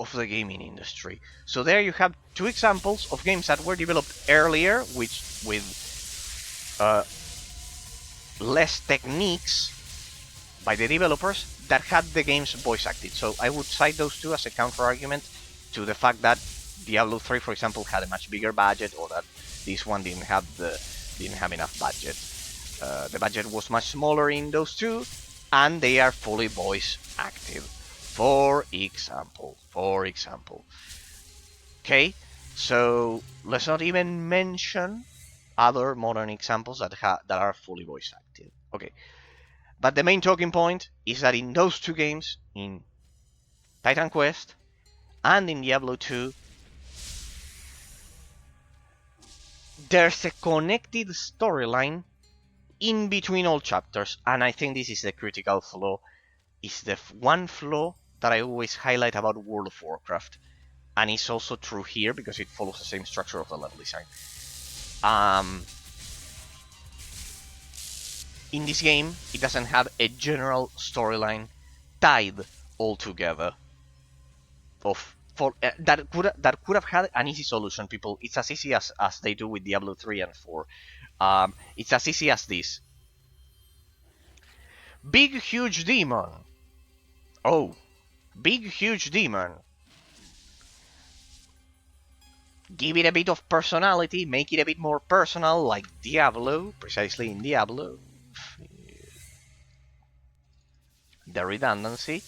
of the gaming industry. So there you have two examples of games that were developed earlier, which with less techniques by the developers, that had the games voice acted. So I would cite those two as a counter argument to the fact that Diablo 3, for example, had a much bigger budget, or that this one didn't have enough budget. The budget was much smaller in those two, and they are fully voice active. For example. Okay, so let's not even mention other modern examples that are fully voice active. Okay, but the main talking point is that in those two games, in Titan Quest and in Diablo 2, there's a connected storyline in between all chapters, and I think this is the critical flaw. It's the one flaw that I always highlight about World of Warcraft, and it's also true here because it follows the same structure of the level design. In this game, it doesn't have a general storyline tied all together. That could have had an easy solution, people. It's as easy as they do with Diablo 3 and 4. It's as easy as this. Big huge demon. Oh, big huge demon. Give it a bit of personality, make it a bit more personal, like Diablo, precisely in Diablo. The redundancy.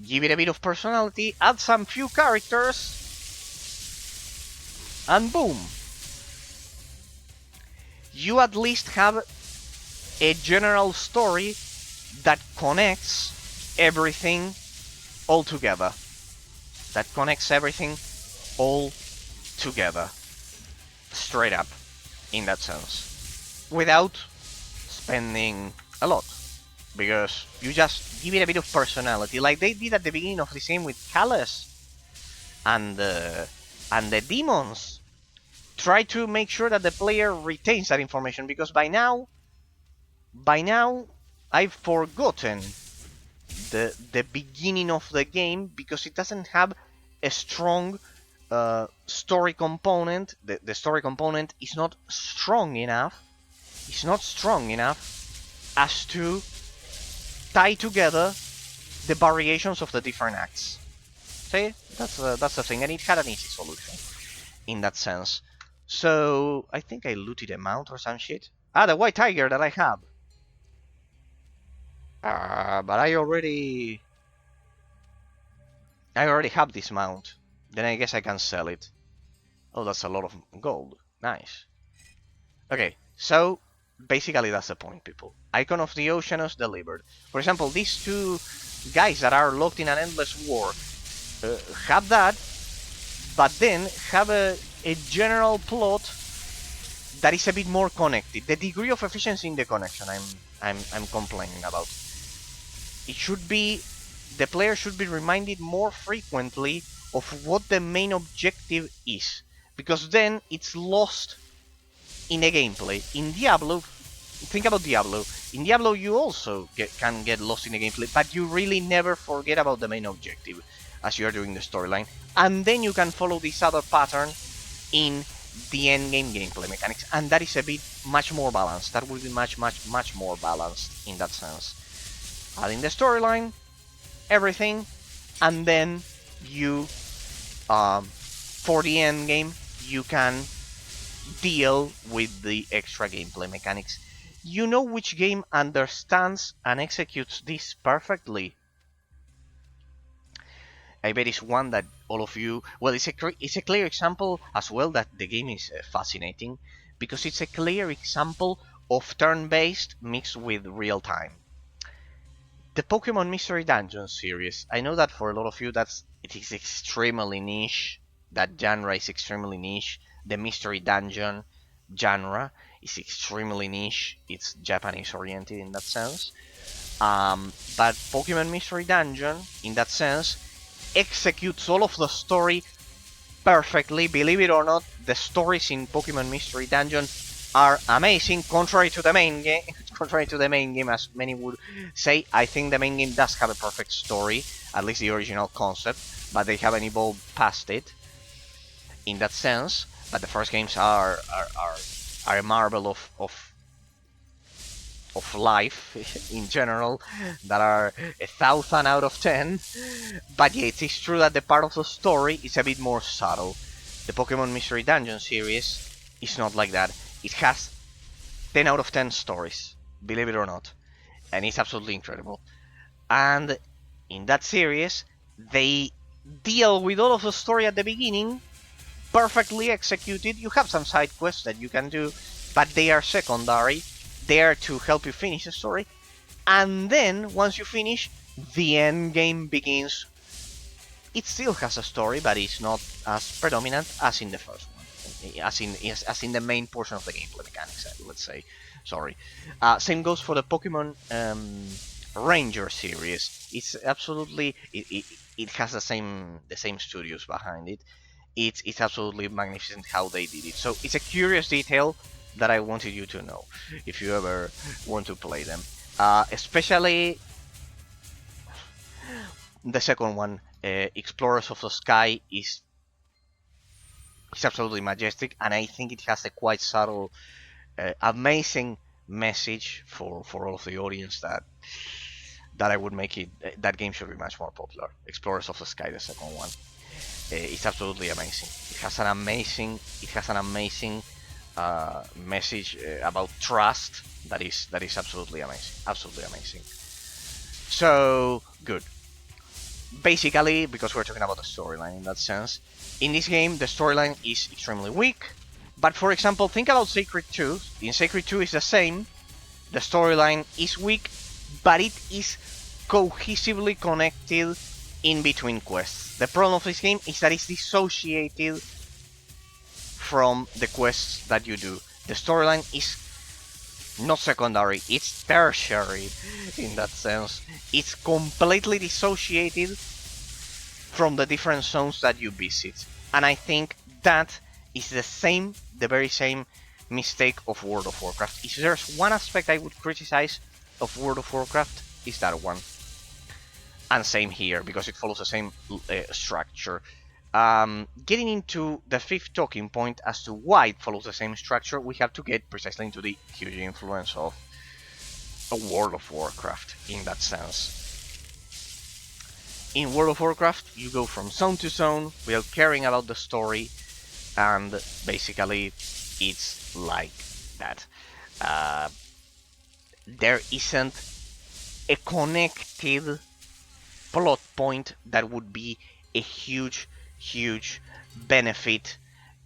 Give it a bit of personality, add some few characters, and boom! You at least have a general story that connects everything all together. Straight up, in that sense. Without spending a lot. Because you just give it a bit of personality, like they did at the beginning of this game with Callus and the demons. Try to make sure that the player retains that information, because by now I've forgotten the beginning of the game, because it doesn't have a strong story component. The story component is not strong enough. It's not strong enough as to tie together the variations of the different acts. See, that's the thing, and it had an easy solution in that sense. So I think I looted a mount or some shit. The white tiger that I have. But I already have this mount. Then I guess I can sell it. Oh, that's a lot of gold. Nice. Okay, so basically that's the point, people. Icon of the Oceanus delivered. For example, these two guys that are locked in an endless war have that, but then have a general plot that is a bit more connected. The degree of efficiency in the connection I'm complaining about. It should be, the player should be reminded more frequently of what the main objective is, because then it's lost in a gameplay. In Diablo, think about Diablo. In Diablo, you also can get lost in the gameplay, but you really never forget about the main objective as you are doing the storyline, and then you can follow this other pattern in the endgame gameplay mechanics, and that is a bit much more balanced. That will be much more balanced in that sense. Adding the storyline, everything, and then you, for the endgame, you can deal with the extra gameplay mechanics. You know which game understands and executes this perfectly? I bet it's one that all of you... Well, it's a clear example as well that the game is fascinating, because it's a clear example of turn-based mixed with real-time. The Pokemon Mystery Dungeon series. I know that for a lot of you it is extremely niche. That genre is extremely niche. The Mystery Dungeon genre is extremely niche. It's Japanese oriented in that sense. But Pokemon Mystery Dungeon, in that sense, executes all of the story perfectly. Believe it or not, the stories in Pokemon Mystery Dungeon are amazing, contrary to the main game, contrary to the main game, as many would say. I think the main game does have a perfect story, at least the original concept, but they haven't evolved past it in that sense. But the first games are a marvel of life in general, that are 1,000 out of 10. But yeah, it is true that the part of the story is a bit more subtle. The Pokemon Mystery Dungeon series is not like that. It has 10 out of 10 stories, believe it or not, and it's absolutely incredible. And in that series, they deal with all of the story at the beginning, perfectly executed. You have some side quests that you can do, but they are secondary, there to help you finish the story. And then, once you finish, the end game begins. It still has a story, but it's not as predominant as in the first one, as in the main portion of the gameplay mechanics, let's say. Sorry. Same goes for the Pokemon Ranger series. It's absolutely it has the same studios behind it. It's absolutely magnificent how they did it. So it's a curious detail that I wanted you to know if you ever want to play them. Especially the second one, Explorers of the Sky, is absolutely majestic, and I think it has a quite subtle, amazing message for all of the audience that I would make it that game should be much more popular. Explorers of the Sky, the second one, it's absolutely amazing. It has an amazing message about trust that is absolutely amazing. So good. Basically, because we're talking about the storyline in that sense, in this game the storyline is extremely weak. But for example, think about Sacred 2. In Sacred 2 is the same. The storyline is weak, but it is cohesively connected in between quests. The problem of this game is that it's dissociated from the quests that you do. The storyline is not secondary, it's tertiary in that sense. It's completely dissociated from the different zones that you visit. And I think that is the very same mistake of World of Warcraft. If there's one aspect I would criticize of World of Warcraft, is that one. And same here, because it follows the same structure. Getting into the fifth talking point as to why it follows the same structure, we have to get precisely into the huge influence of World of Warcraft in that sense. In World of Warcraft, you go from zone to zone without caring about the story, and basically it's like that. There isn't a connected plot point that would be a huge benefit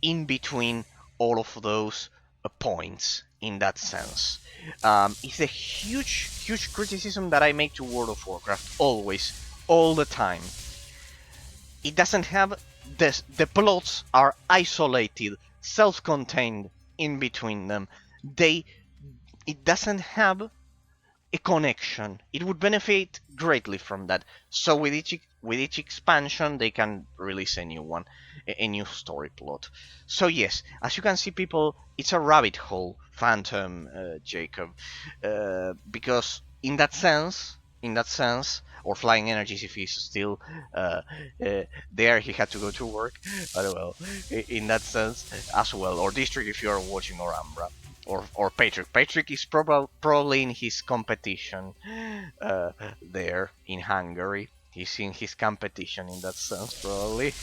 in between all of those points in that sense. It's a huge criticism that I make to World of Warcraft always, all the time. It doesn't have the plots are isolated, self-contained in between them. It doesn't have a connection. It would benefit greatly from that. So with each expansion, they can release a new one, a new story plot. So yes, as you can see, people, it's a rabbit hole, Phantom, Jacob, because in that sense, or Flying Energies if he's still there, he had to go to work, but well, in that sense as well, or District if you are watching, or Ambra. Or Patrick. Patrick is probably in his competition there in Hungary. He's in his competition in that sense, probably.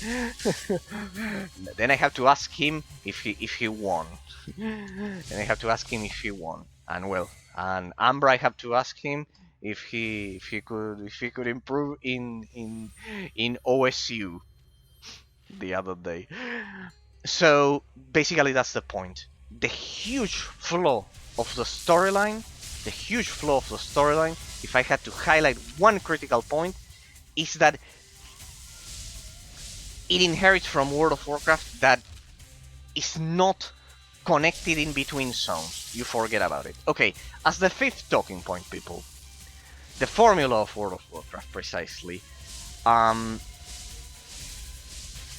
Then I have to ask him if he won. And well, and Ambra, I have to ask him if he could improve in OSU the other day. So basically, that's the point. The huge flaw of the storyline, if I had to highlight one critical point, is that it inherits from World of Warcraft that is not connected in between zones. You forget about it. Okay, as the fifth talking point, people, the formula of World of Warcraft precisely,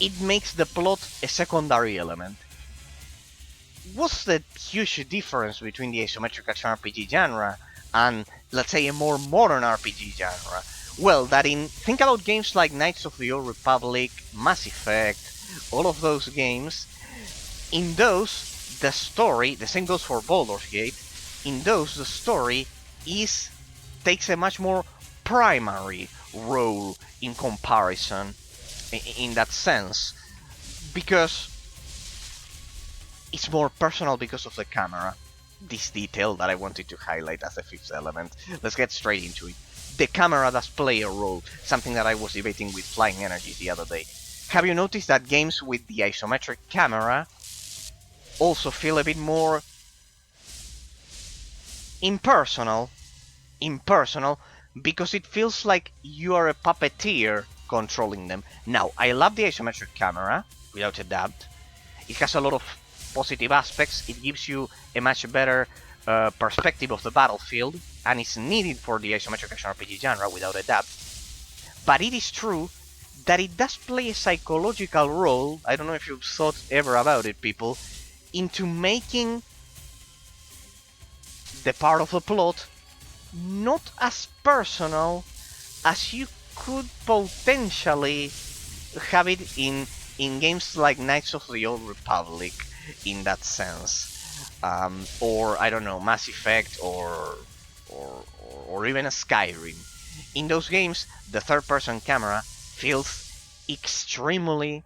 it makes the plot a secondary element. What's the huge difference between the isometric action RPG genre and, let's say, a more modern RPG genre? Well, think about games like Knights of the Old Republic, Mass Effect, all of those games. In those, the story, the same goes for Baldur's Gate, in those, the story takes a much more primary role in comparison, in that sense, because it's more personal because of the camera. This detail that I wanted to highlight as a fifth element. Let's get straight into it. The camera does play a role, something that I was debating with Flying Energies the other day. Have you noticed that games with the isometric camera also feel a bit more impersonal, because it feels like you are a puppeteer controlling them. Now, I love the isometric camera, without a doubt. It has a lot of positive aspects. It gives you a much better perspective of the battlefield, and it's needed for the isometric action RPG genre, without a doubt. But it is true that it does play a psychological role, I don't know if you've thought ever about it, people, into making the part of the plot not as personal as you could potentially have it in games like Knights of the Old Republic, in that sense. Or, I don't know, Mass Effect, or even a Skyrim. In those games, the third-person camera feels extremely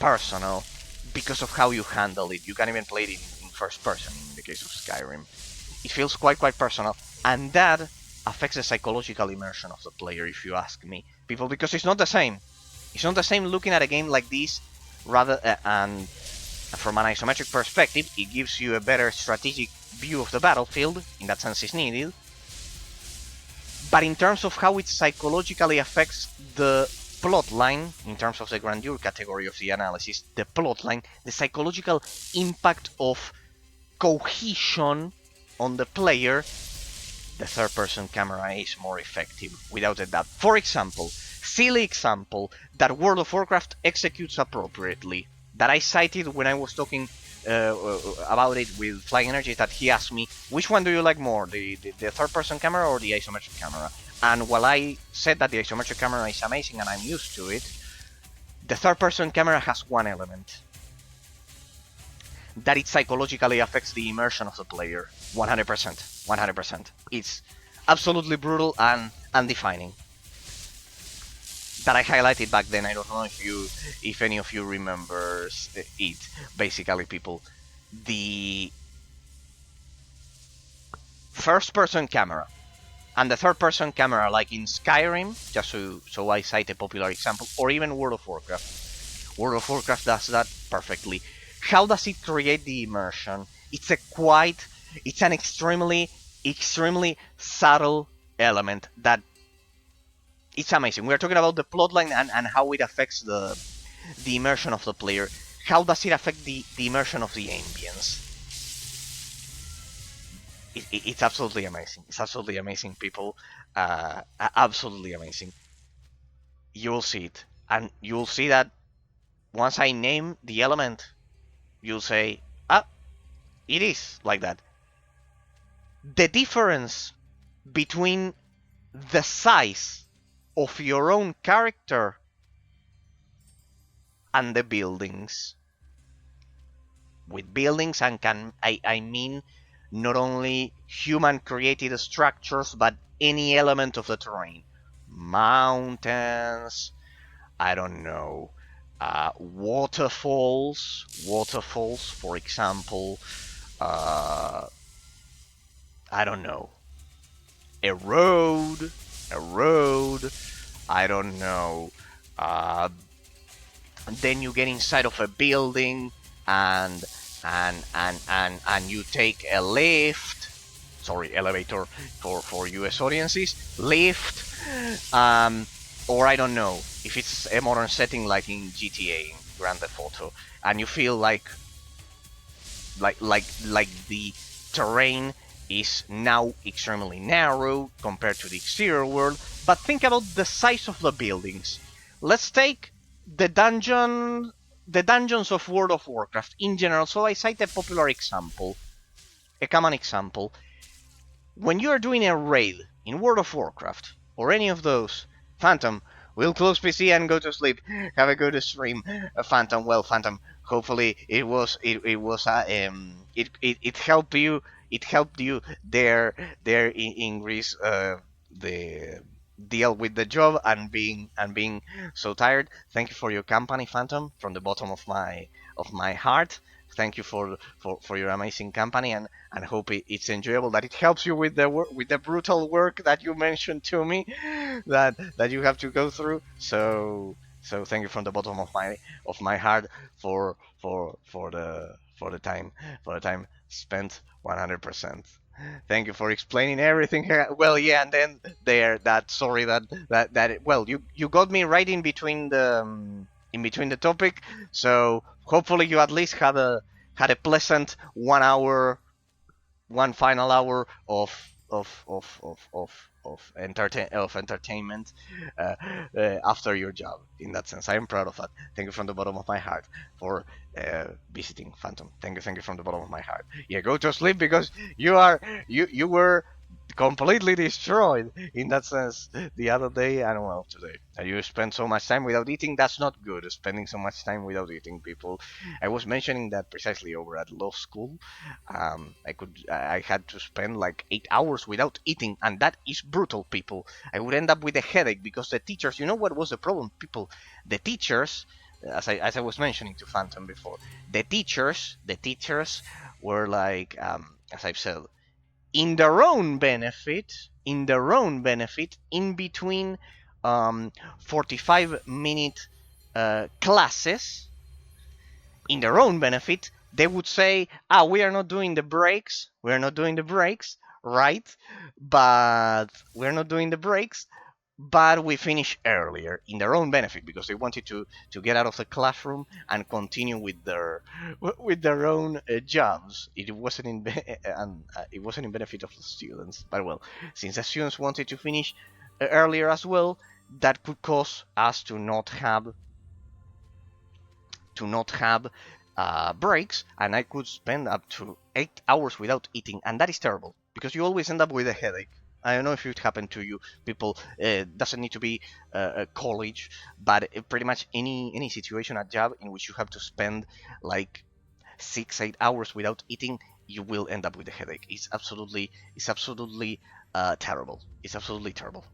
personal because of how you handle it. You can even play it in first person in the case of Skyrim. It feels quite personal, and that affects the psychological immersion of the player, if you ask me, people, because it's not the same. It's not the same looking at a game like this, and from an isometric perspective, it gives you a better strategic view of the battlefield. In that sense, it's needed. But in terms of how it psychologically affects the plotline, in terms of the grandeur category of the analysis, the plotline, the psychological impact of cohesion on the player, the third-person camera is more effective, without a doubt. For example, silly example that World of Warcraft executes appropriately, that I cited when I was talking about it with Flying Energy, that he asked me, which one do you like more, the third-person camera or the isometric camera? And while I said that the isometric camera is amazing and I'm used to it, the third-person camera has one element, that it psychologically affects the immersion of the player. 100%. It's absolutely brutal and defining. That I highlighted back then. I don't know if any of you remembers it. Basically, people, the first-person camera and the third-person camera, like in Skyrim, just so I cite a popular example, or even World of Warcraft. World of Warcraft does that perfectly. How does it create the immersion? It's an extremely subtle element that it's amazing. We're talking about the plotline and how it affects the immersion of the player. How does it affect the immersion of the ambience? It's absolutely amazing. It's absolutely amazing, people. Absolutely amazing. You will see it. And you will see that once I name the element, you'll say, it is like that. The difference between the size of your own character and the buildings. With buildings, I mean not only human created structures, but any element of the terrain. Mountains, I don't know, waterfalls, for example, I don't know, a road, I don't know, then you get inside of a building and you take a lift, elevator for US audiences, lift, or I don't know, if it's a modern setting like in GTA, in Grand Theft Auto, and you feel like the terrain is now extremely narrow compared to the exterior world. But think about the size of the buildings. Let's take the dungeons of World of Warcraft in general. So I cite a popular example, a common example. when you are doing a raid in World of Warcraft or any of those, Phantom, we'll close PC and go to sleep. Have a good stream, Phantom. Well, Phantom, hopefully it helped you. It helped you there in Greece. The deal with the job and being so tired. Thank you for your company, Phantom, from the bottom of my heart. Thank you for your amazing company, and hope it's enjoyable. That it helps you with the brutal work that you mentioned to me, that you have to go through. So thank you from the bottom of my heart for the time spent 100%. Thank you for explaining everything here. Well, yeah, and then there that sorry well, you got me right in between the topic. So hopefully you at least had a pleasant 1 hour, one final hour of entertainment after your job. In that sense, I am proud of that. Thank you from the bottom of my heart for visiting Phantom. Thank you from the bottom of my heart. Yeah, go to sleep because you were completely destroyed in that sense the other day and well today. And you spend so much time without eating. That's not good. Spending so much time without eating, people. I was mentioning that precisely over at law school. I had to spend like 8 hours without eating, and that is brutal, people. I would end up with a headache because the teachers. You know what was the problem, people? The teachers, as I was mentioning to Phantom before, the teachers were like, as I've said, in their own benefit, in between 45-minute classes, in their own benefit, they would say, we are not doing the breaks, right? But we're not doing the breaks, but we finish earlier in their own benefit because they wanted to get out of the classroom and continue with their own jobs. It wasn't in benefit of the students, but well, since the students wanted to finish earlier as well, that could cause us to not have breaks, and I could spend up to 8 hours without eating, and that is terrible because you always end up with a headache. I don't know if it happened to you, people. Doesn't need to be a college, but pretty much any situation at job in which you have to spend like 6-8 hours without eating, you will end up with a headache. It's absolutely terrible. It's absolutely terrible,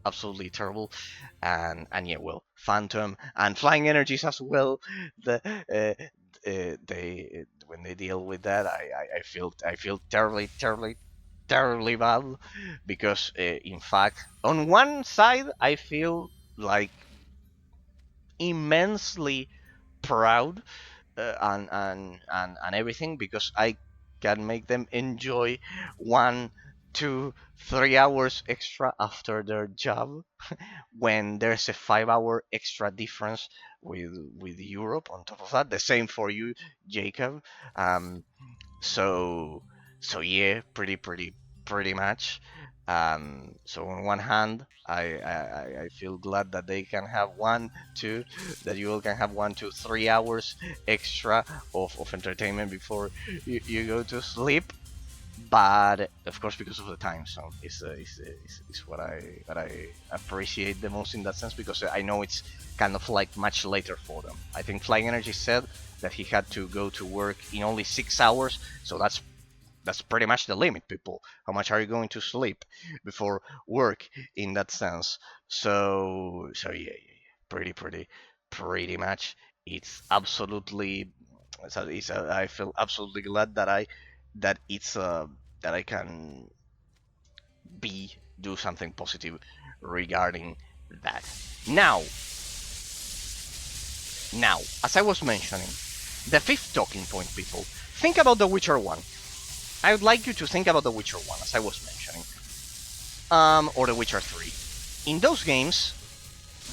and yeah, well, Phantom and Flying Energies as well. They when they deal with that, I feel terribly bad because in fact, on one side, I feel like immensely proud and everything because I can make them enjoy 1, 2, 3 hours extra after their job when there's a 5 hour extra difference with Europe on top of that. The same for you, Jacob. Um, so yeah, pretty much. So on one hand, I feel glad that they can have 1, 2, that you all can have 1, 2, 3 hours extra of entertainment before you go to sleep. But of course, because of the time zone, is what I appreciate the most in that sense because I know it's kind of like much later for them. I think Flying Energy said that he had to go to work in only 6 hours, so that's pretty much the limit, people. How much are you going to sleep before work in that sense? So yeah, pretty much. It's absolutely. I feel absolutely glad that it's that I can do something positive regarding that. Now, as I was mentioning, the fifth talking point, people. Think about The Witcher 1. I would like you to think about The Witcher 1, as I was mentioning, or The Witcher 3. In those games,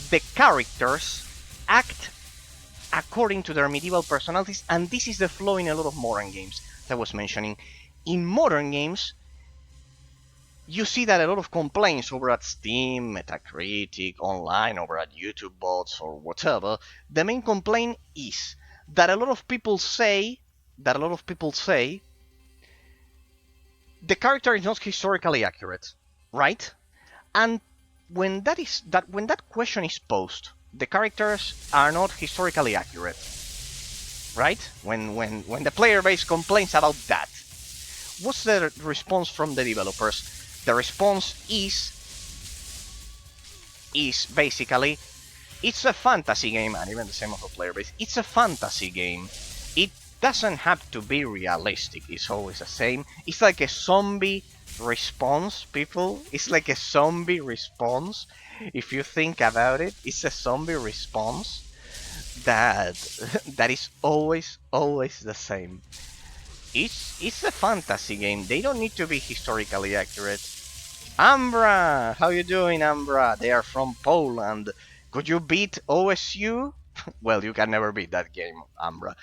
the characters act according to their medieval personalities, and this is the flaw in a lot of modern games, as I was mentioning. In modern games, you see that a lot of complaints over at Steam, Metacritic, online, over at YouTube bots, or whatever, the main complaint is that a lot of people say the character is not historically accurate, right? And when that question is posed, the characters are not historically accurate, right? When the player base complains about that, what's the response from the developers? The response is basically, it's a fantasy game, and even the same of the player base, it's a fantasy game. It doesn't have to be realistic, it's always the same. It's like a zombie response, people. It's like a zombie response. If you think about it, it's a zombie response that that is always the same. It's a fantasy game. They don't need to be historically accurate. Ambra, how you doing, Ambra? They are from Poland. Could you beat OSU? Well, you can never beat that game, Ambra.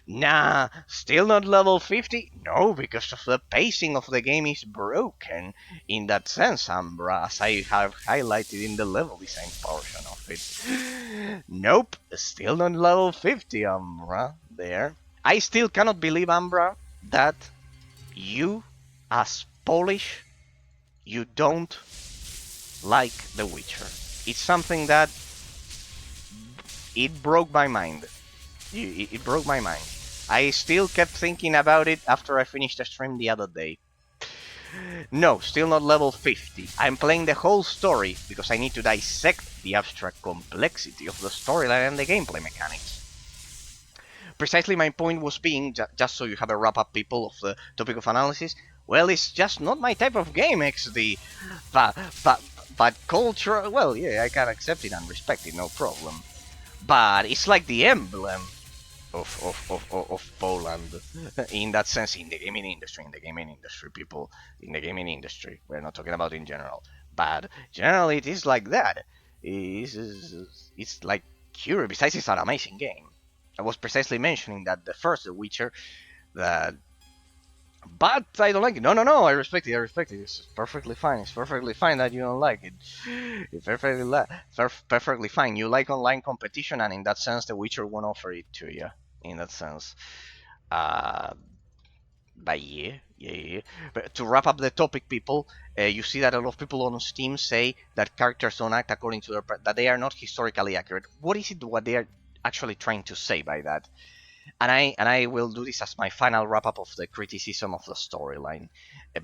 Nah, still not level 50? No, because of the pacing of the game is broken. In that sense, Ambra, as I have highlighted in the level design portion of it. Nope, still not level 50, Ambra. There. I still cannot believe, Ambra, that you, as Polish, you don't like The Witcher. It's something that it broke my mind. It broke my mind. I still kept thinking about it after I finished the stream the other day. No, still not level 50. I'm playing the whole story because I need to dissect the abstract complexity of the storyline and the gameplay mechanics. Precisely my point was being, just so you have a wrap-up, people, of the topic of analysis, well, it's just not my type of game, XD. But culture, well, yeah, I can accept it and respect it, no problem. But it's like the emblem of Poland, in that sense, in the gaming industry, people, in the gaming industry. We're not talking about in general. But generally, it is like that. It's like curious. Besides, it's an amazing game. I was precisely mentioning that the first The Witcher, that, but I don't like it. No, I respect it. It's perfectly fine. It's perfectly fine that you don't like it. It's perfectly fine. You like online competition, and in that sense, The Witcher won't offer it to you. In that sense, but yeah. But to wrap up the topic, people, you see that a lot of people on Steam say that characters don't act according to that they are not historically accurate. What is it? What they are actually trying to say by that? And I will do this as my final wrap-up of the criticism of the storyline.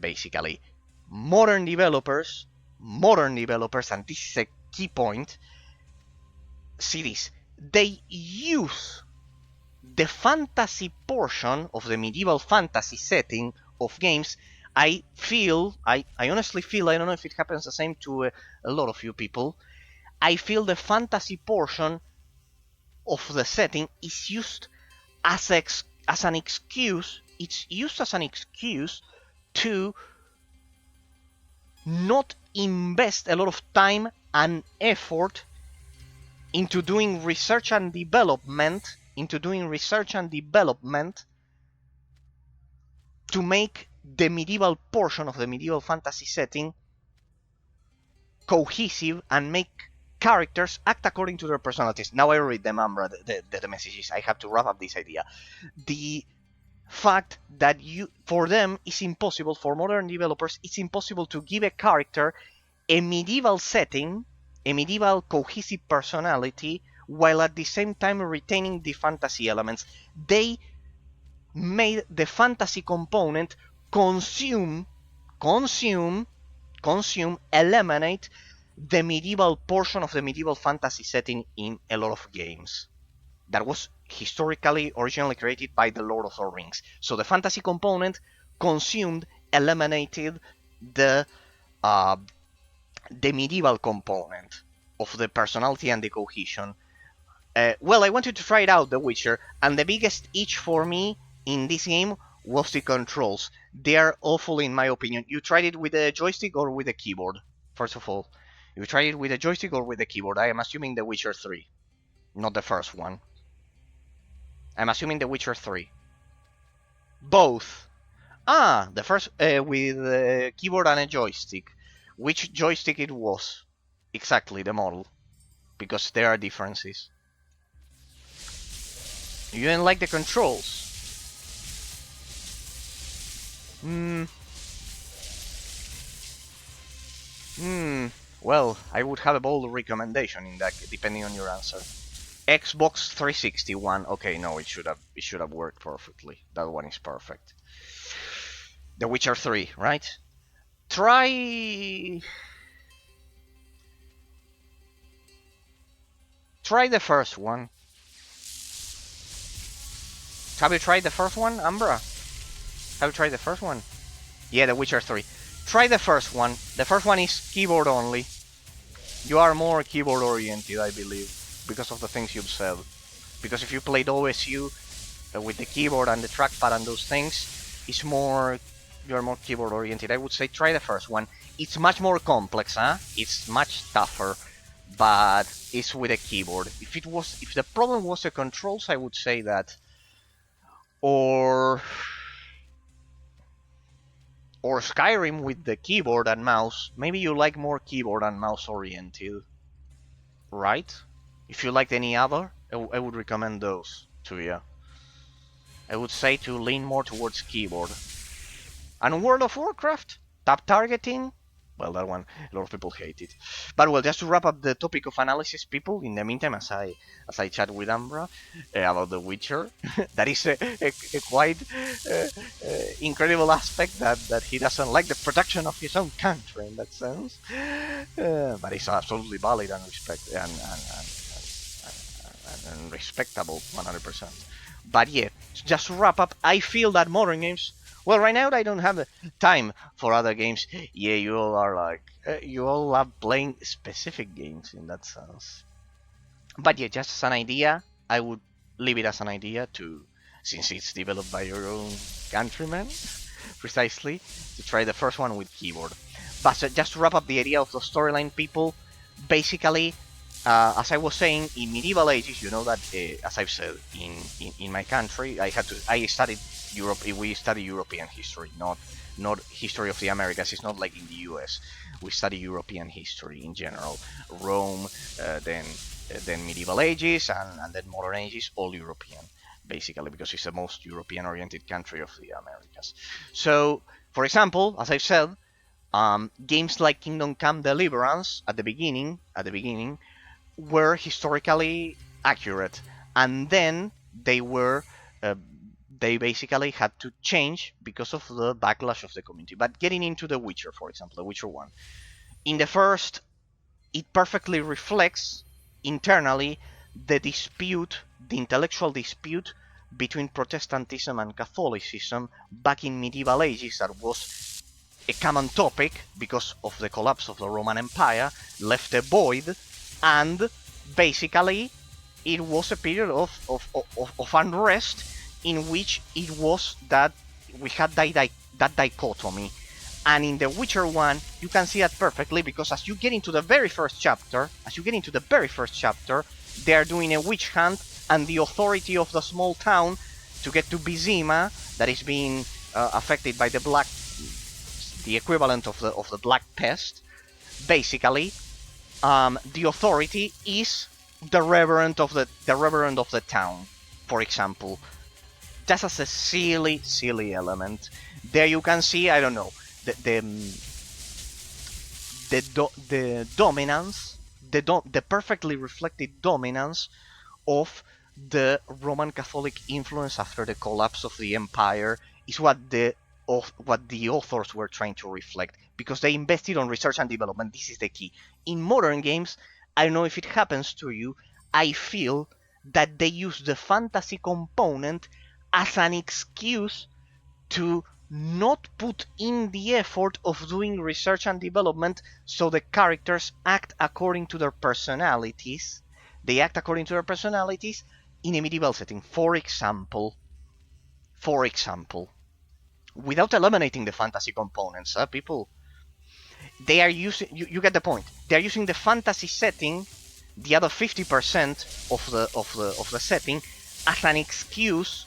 Basically, modern developers, and this is a key point, see this, they use the fantasy portion of the medieval fantasy setting of games. I honestly feel, I don't know if it happens the same to a lot of you people, I feel the fantasy portion of the setting is used as an excuse. It's used as an excuse to not invest a lot of time and effort into doing research and development, to make the medieval portion of the medieval fantasy setting cohesive and make characters act according to their personalities. Now I read them, Ambra, the messages. I have to wrap up this idea. The fact that for them, it's impossible, for modern developers, it's impossible to give a character a medieval setting, a medieval cohesive personality, while at the same time retaining the fantasy elements. They made the fantasy component eliminate the medieval portion of the medieval fantasy setting in a lot of games that was originally created by the Lord of the Rings. So the fantasy component eliminated the medieval component of the personality and the cohesion. Well, I wanted to try it out, The Witcher, and the biggest itch for me in this game was the controls. They are awful in my opinion. You tried it with a joystick or with a keyboard? First of all, you tried it with a joystick or with a keyboard? I am assuming The Witcher 3, not the first one. I'm assuming The Witcher 3. Both. Ah, the first with a keyboard and a joystick. Which joystick it was? Exactly, the model. Because there are differences. You didn't like the controls? Hmm. Well, I would have a bold recommendation in that, depending on your answer. Xbox 360 one. Okay, no, it should have worked perfectly. That one is perfect. The Witcher 3, right? Try try the first one. Have you tried the first one, Umbra? Have you tried the first one? Yeah, The Witcher 3. Try the first one. The first one is keyboard only. You are more keyboard oriented, I believe, because of the things you've said. Because if you played OSU with the keyboard and the trackpad and those things, it's more you're more keyboard oriented. I would say try the first one. It's much more complex, huh? It's much tougher, but it's with a keyboard. If the problem was the controls, I would say that, or or Skyrim with the keyboard and mouse. Maybe you like more keyboard and mouse oriented, right? If you liked any other, I would recommend those to you. I would say to lean more towards keyboard. And World of Warcraft, tap targeting, well, that one, a lot of people hate it. But well, just to wrap up the topic of analysis, people, in the meantime, as I chat with Ambra about The Witcher, that is a quite incredible aspect that he doesn't like the production of his own country in that sense. But it's absolutely valid and and respectable 100%. But yeah, just to wrap up, I feel that modern games. Well, right now I don't have time for other games. Yeah, you all are like you all love playing specific games in that sense. But yeah, just as an idea, I would leave it as an idea to, since it's developed by your own countrymen, precisely, to try the first one with keyboard. But just to wrap up the idea of the storyline, people, basically, as I was saying, in medieval ages, you know that, as I've said, in my country, I studied Europe. We study European history, not history of the Americas. It's not like in the U.S. We study European history in general, Rome, then medieval ages, and then modern ages, all European, basically, because it's the most European-oriented country of the Americas. So, for example, as I've said, games like Kingdom Come Deliverance at the beginning were historically accurate, and then uh, they basically had to change because of the backlash of the community. But getting into The Witcher, for example, The Witcher 1, in the first, it perfectly reflects internally the intellectual dispute between Protestantism and Catholicism back in medieval ages, that was a common topic because of the collapse of the Roman Empire, left a void, and basically it was a period of unrest in which it was that we had that dichotomy. And in The Witcher 1, you can see that perfectly, because as you get into the very first chapter, they are doing a witch hunt, and the authority of the small town to get to Bizima, that is being affected by the equivalent of the Black Pest, basically, the authority is the reverend of the town, for example. Just as a silly element. There you can see, I don't know, the dominance, the perfectly reflected dominance of the Roman Catholic influence after the collapse of the empire is what the authors were trying to reflect, because they invested on research and development. This is the key. In modern games, I don't know if it happens to you, I feel that they use the fantasy component as an excuse to not put in the effort of doing research and development, so the characters act according to their personalities. They act according to their personalities in a medieval setting. For example, without eliminating the fantasy components, people, they are using, you get the point. They are using the fantasy setting, the other 50% of the setting, as an excuse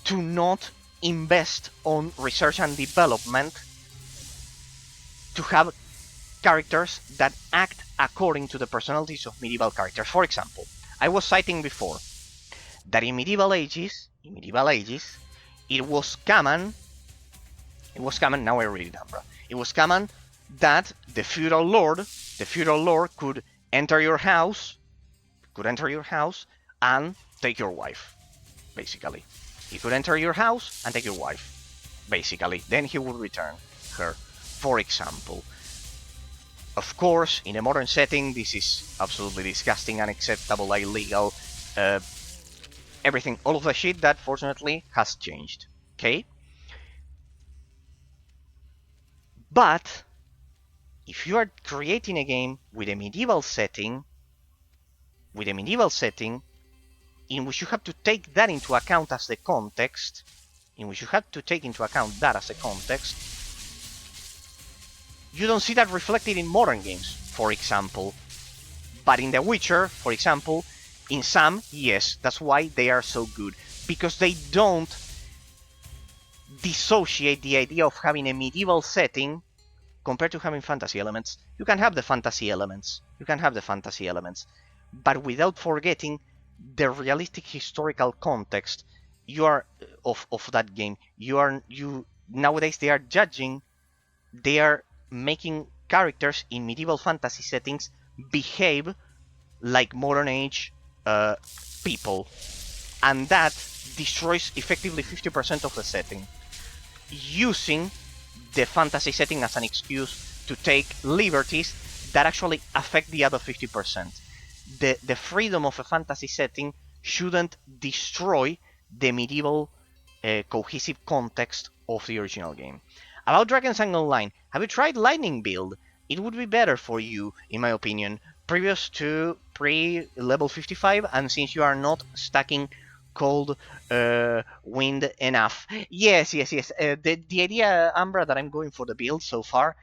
to not invest on research and development, to have characters that act according to the personalities of medieval characters. For example, I was citing before that in medieval ages, it was common, now I read it, Ambra, it was common that the feudal lord could enter your house, and take your wife, basically. He could enter your house and take your wife, basically. Then he would return her, for example. Of course, in a modern setting, this is absolutely disgusting, unacceptable, illegal, everything, all of the shit that fortunately has changed, okay? But if you are creating a game with a medieval setting, in which you have to take that into account as the context, you don't see that reflected in modern games, for example. But in The Witcher, for example, in some, yes, that's why they are so good. Because they don't dissociate the idea of having a medieval setting compared to having fantasy elements. You can have the fantasy elements, but without forgetting the realistic historical context of that game. Nowadays they are making characters in medieval fantasy settings behave like modern age people, and that destroys effectively 50% of the setting, using the fantasy setting as an excuse to take liberties that actually affect the other 50%. The freedom of a fantasy setting shouldn't destroy the medieval cohesive context of the original game. About Drakensang Online, have you tried Lightning build? It would be better for you, in my opinion, previous to pre-level 55, and since you are not stacking cold wind enough. Yes. The idea, Ambra, that I'm going for the build so far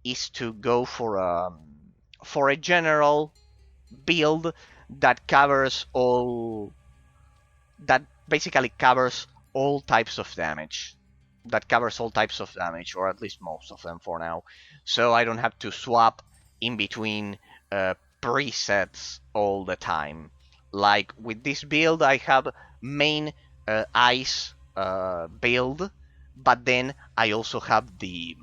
is to go for a general build that basically covers all types of damage. Or at least most of them for now. So I don't have to swap in between presets all the time. Like with this build, I have main ice build, but then I also have the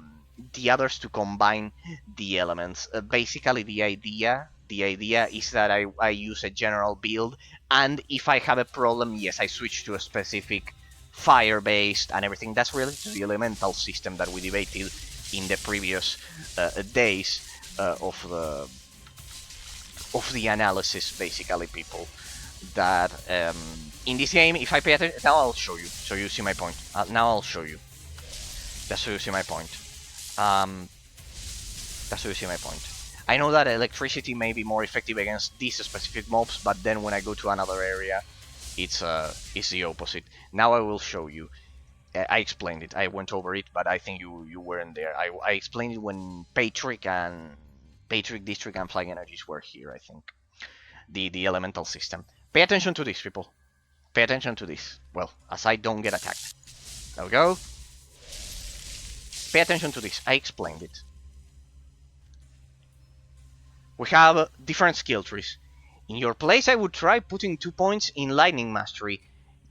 others to combine the elements. Basically, the idea is that I use a general build, and if I have a problem, yes, I switch to a specific fire-based and everything. That's related to the elemental system that we debated in the previous days of the analysis, basically, people. That in this game, if I pay attention, now I'll show you, so you see my point. Now I'll show you. That's so you see my point. I know that electricity may be more effective against these specific mobs, but then when I go to another area, it's the opposite. Now I will show you. I explained it. I went over it, but I think you weren't there. I explained it when Patrick, District, and Flying Energies were here, I think. The elemental system. Pay attention to this, people. Pay attention to this. Well, as I don't get attacked. There we go. Pay attention to this. I explained it. We have different skill trees. In your place, I would try putting 2 points in Lightning Mastery,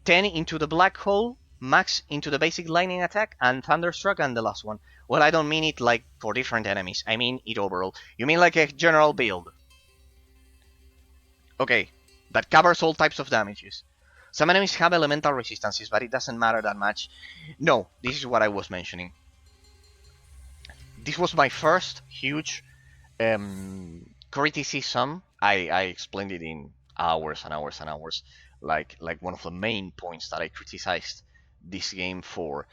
10 into the Black Hole, max into the basic Lightning Attack, and Thunderstruck, and the last one. Well, I don't mean it like for different enemies. I mean it overall. You mean like a general build. Okay, that covers all types of damages. Some enemies have elemental resistances, but it doesn't matter that much. No, this is what I was mentioning. This was my first huge criticism. I explained it in hours and hours and hours. Like one of the main points that I criticized this game for.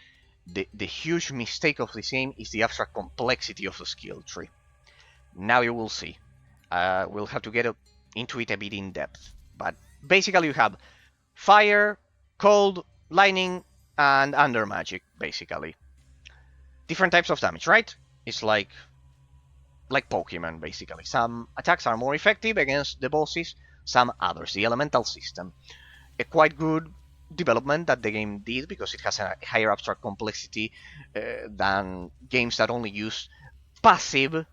The huge mistake of this game is the abstract complexity of the skill tree. Now you will see. We'll have to get into it a bit in depth. But basically you have fire, cold, lightning, and under magic, basically. Different types of damage, right? It's like Pokemon, basically. Some attacks are more effective against the bosses, some others. The elemental system. A quite good development that the game did, because it has a higher abstract complexity than games that only use passive.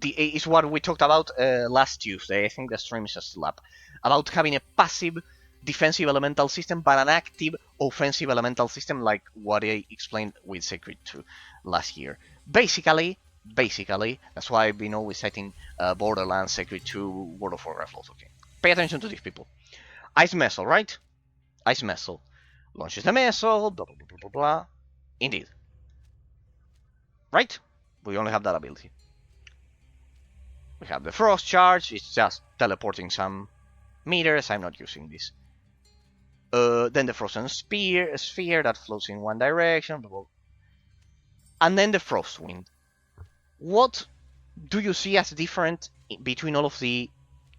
Is what we talked about last Tuesday. I think the stream is still up. About having a passive defensive elemental system, but an active offensive elemental system, like what I explained with Sacred 2 last year. Basically, basically. That's why I've been always citing Borderlands, Secret 2, World of Warcraft also. Okay. Pay attention to these people. Ice Missile, right? Ice Missile. Launches the missile, blah, blah, blah, blah, blah, blah. Indeed. Right? We only have that ability. We have the Frost Charge, it's just teleporting some meters, I'm not using this. Then the Frozen Sphere that flows in one direction, blah, blah. And then the Frost Wind. What do you see as different between all of the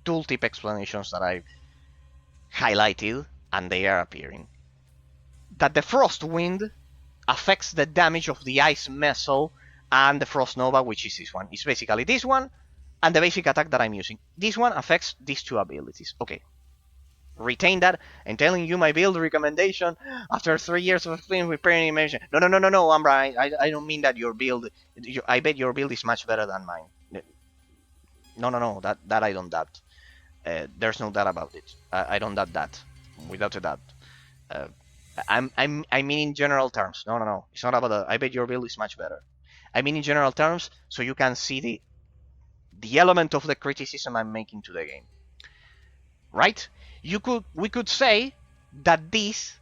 tooltip explanations that I've highlighted and they are appearing? That the Frost Wind affects the damage of the Ice Missile and the Frost Nova, which is this one. It's basically this one and the basic attack that I'm using. This one affects these two abilities. Okay. Retain that. I'm telling you my build recommendation after 3 years of experience with parent animation. No, Umbra. I don't mean that your build. I bet your build is much better than mine. No. That I don't doubt. There's no doubt about it. I don't doubt that. Without a doubt. I mean in general terms. No. It's not about that. I bet your build is much better. I mean in general terms, so you can see the element of the criticism I'm making to the game. Right? We could say that this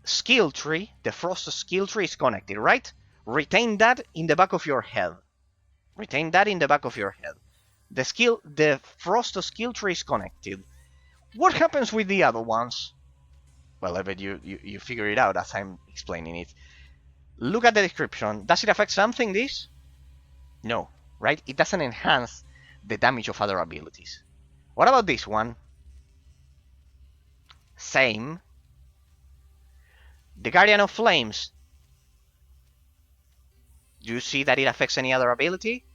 skill tree, the Frost skill tree, is connected, right? Retain that in the back of your head. Retain that in the back of your head. The Frost skill tree is connected. What happens with the other ones? Well, I bet you figure it out as I'm explaining it. Look at the description. Does it affect something, this? No, right? It doesn't enhance the damage of other abilities. What about this one? Same. The Guardian of Flames. Do you see that it affects any other ability?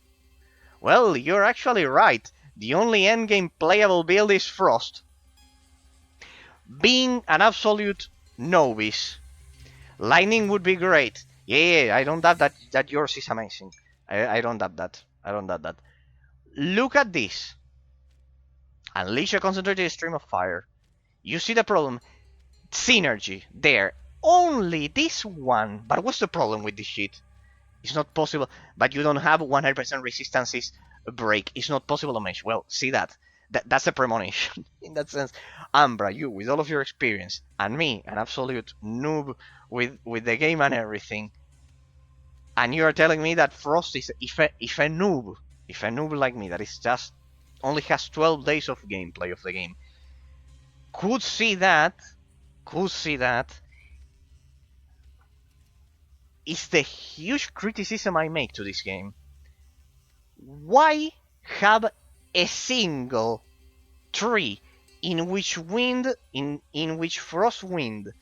Well, you're actually right. The only endgame playable build is Frost. Being an absolute novice, Lightning would be great. Yeah, I don't doubt that yours is amazing. I don't doubt that. Look at this. Unleash a concentrated stream of fire. You see the problem? Synergy, there. Only this one. But what's the problem with this shit? It's not possible. But you don't have 100% resistances break. It's not possible to mesh. Well, see that. That's a premonition. In that sense, Umbra, you, with all of your experience, and me, an absolute noob with the game and everything, and you are telling me that Frost is... If a noob like me, that is just... only has 12 days of gameplay of the game, could see that, is the huge criticism I make to this game. Why have a single tree in which Frost Wind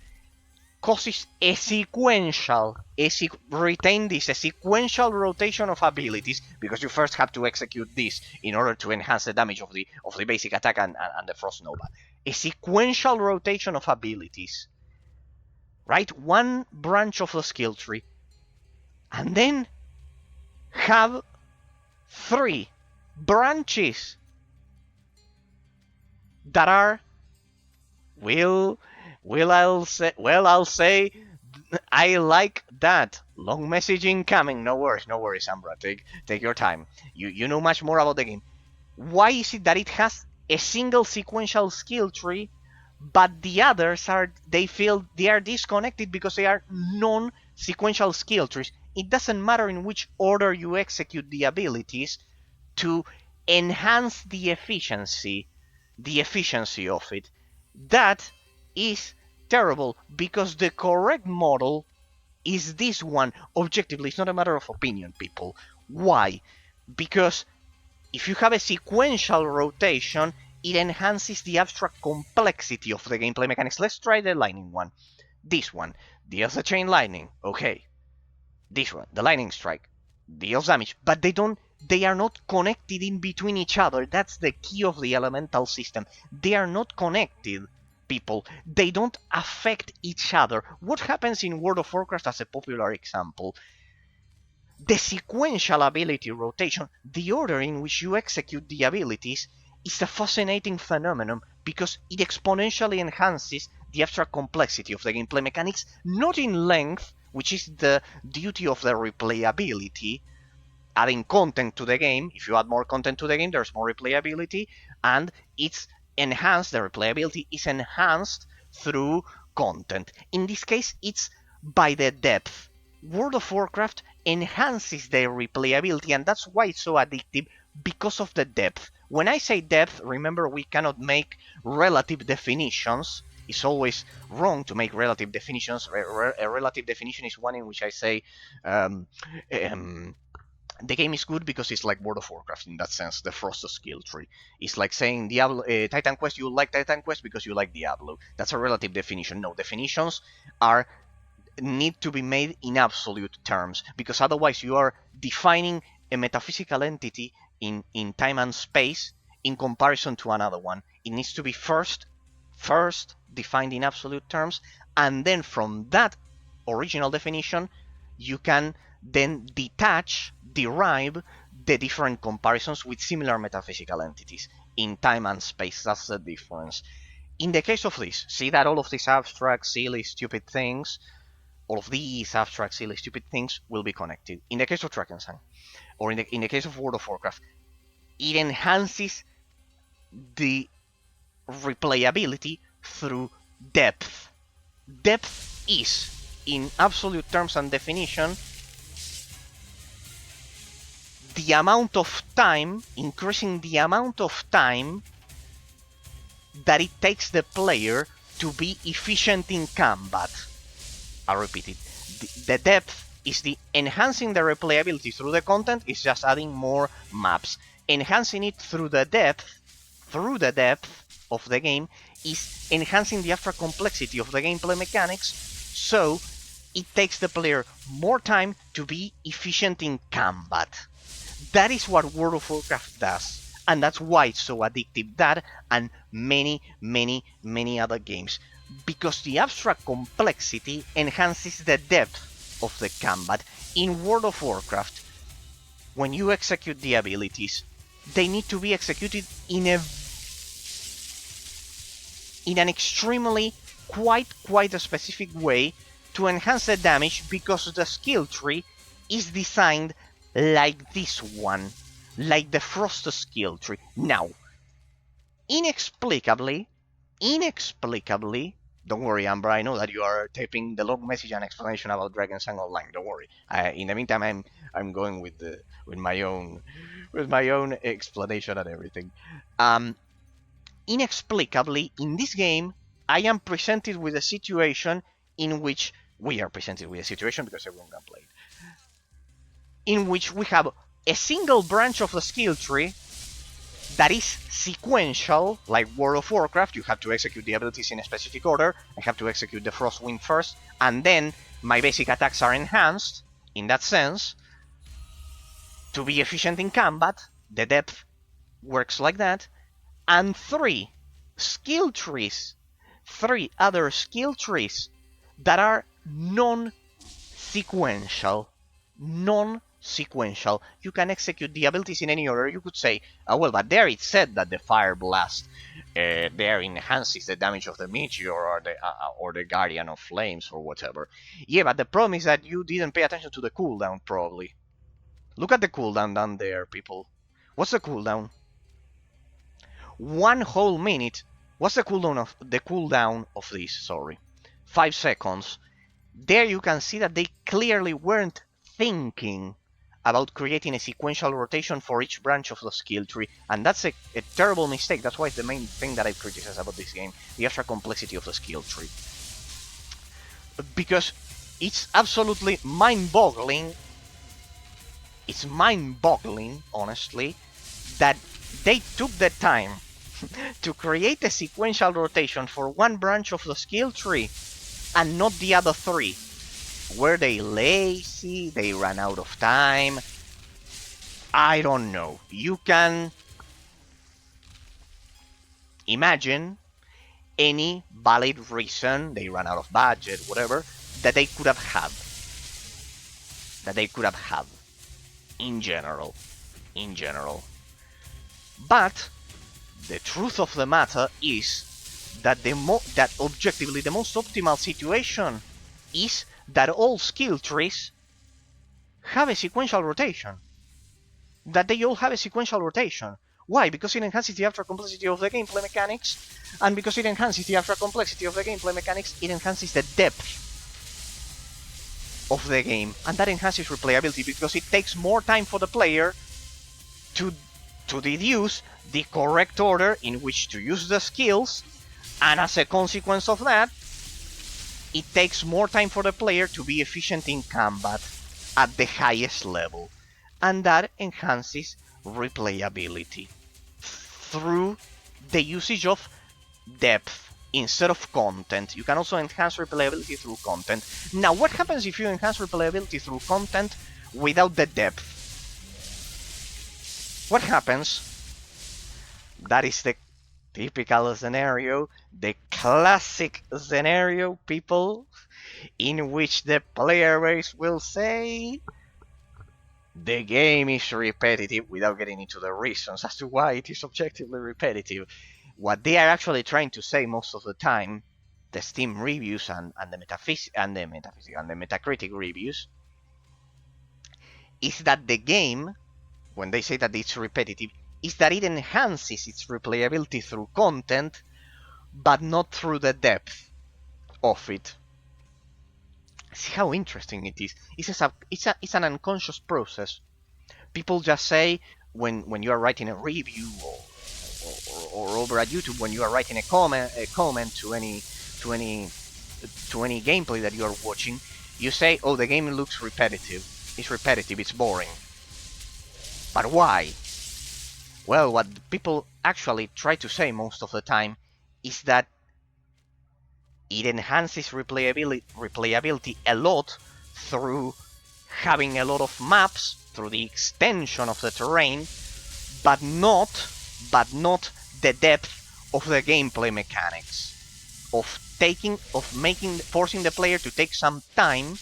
causes a sequential rotation of abilities, because you first have to execute this in order to enhance the damage of the basic attack and the Frost Nova. A sequential rotation of abilities, right? One branch of the skill tree, and then have 3 branches that are, I'll say I like that. Long message incoming. No worries, Umbra. Take your time. You know much more about the game. Why is it that it has a single sequential skill tree, but the others they feel they are disconnected because they are non-sequential skill trees? It doesn't matter in which order you execute the abilities to enhance the efficiency of it. That is terrible, because the correct model is this one. Objectively, it's not a matter of opinion, people. Why? Because if you have a sequential rotation, it enhances the abstract complexity of the gameplay mechanics. Let's try the lightning one. This one deals a chain lightning. Okay. This one, the lightning strike, deals damage, but they are not connected in between each other. That's the key of the elemental system. They are not connected, people. They don't affect each other. What happens in World of Warcraft as a popular example? The sequential ability rotation, the order in which you execute the abilities, is a fascinating phenomenon because it exponentially enhances the abstract complexity of the gameplay mechanics, not in length, which is the duty of the replayability, adding content to the game. If you add more content to the game, there's more replayability, and it's enhanced. The replayability is enhanced through content. In this case, it's by the depth. World of Warcraft enhances the replayability, and that's why it's so addictive, because of the depth. When I say depth, remember, we cannot make relative definitions. It's always wrong to make relative definitions. A relative definition is one in which I say the game is good because it's like World of Warcraft in that sense, the Frost skill tree. It's like saying Diablo, Titan Quest, you like Titan Quest because you like Diablo. That's a relative definition. No, definitions need to be made in absolute terms, because otherwise you are defining a metaphysical entity in time and space in comparison to another one. It needs to be first defined in absolute terms, and then from that original definition you can then derive the different comparisons with similar metaphysical entities in time and space. That's the difference. In the case of this, see that all of these abstract, silly, stupid things, all of these abstract, silly, stupid things will be connected. In the case of Drakensang, or in the case of World of Warcraft, it enhances the replayability through depth. Depth is, in absolute terms and definition, the amount of time, increasing the amount of time that it takes the player to be efficient in combat. I repeat it. The depth is the enhancing the replayability through the content, is just adding more maps. Enhancing it through the depth of the game, is enhancing the abstract complexity of the gameplay mechanics, so it takes the player more time to be efficient in combat. That is what World of Warcraft does, and that's why it's so addictive. That and many other games, because the abstract complexity enhances the depth of the combat. In World of Warcraft, when you execute the abilities, they need to be executed in an extremely quite a specific way to enhance the damage, because the skill tree is designed like this one, like the Frost skill tree. Now, inexplicably, don't worry, Amber, I know that you are typing the long message and explanation about Drakensang Online. Don't worry. In the meantime, I'm going with my own explanation and everything. Inexplicably, in this game, I am presented with a situation in which we are presented with a situation, because everyone can play it, in which we have a single branch of the skill tree that is sequential, like World of Warcraft. You have to execute the abilities in a specific order. I have to execute the Frostwind first, and then my basic attacks are enhanced, in that sense, to be efficient in combat. The depth works like that. And three other skill trees that are non-sequential. You can execute the abilities in any order. You could say, oh, well, but there it said that the Fire Blast there enhances the damage of the Meteor or the Guardian of Flames or whatever. Yeah, but the problem is that you didn't pay attention to the cooldown, probably. Look at the cooldown down there, people. What's the cooldown? 1 whole minute. What's the cooldown of this? Sorry, 5 seconds. There you can see that they clearly weren't thinking about creating a sequential rotation for each branch of the skill tree, and that's a terrible mistake. That's why it's the main thing that I criticize about this game, the extra complexity of the skill tree. Because it's absolutely mind-boggling. It's mind-boggling, honestly, that they took the time to create a sequential rotation for one branch of the skill tree and not the other 3. Were they lazy? They ran out of time? I don't know. You can imagine any valid reason, they ran out of budget, whatever, that they could have had. In general. But the truth of the matter is that objectively the most optimal situation is that all skill trees have a sequential rotation. that they all have a sequential rotation. Why? Because it enhances the abstract complexity of the gameplay mechanics, and because it enhances the abstract complexity of the gameplay mechanics, it enhances the depth of the game, and that enhances replayability because it takes more time for the player to deduce the correct order in which to use the skills, and as a consequence of that, it takes more time for the player to be efficient in combat at the highest level, and that enhances replayability through the usage of depth instead of content. You can also enhance replayability through content. Now, what happens if you enhance replayability through content without the depth? What happens? That is the typical scenario, the classic scenario, people, in which the player base will say the game is repetitive without getting into the reasons as to why it is objectively repetitive. What they are actually trying to say most of the time, the Steam reviews and the Metacritic reviews, is that the game, when they say that it's repetitive, is that it enhances its replayability through content, but not through the depth of it. See how interesting it is. It's an unconscious process. People just say when you are writing a review or over at YouTube, when you are writing a comment to any gameplay that you are watching, you say, "Oh, the game looks repetitive. It's repetitive. It's boring." But why? Well, what people actually try to say most of the time is that it enhances replayability a lot through having a lot of maps, through the extension of the terrain, but not the depth of the gameplay mechanics, forcing the player to take some time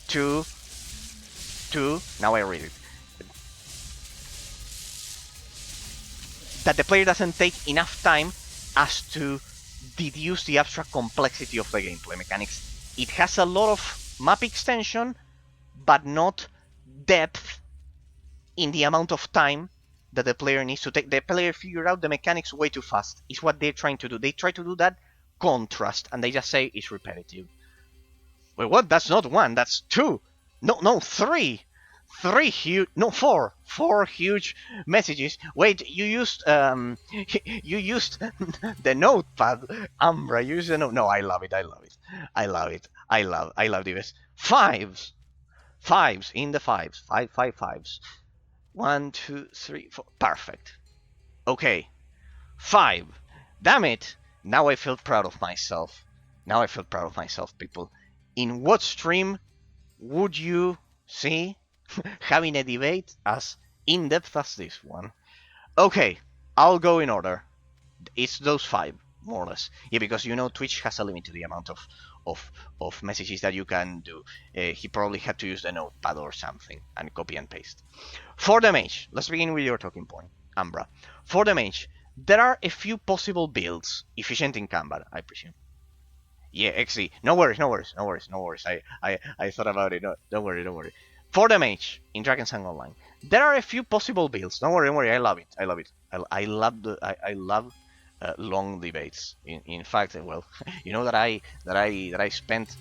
to now I read it, that the player doesn't take enough time as to deduce the abstract complexity of the gameplay mechanics. It has a lot of map extension, but not depth in the amount of time that the player needs to take. The player figure out the mechanics way too fast, is what they're trying to do. They try to do that contrast, and they just say it's repetitive. Well, what? That's not one, that's two. No, three. Four huge messages. Wait, you used the notepad, Umbra. You used the note. No, I love it. I love this. Fives in the fives. Fives. 1, 2, 3, 4. Perfect. Okay, 5. Damn it! Now I feel proud of myself. People. In what stream would you see having a debate as in-depth as this one? Okay, I'll go in order. It's those 5, more or less. Yeah, because you know Twitch has a limit to the amount of messages that you can do. He probably had to use the notepad or something and copy and paste. For the mage, let's begin with your talking point, Ambra. For the mage, there are a few possible builds, efficient in combat, I presume. Yeah, XC. No worries. I thought about it. No, don't worry. For the mage in Drakensang Online, there are a few possible builds. Don't worry. I love it. I love long debates. In fact, well, you know that I spent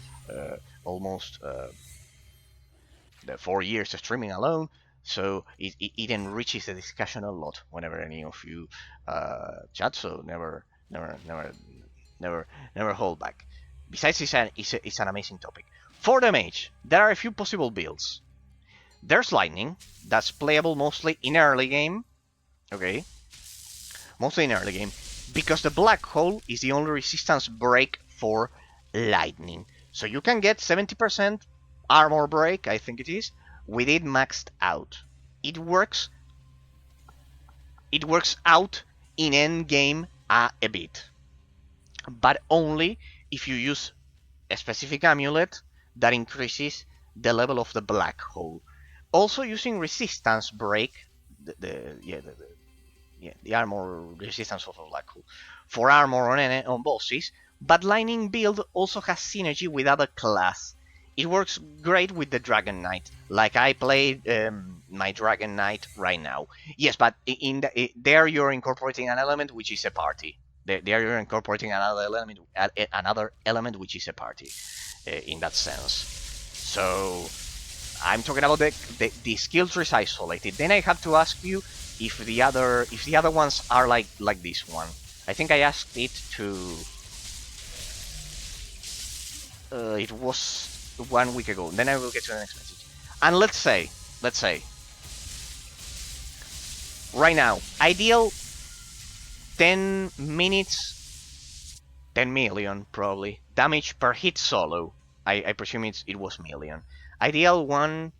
almost the 4 years streaming alone, so it enriches the discussion a lot whenever any of you chat. So never hold back. Besides, it's an amazing topic. For the mage, there are a few possible builds. There's lightning, that's playable mostly in early game. Okay, mostly in early game, because the black hole is the only resistance break for lightning. So you can get 70% armor break, I think it is, with it maxed out. It works out in endgame a bit, but only if you use a specific amulet that increases the level of the black hole. Also using resistance break, the armor resistance of a black hole for armor on bosses, but lightning build also has synergy with other class. it works great with the Dragon Knight. Like I played my Dragon Knight right now. Yes, but there you're incorporating an element which is a party. There you're incorporating another element which is a party in that sense. So I'm talking about the skill trees isolated. Then I have to ask you if the other ones are like this one. I think I asked it to. It was 1 week ago. Then I will get to the next message. And let's say, right now, ideal 10 minutes, 10 million probably damage per hit solo. I presume it was million. Ideal 1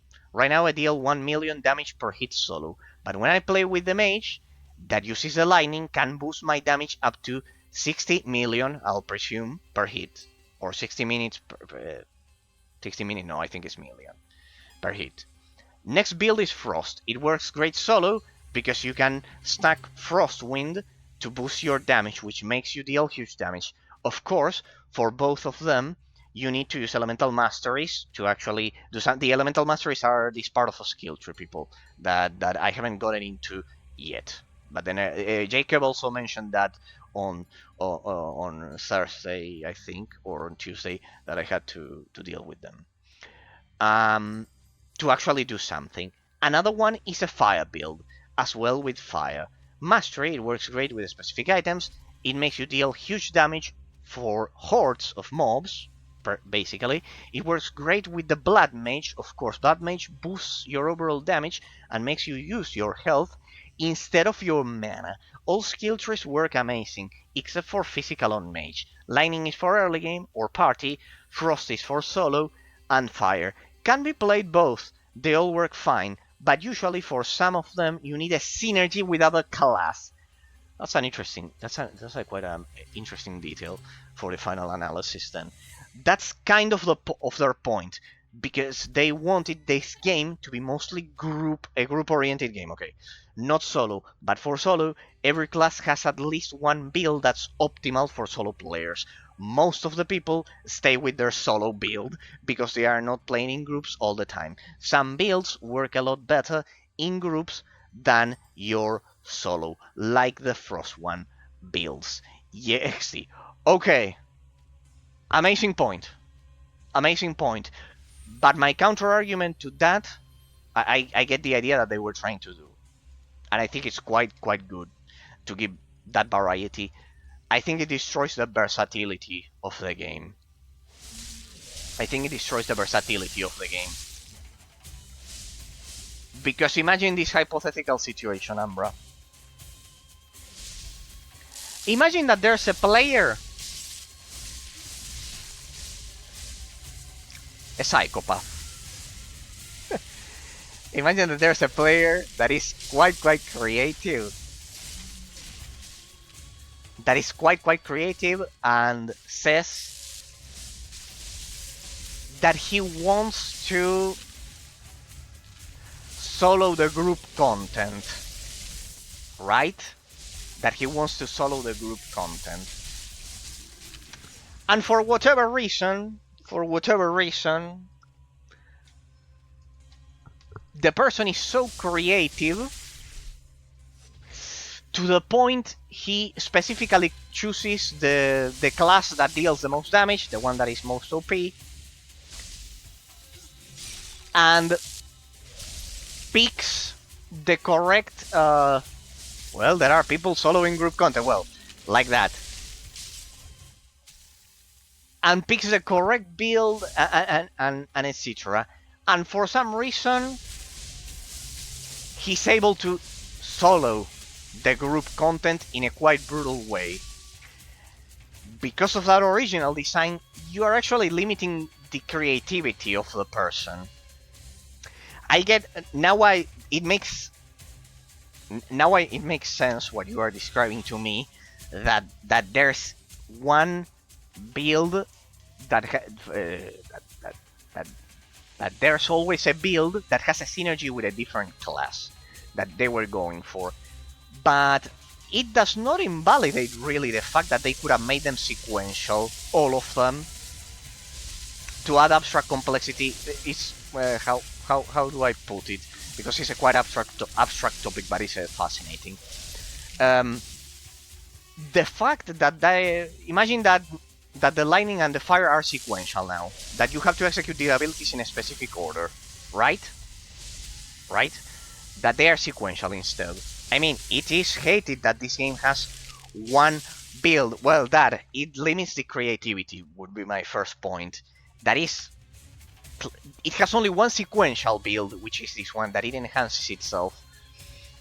million damage per hit solo. But when I play with the mage that uses the lightning, can boost my damage up to 60 million, I'll presume, per hit, or 60 minutes per 60 minutes. No, I think it's million per hit. Next build is Frost. It works great solo because you can stack Frostwind to boost your damage, which makes you deal huge damage. Of course, for both of them, you need to use Elemental Masteries to actually do something. The Elemental Masteries are this part of a skill tree, people, that I haven't gotten into yet. But then Jacob also mentioned that on Thursday, I think, or on Tuesday, that I had to deal with them. To actually do something. Another one is a fire build, as well with fire. Mastery, it works great with specific items. It makes you deal huge damage for hordes of mobs, basically. It works great with the Blood Mage. Of course, Blood Mage boosts your overall damage and makes you use your health instead of your mana. All skill trees work amazing, except for Physical on Mage. Lightning is for early game or party, Frost is for solo, and Fire. Can be played both, they all work fine, but usually for some of them you need a synergy with other class. That's an interesting, that's a quite an interesting detail for the final analysis then. That's kind of their point, because they wanted this game to be mostly a group-oriented game, okay? Not solo, but for solo, every class has at least one build that's optimal for solo players. Most of the people stay with their solo build, because they are not playing in groups all the time. Some builds work a lot better in groups than your solo, like the Frost one builds. Yes, okay. Amazing point. Amazing point. But my counter argument to that, I get the idea that they were trying to do. And I think it's quite good to give that variety. I think it destroys the versatility of the game. Because imagine this hypothetical situation, Ambra. Imagine that there's a player, a psychopath. Imagine that there's a player that is quite creative. And says that he wants to solo the group content. Right? That he wants to solo the group content. And for whatever reason, the person is so creative to the point he specifically chooses the class that deals the most damage, the one that is most OP, and picks the correct well, there are people soloing group content, well, like that, and picks the correct build and etc. And for some reason he's able to solo the group content in a quite brutal way. Because of that original design, you are actually limiting the creativity of the person. It makes sense what you are describing to me, that there's one build that there's always a build that has a synergy with a different class that they were going for. But it does not invalidate really the fact that they could have made them sequential, all of them, to add abstract complexity is how do I put it? Because it's a quite abstract topic, but it's fascinating. The fact that imagine that the lightning and the fire are sequential now, that you have to execute the abilities in a specific order, right? That they are sequential instead. I mean, it is hated that this game has one build. Well, that it limits the creativity would be my first point. That is, it has only one sequential build, which is this one, that it enhances itself,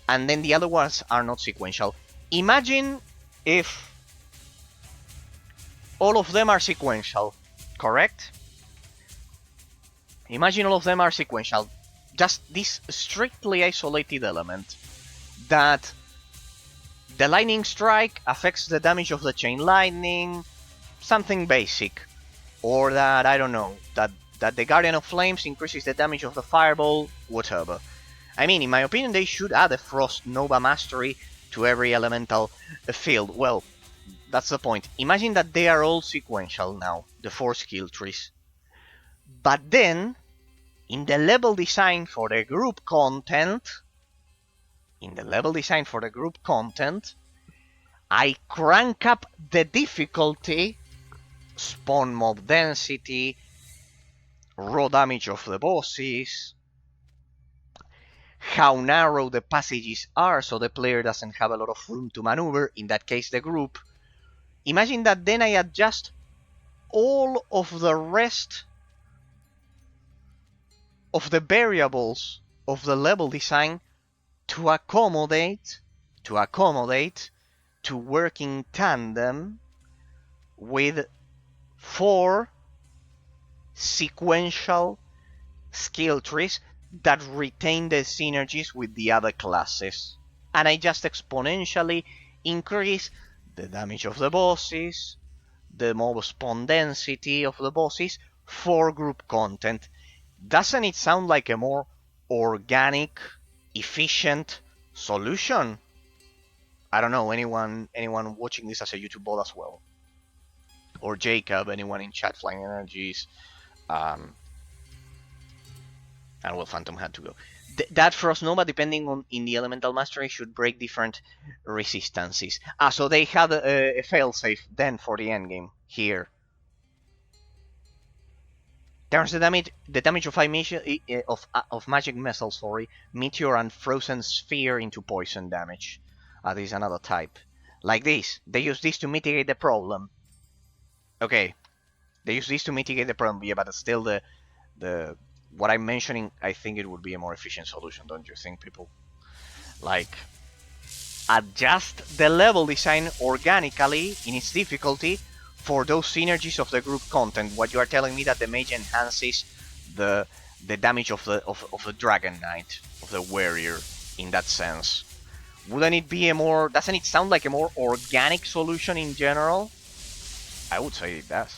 and then the other ones are not sequential. Imagine if all of them are sequential, correct? Imagine all of them are sequential. Just this strictly isolated element that the lightning strike affects the damage of the chain lightning, something basic, or that, I don't know, that the Guardian of Flames increases the damage of the fireball, whatever. I mean, in my opinion, they should add a Frost Nova Mastery to every elemental field. Well, that's the point. Imagine that they are all sequential now, the 4 skill trees. But then, in the level design for the group content, I crank up the difficulty, spawn mob density, raw damage of the bosses, how narrow the passages are so the player doesn't have a lot of room to maneuver, in that case the group. Imagine that then I adjust all of the rest of the variables of the level design to accommodate to work in tandem with 4 sequential skill trees that retain the synergies with the other classes. And I just exponentially increase the damage of the bosses, the mob spawn density of the bosses for group content. Doesn't it sound like a more organic, efficient solution? I don't know, anyone watching this as a YouTube bot as well? Or Jacob, anyone in chat, Flying Energies, and well, Phantom had to go. That Frost Nova, depending on in the Elemental Mastery, should break different resistances. So they had a failsafe then for the endgame here. Turns the damage of magic missiles, meteor and frozen sphere into poison damage. This is another type. Like this, they use this to mitigate the problem. Okay, they use this to mitigate the problem, yeah, but still the what I'm mentioning, I think it would be a more efficient solution, don't you think, people? Like, adjust the level design organically in its difficulty for those synergies of the group content. What you are telling me that the mage enhances the damage of the Dragon Knight, of the warrior, in that sense. Wouldn't it be a more... doesn't it sound like a more organic solution in general? I would say it does.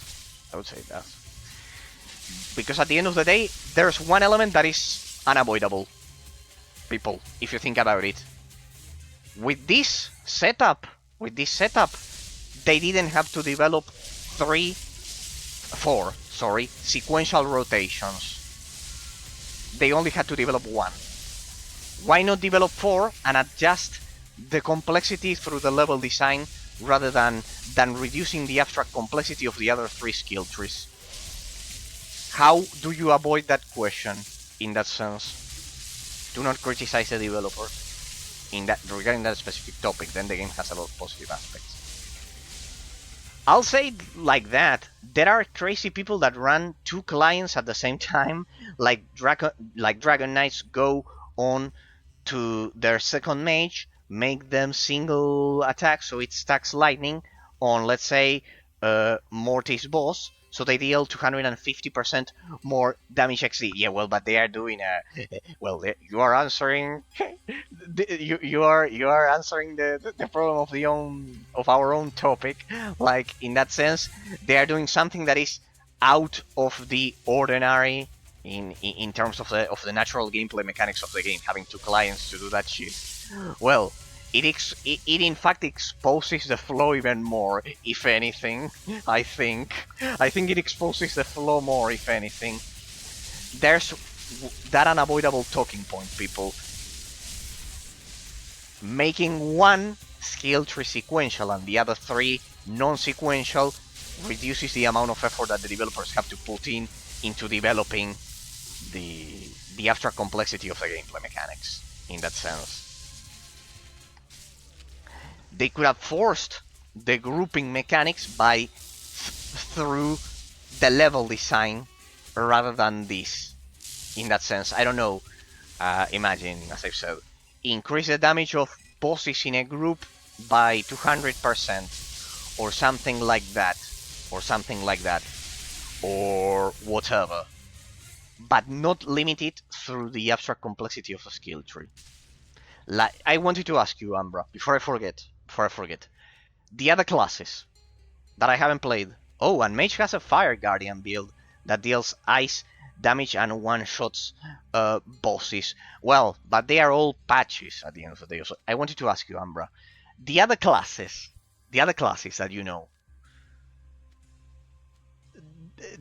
Because at the end of the day, there's one element that is unavoidable, people, if you think about it. With this setup, they didn't have to develop 4 sequential rotations. They only had to develop 1. Why not develop 4 and adjust the complexity through the level design rather than reducing the abstract complexity of the other 3 skill trees? How do you avoid that question in that sense? Do not criticize the developer regarding that specific topic, then the game has a lot of positive aspects. I'll say it like that. There are crazy people that run 2 clients at the same time, like Dragon Knights go on to their second mage, make them single attack so it stacks lightning on, let's say, Mortis boss, so they deal 250% more damage XD. Yeah, well, but they are doing well, you are answering you are answering the problem of our own topic. Like, in that sense, they are doing something that is out of the ordinary in terms of the natural gameplay mechanics of the game, having 2 clients to do that shit. Well, it in fact exposes the flaw even more, if anything. I think it exposes the flaw more, if anything. There's that unavoidable talking point, people. Making one skill tree sequential and the other 3 non-sequential reduces the amount of effort that the developers have to put into developing the abstract complexity of the gameplay mechanics, in that sense. They could have forced the grouping mechanics through the level design rather than this. In that sense, I don't know. Imagine, as I've said, increase the damage of bosses in a group by 200%, or something like that, or whatever, but not limit it through the abstract complexity of a skill tree. I wanted to ask you, Umbra, before I forget, the other classes that I haven't played. Oh, and Mage has a Fire Guardian build that deals ice damage and one-shots bosses. Well, but they are all patches at the end of the day. So I wanted to ask you, Umbra, the other classes that you know,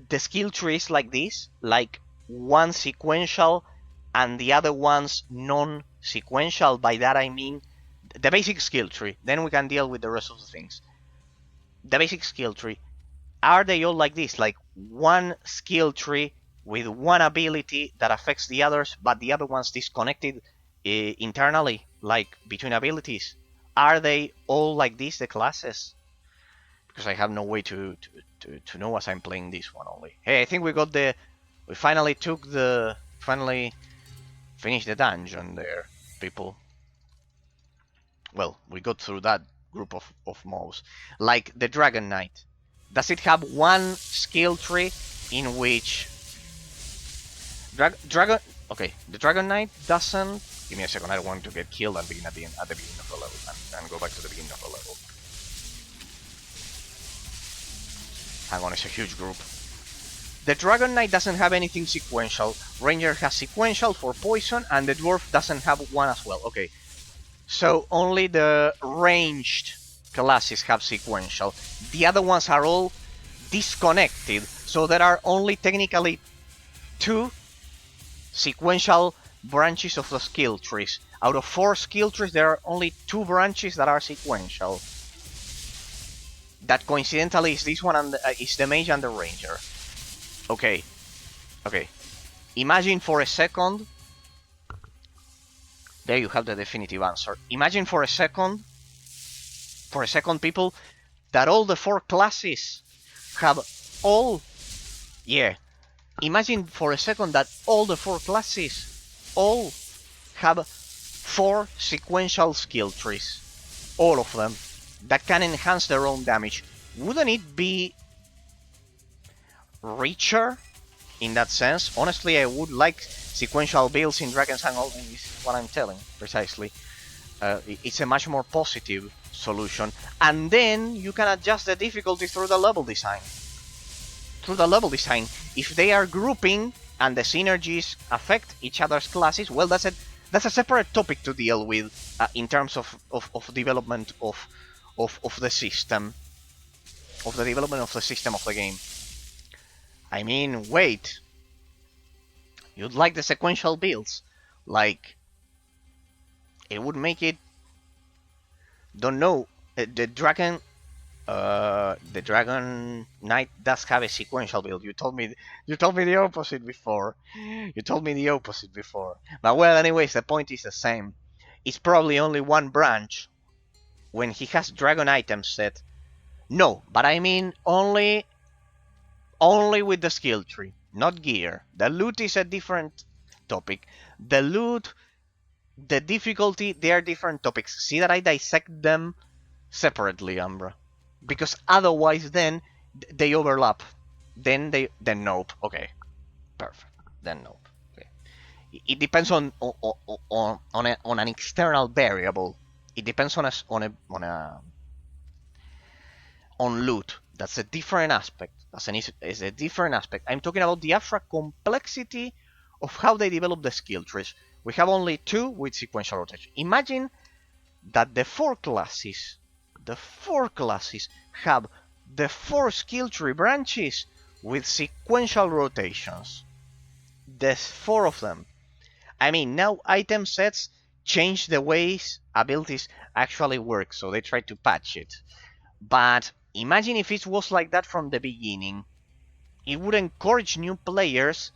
the skill trees like this, like one sequential and the other one's non-sequential. By that I mean the basic skill tree. Then we can deal with the rest of the things. The basic skill tree, are they all like this? Like one skill tree with one ability that affects the others, but the other one's disconnected internally, like between abilities? Are they all like this, the classes? Because I have no way to know as I'm playing this one only. Hey, I think we finally finished the dungeon there, people. Well, we got through that group of mobs. Like the Dragon Knight. Does it have one skill tree in which Okay, the Dragon Knight doesn't. Give me a second. I don't want to get killed and begin at the beginning of the level and go back to the beginning of the level. Hang on, it's a huge group. The Dragon Knight doesn't have anything sequential. Ranger has sequential for poison, and the Dwarf doesn't have one as well. Okay, so only the ranged classes have sequential. The other ones are all disconnected, so there are only technically 2 sequential branches of the skill trees. Out of 4 skill trees, there are only 2 branches that are sequential. That coincidentally is this one and is the Mage and the Ranger. Okay. Imagine for a second. There you have the definitive answer. Imagine for a second, people, that all the 4 classes have all. Yeah. Imagine for a second that all the 4 classes all have 4 sequential skill trees. All of them. That can enhance their own damage. Wouldn't it be richer in that sense? Honestly, I would like sequential builds in Drakensang. This is what I'm telling, precisely. It's a much more positive solution. And then you can adjust the difficulty through the level design. If they are grouping and the synergies affect each other's classes, well, that's a separate topic to deal with in terms of development of the system, of the development of the system of the game. I mean, wait. You'd like the sequential builds? Like, it would make it. Don't know. The Dragon Knight does have a sequential build. You told me the opposite before. But well, anyways, the point is the same. It's probably only one branch when he has dragon items set. No, but I mean only with the skill tree, not gear. The loot is a different topic. The loot, the difficulty, they are different topics. See that I dissect them separately, Umbra. Because otherwise then they overlap. Then nope. Okay. Perfect. Then nope. Okay. It depends on an external variable. It depends on loot. That's a different aspect. It's a different aspect. I'm talking about the abstract complexity of how they develop the skill trees. We have only 2 with sequential rotation. Imagine that the four classes have the 4 skill tree branches with sequential rotations. There's 4 of them. I mean, now item sets change the ways abilities actually work, so they try to patch it. But imagine if it was like that from the beginning. It would encourage new players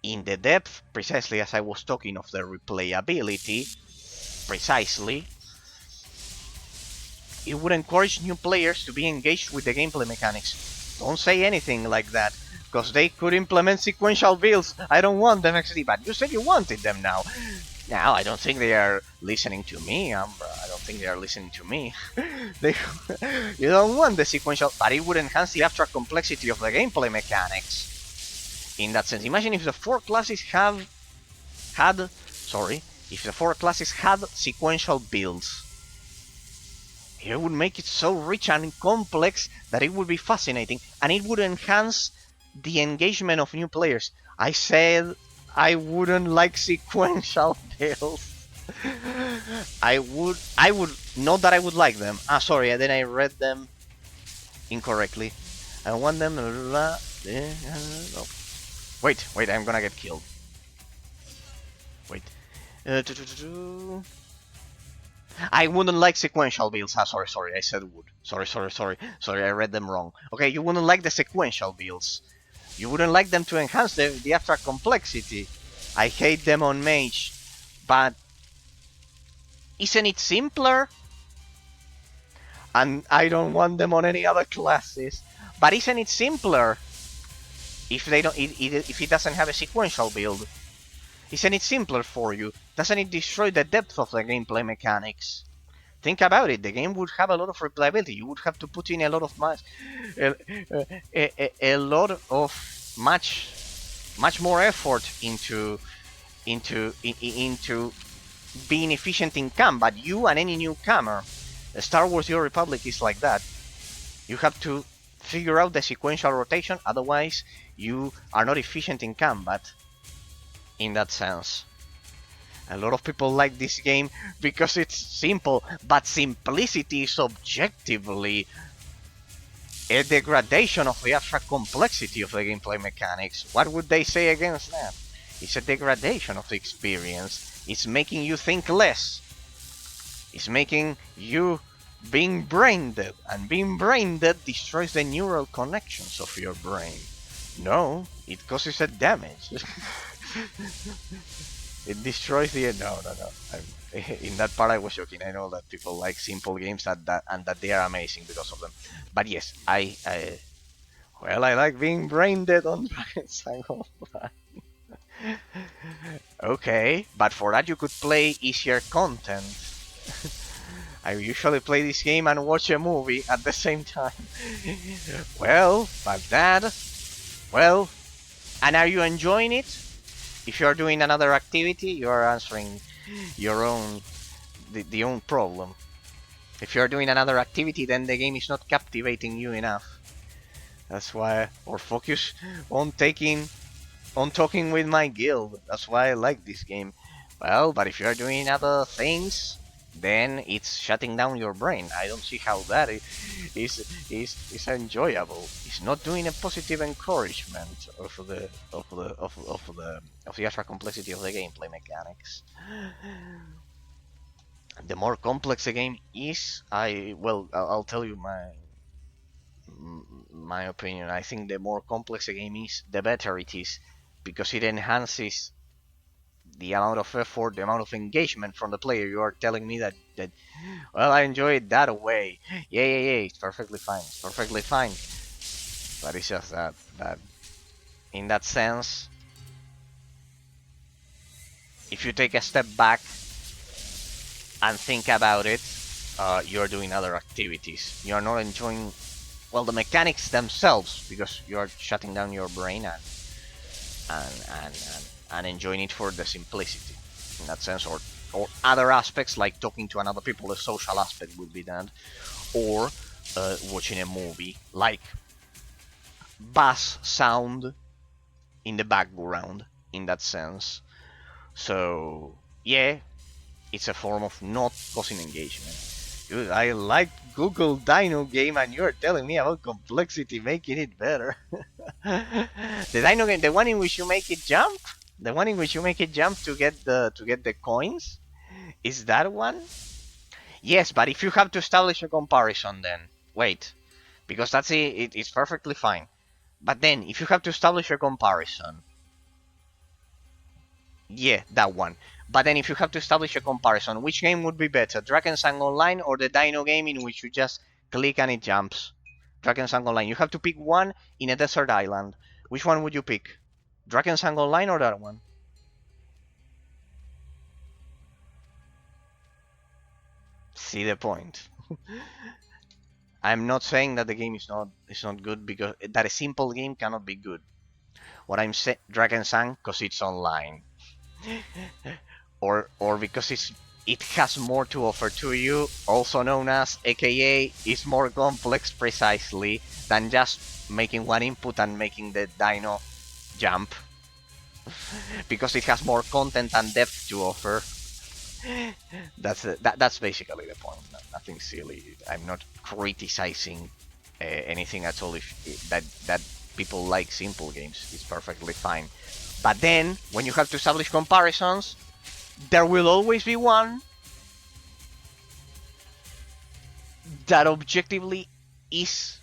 in the depth, precisely as I was talking of the replayability, precisely. It would encourage new players to be engaged with the gameplay mechanics. Don't say anything like that, because they could implement sequential builds. I don't want them, XD, but you said you wanted them now. Now, I don't think they are listening to me. I don't think they are listening to me. You don't want the sequential, but it would enhance the abstract complexity of the gameplay mechanics. In that sense, imagine if the 4 classes had sequential builds. It would make it so rich and complex that it would be fascinating, and it would enhance the engagement of new players. I said I wouldn't like sequential builds. I would not that I would like them. Sorry, then I read them incorrectly. I want them. Wait, I'm gonna get killed. Wait. I wouldn't like sequential builds. Sorry, I said would. Sorry, I read them wrong. Okay, you wouldn't like the sequential builds. You wouldn't like them to enhance the abstract complexity. I hate them on Mage. But isn't it simpler? And I don't want them on any other classes. But isn't it simpler if they don't if it doesn't have a sequential build? Isn't it simpler for you? Doesn't it destroy the depth of the gameplay mechanics? Think about it. The game would have a lot of replayability. You would have to put in a lot of much more effort into being efficient in combat. You and any newcomer. Star Wars: The Old Republic is like that. You have to figure out the sequential rotation. Otherwise, you are not efficient in combat. In that sense. A lot of people like this game because it's simple, but simplicity is objectively a degradation of the abstract complexity of the gameplay mechanics. What would they say against that? It's a degradation of the experience. It's making you think less. It's making you being brain dead, and being brain dead destroys the neural connections of your brain. No, it causes a damage. It destroys the... No. In that part I was joking. I know that people like simple games and that they are amazing because of them. But yes, I like being brain dead on Drakensang Online. Okay, but for that you could play easier content. I usually play this game and watch a movie at the same time. Well, but that... Well, and are you enjoying it? If you are doing another activity, you are answering your own the own problem. If you are doing another activity, then the game is not captivating you enough. That's why, or focus on talking with my guild. That's why I like this game. Well, but if you are doing other things, then it's shutting down your brain. I don't see how that is enjoyable. It's not doing a positive encouragement of the abstract complexity of the gameplay mechanics. The more complex the game is, I'll tell you my opinion. I think the more complex the game is, the better it is, because it enhances the amount of effort, the amount of engagement from the player. You are telling me that well, I enjoy it that way. Yeah, it's perfectly fine. But it's just that in that sense, if you take a step back and think about it, you're doing other activities. You're not enjoying, well, the mechanics themselves, because you're shutting down your brain and enjoying it for the simplicity, in that sense, or other aspects like talking to another people. The social aspect would be that, or watching a movie, like bass sound in the background, in that sense. So yeah, it's a form of not causing engagement. Dude, I like Google Dino game and you're telling me about complexity making it better. The Dino game, the one in which you make it jump? The one in which you make it jump to get the coins? Is that one? Yes, but if you have to establish a comparison then. Wait. Because that's it's perfectly fine. But then, if you have to establish a comparison, yeah, that one. But then if you have to establish a comparison, which game would be better? Drakensang Online or the Dino game in which you just click and it jumps? Drakensang Online. You have to pick one in a desert island. Which one would you pick? Drakensang Online or that one? See the point. I'm not saying that the game is not good because that a simple game cannot be good. What I'm saying, Drakensang, because it's online. or because it has more to offer to you, also known as aka is more complex precisely than just making one input and making the dino jump. Because it has more content and depth to offer. That's basically the point. Nothing silly. I'm not criticizing anything at all. If that people like simple games, it's perfectly fine. But then, when you have to establish comparisons, there will always be one that objectively is,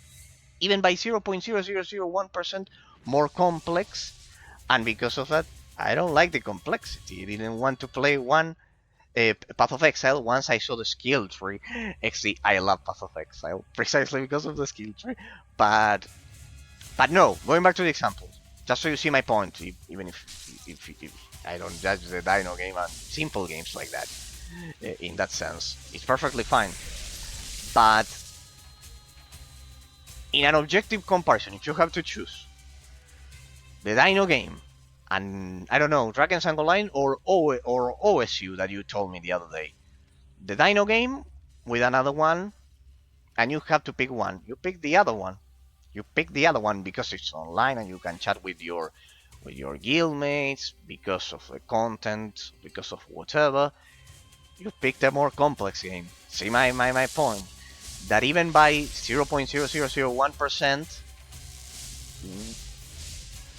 even by 0.0001%, more complex, and because of that, I don't like the complexity. I didn't want to play one Path of Exile once I saw the skill tree. Actually, I love Path of Exile precisely because of the skill tree. But no, going back to the example, just so you see my point, even if I don't judge the Dino game and simple games like that, in that sense, it's perfectly fine. But in an objective comparison, if you have to choose the Dino game and, I don't know, Drakensang Online or OSU that you told me the other day, the Dino game with another one, and you have to pick one, you pick the other one. You pick the other one because it's online and you can chat with your guildmates, because of the content, because of whatever. You pick the more complex game. See my point? That even by 0.0001%,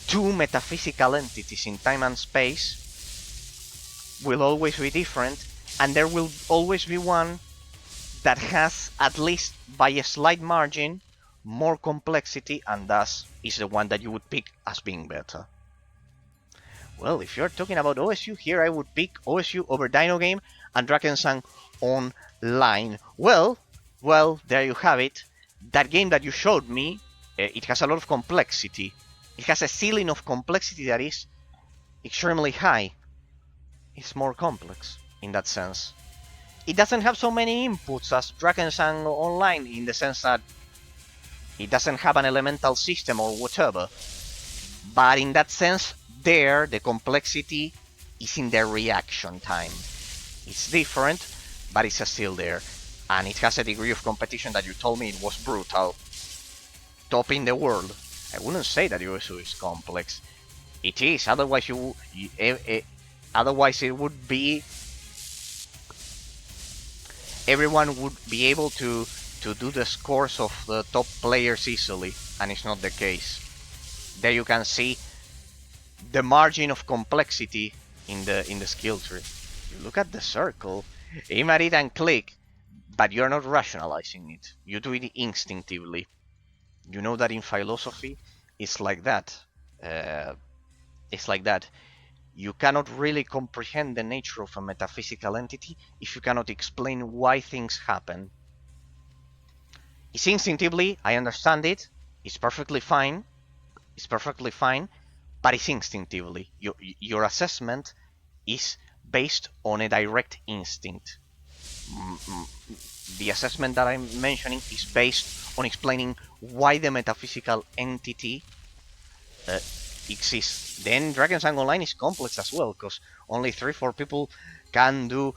two metaphysical entities in time and space will always be different, and there will always be one that has, at least by a slight margin, more complexity, and thus is the one that you would pick as being better. Well, if you're talking about OSU, here I would pick OSU over Dino Game and Drakensang Online. Well, there you have it. That game that you showed me, it has a lot of complexity. It has a ceiling of complexity that is extremely high. It's more complex in that sense. It doesn't have so many inputs as Drakensang Online, in the sense that it doesn't have an elemental system or whatever. But in that sense, there, the complexity is in the reaction time. It's different, but it's still there. And it has a degree of competition that you told me it was brutal. Top in the world. I wouldn't say that USU is complex. It is, otherwise otherwise it would be... Everyone would be able to do the scores of the top players easily, and it's not the case. There you can see the margin of complexity in the skill tree. You look at the circle, aim at it and click, but you're not rationalizing it. You do it instinctively. You know that in philosophy, it's like that. It's like that. You cannot really comprehend the nature of a metaphysical entity if you cannot explain why things happen. It's instinctively, I understand it, it's perfectly fine, but it's instinctively. Your assessment is based on a direct instinct. The assessment that I'm mentioning is based on explaining why the metaphysical entity exists. Then Drakensang Online is complex as well, because only 3-4 people can do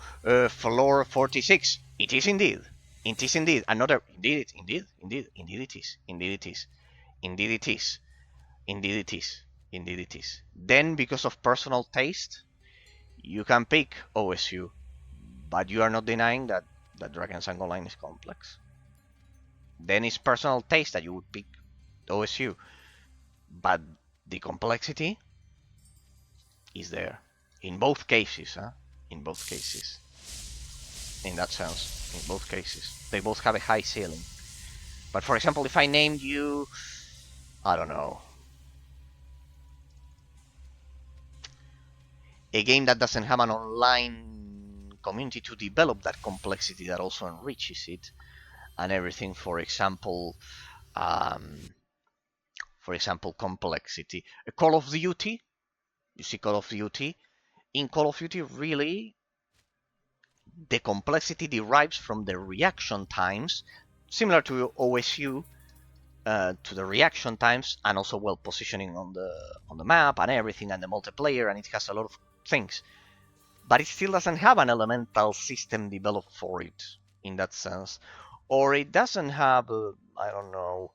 floor 46. It is indeed. It is indeed. Another... Indeed it is. Then, because of personal taste, you can pick OSU. but you are not denying that Drakensang Online is complex. Then it's personal taste that you would pick OSU, but the complexity is there in both cases, huh? In both cases, in that sense, in both cases, they both have a high ceiling. But for example, if I named you, I don't know, a game that doesn't have an online community to develop that complexity that also enriches it and everything, for example, complexity. A Call of Duty, you see Call of Duty. In Call of Duty, really, the complexity derives from the reaction times, similar to OSU, to the reaction times, and also well positioning on the map and everything, and the multiplayer, and it has a lot of things. But it still doesn't have an elemental system developed for it in that sense, or it doesn't have I don't know,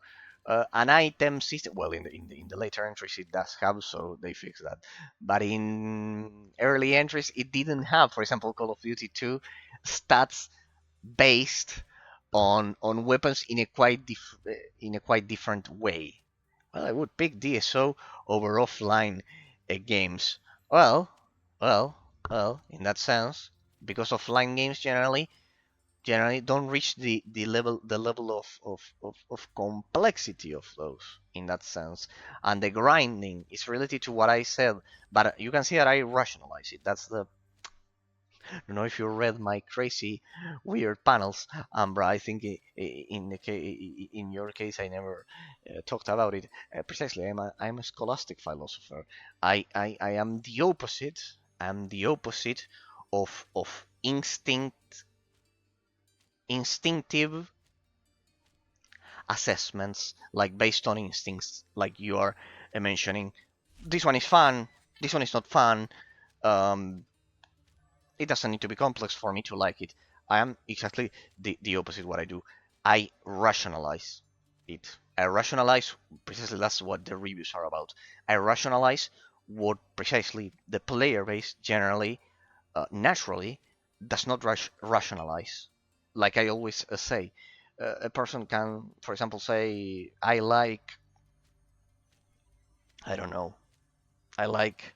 an item system. Well, in the later entries it does have, so they fixed that. But in early entries it didn't have, for example, Call of Duty 2 stats based on weapons in a quite different way. Well, I would pick DSO over offline games. Well, well, well, in that sense, because offline games generally don't reach the level of complexity of those in that sense, and the grinding is related to what I said. But you can see that I rationalize it. That's the I don't know if you read my crazy, weird panels, Ambra. I think in your case, I never talked about it. Precisely, I'm a scholastic philosopher. I am the opposite. I'm the opposite of instinctive assessments, like based on instincts, like you are mentioning. This one is fun. This one is not fun. Um, it doesn't need to be complex for me to like it. I am exactly the opposite what I do. I rationalize it. I rationalize, precisely that's what the reviews are about. I rationalize what precisely the player base generally, naturally, does not rationalize. Like I always say, a person can, for example, say, I don't know, I like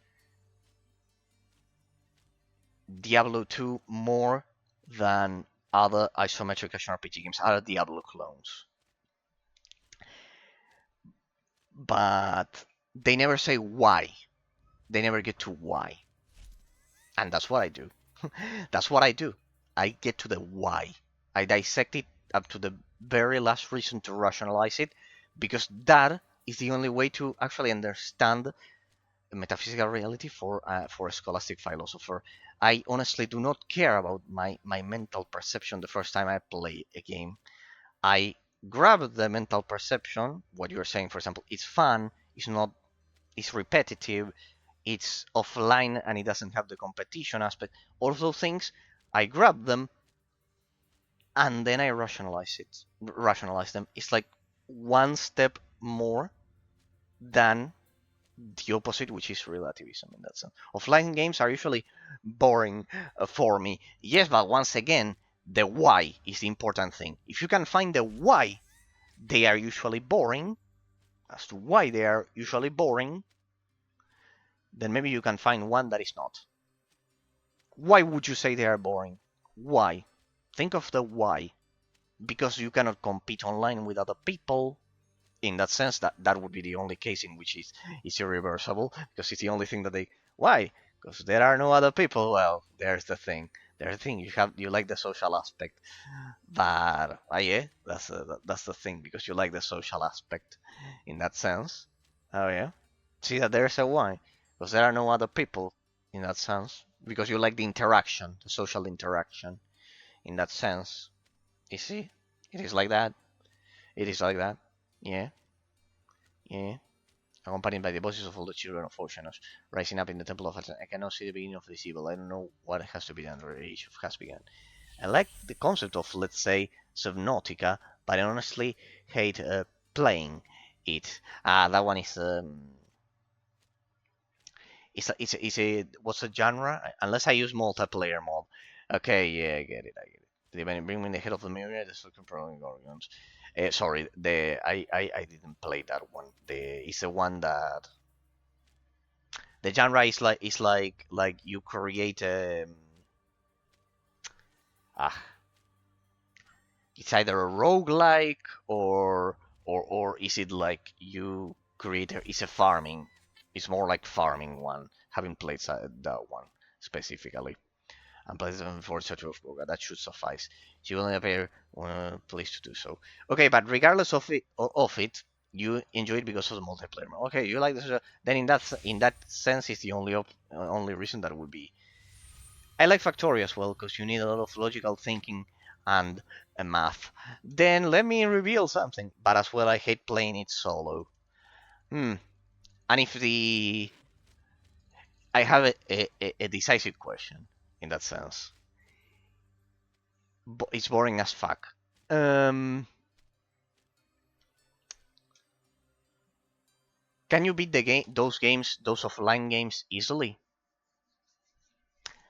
Diablo 2 more than other isometric action RPG games, other Diablo clones. But they never say why. They never get to why. And that's what I do. That's what I do. I get to the why. I dissect it up to the very last reason to rationalize it, because that is the only way to actually understand metaphysical reality for a scholastic philosopher. I honestly do not care about my mental perception the first time I play a game. I grab the mental perception, what you're saying, for example, it's fun, it's repetitive, it's offline, and it doesn't have the competition aspect. All of those things, I grab them, and then I rationalize them. It's like one step more than the opposite, which is relativism in that sense. Offline games are usually boring for me. Yes, but once again, the why is the important thing. If you can find the why they are usually boring, as to why they are usually boring, then maybe you can find one that is not. Why would you say they are boring? Why? Think of the why. Because you cannot compete online with other people. In that sense, that would be the only case in which it's irreversible, because it's the only thing that they. Why? Because there are no other people. Well, there's the thing. You like the social aspect, but yeah, that's the thing, because you like the social aspect in that sense. Oh yeah, see that there's a why, because there are no other people in that sense, because you like the interaction, the social interaction in that sense. You see, it is like that. It is like that. Yeah, yeah. Accompanied by the voices of all the children of Oceanos, rising up in the temple of Atlantis. I cannot see the beginning of this evil. I don't know what has to be done, or the age has begun. I like the concept of, let's say, Subnautica, but I honestly hate playing it. That one is it's a what's the genre? Unless I use multiplayer mode, Okay, yeah, I get it. I get it. They bring me the head of the mirror. The fucking prowling organs. Sorry, I didn't play that one. It's the one that the genre is like you create ah it's either a roguelike or is it like you create it's a farming, it's more like farming one, having played that one specifically and played them for such of program that should suffice. You only appear place to do so. Okay, but regardless of it you enjoy it because of the multiplayer. Okay, you like this, then in that sense it's the only reason that would be. I like Factorio as well because you need a lot of logical thinking and math. Then let me reveal something. But as well, I hate playing it solo. Hmm. And if the I have a decisive question in that sense. It's boring as fuck. Um. Can you beat the game? Those games, those offline games, easily?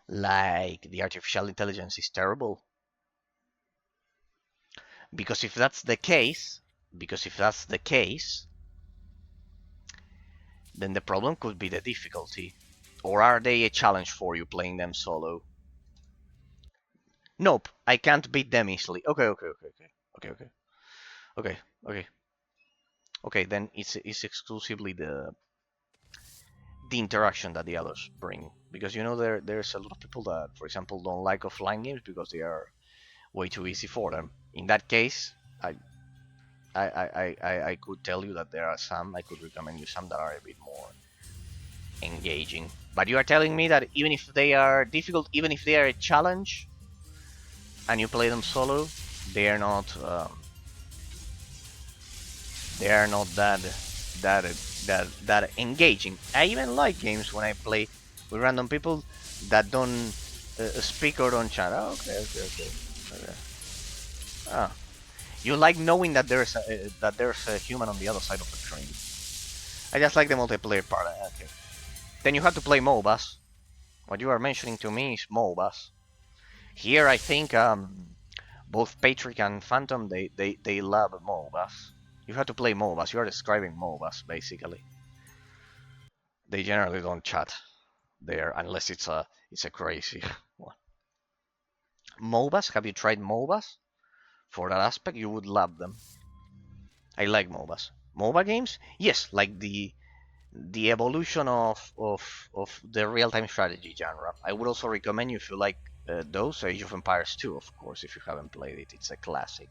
Like the artificial intelligence is terrible. Because if that's the case, because if that's the case, then the problem could be the difficulty. Or are they a challenge for you playing them solo? Nope, I can't beat them easily. Okay. Okay, then it's exclusively the interaction that the others bring. Because you know there's a lot of people that, for example, don't like offline games because they are way too easy for them. In that case, I could tell you that there are some, I could recommend you some that are a bit more engaging. But you are telling me that even if they are difficult, even if they are a challenge, and you play them solo, they are not that that engaging. I even like games when I play with random people that don't speak or don't chat. Oh, okay. Ah, you like knowing that there's a human on the other side of the screen. I just like the multiplayer part. Okay. Then you have to play MOBAs. What you are mentioning to me is MOBAs. Here, I think both Patrick and Phantom they love MOBAs. You have to play MOBAs. You are describing MOBAs basically. They generally don't chat there unless it's a crazy one. MOBAs? Have you tried MOBAs? For that aspect, you would love them. I like MOBAs. MOBA games? Yes, like the evolution of the real-time strategy genre. I would also recommend you if you like those, Age of Empires 2, of course, if you haven't played it. It's a classic.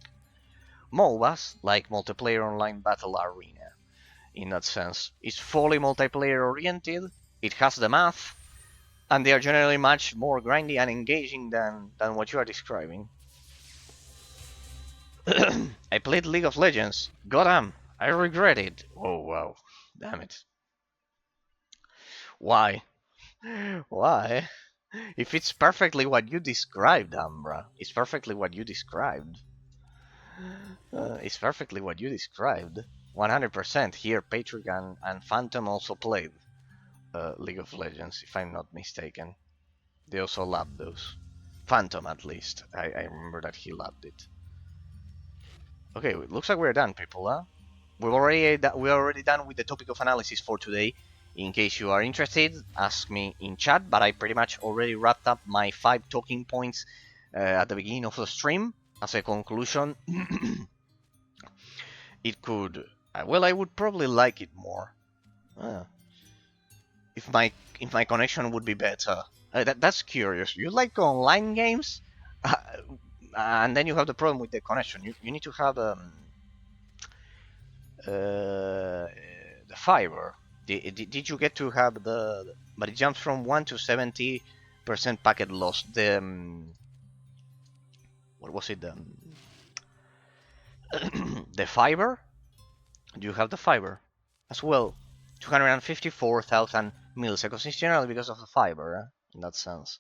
MOBAs, like Multiplayer Online Battle Arena, in that sense. It's fully multiplayer oriented, it has the math, and they are generally much more grindy and engaging than what you are describing. I played League of Legends. Goddamn, I regret it. Oh wow, damn it. Why? Why? If it's perfectly what you described, Umbra, it's perfectly what you described. It's perfectly what you described. 100% here, Patrick and Phantom also played League of Legends, if I'm not mistaken. They also loved those. Phantom, at least. I remember that he loved it. Okay, it looks like we're done, people, huh? We're already done with the topic of analysis for today. In case you are interested, ask me in chat, but I pretty much already wrapped up my 5 talking points at the beginning of the stream. As a conclusion, it could... well, I would probably like it more. Uh, if my connection would be better. That's curious. You like online games? And then you have the problem with the connection. You need to have the fiber. Did you get to have the? But it jumps from 1 to 70% packet loss. The what was it? The fiber. Do you have the fiber as well? 254,000 milliseconds. It's generally because of the fiber, in that sense.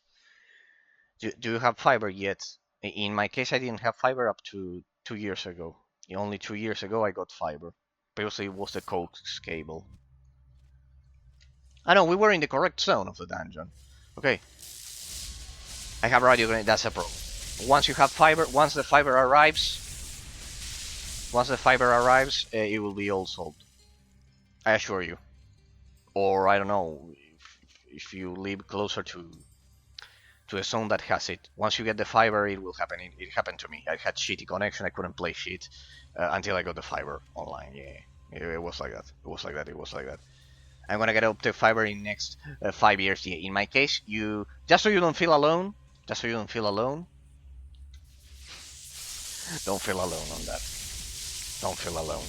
Do you have fiber yet? In my case, I didn't have fiber up to 2 years ago. Only 2 years ago I got fiber. Previously it was the coax cable. I know, we were in the correct zone of the dungeon. Okay. I have radio grenade. That's a problem. Once you have fiber, once the fiber arrives, it will be all solved. I assure you. Or I don't know if you live closer to a zone that has it. Once you get the fiber, it will happen. It happened to me. I had shitty connection. I couldn't play shit until I got the fiber online. Yeah, it was like that. It was like that. It was like that. I'm gonna get up to fiber in next 5 years. Yeah. In my case, you just so you don't feel alone. Just so you don't feel alone. Don't feel alone on that. Don't feel alone.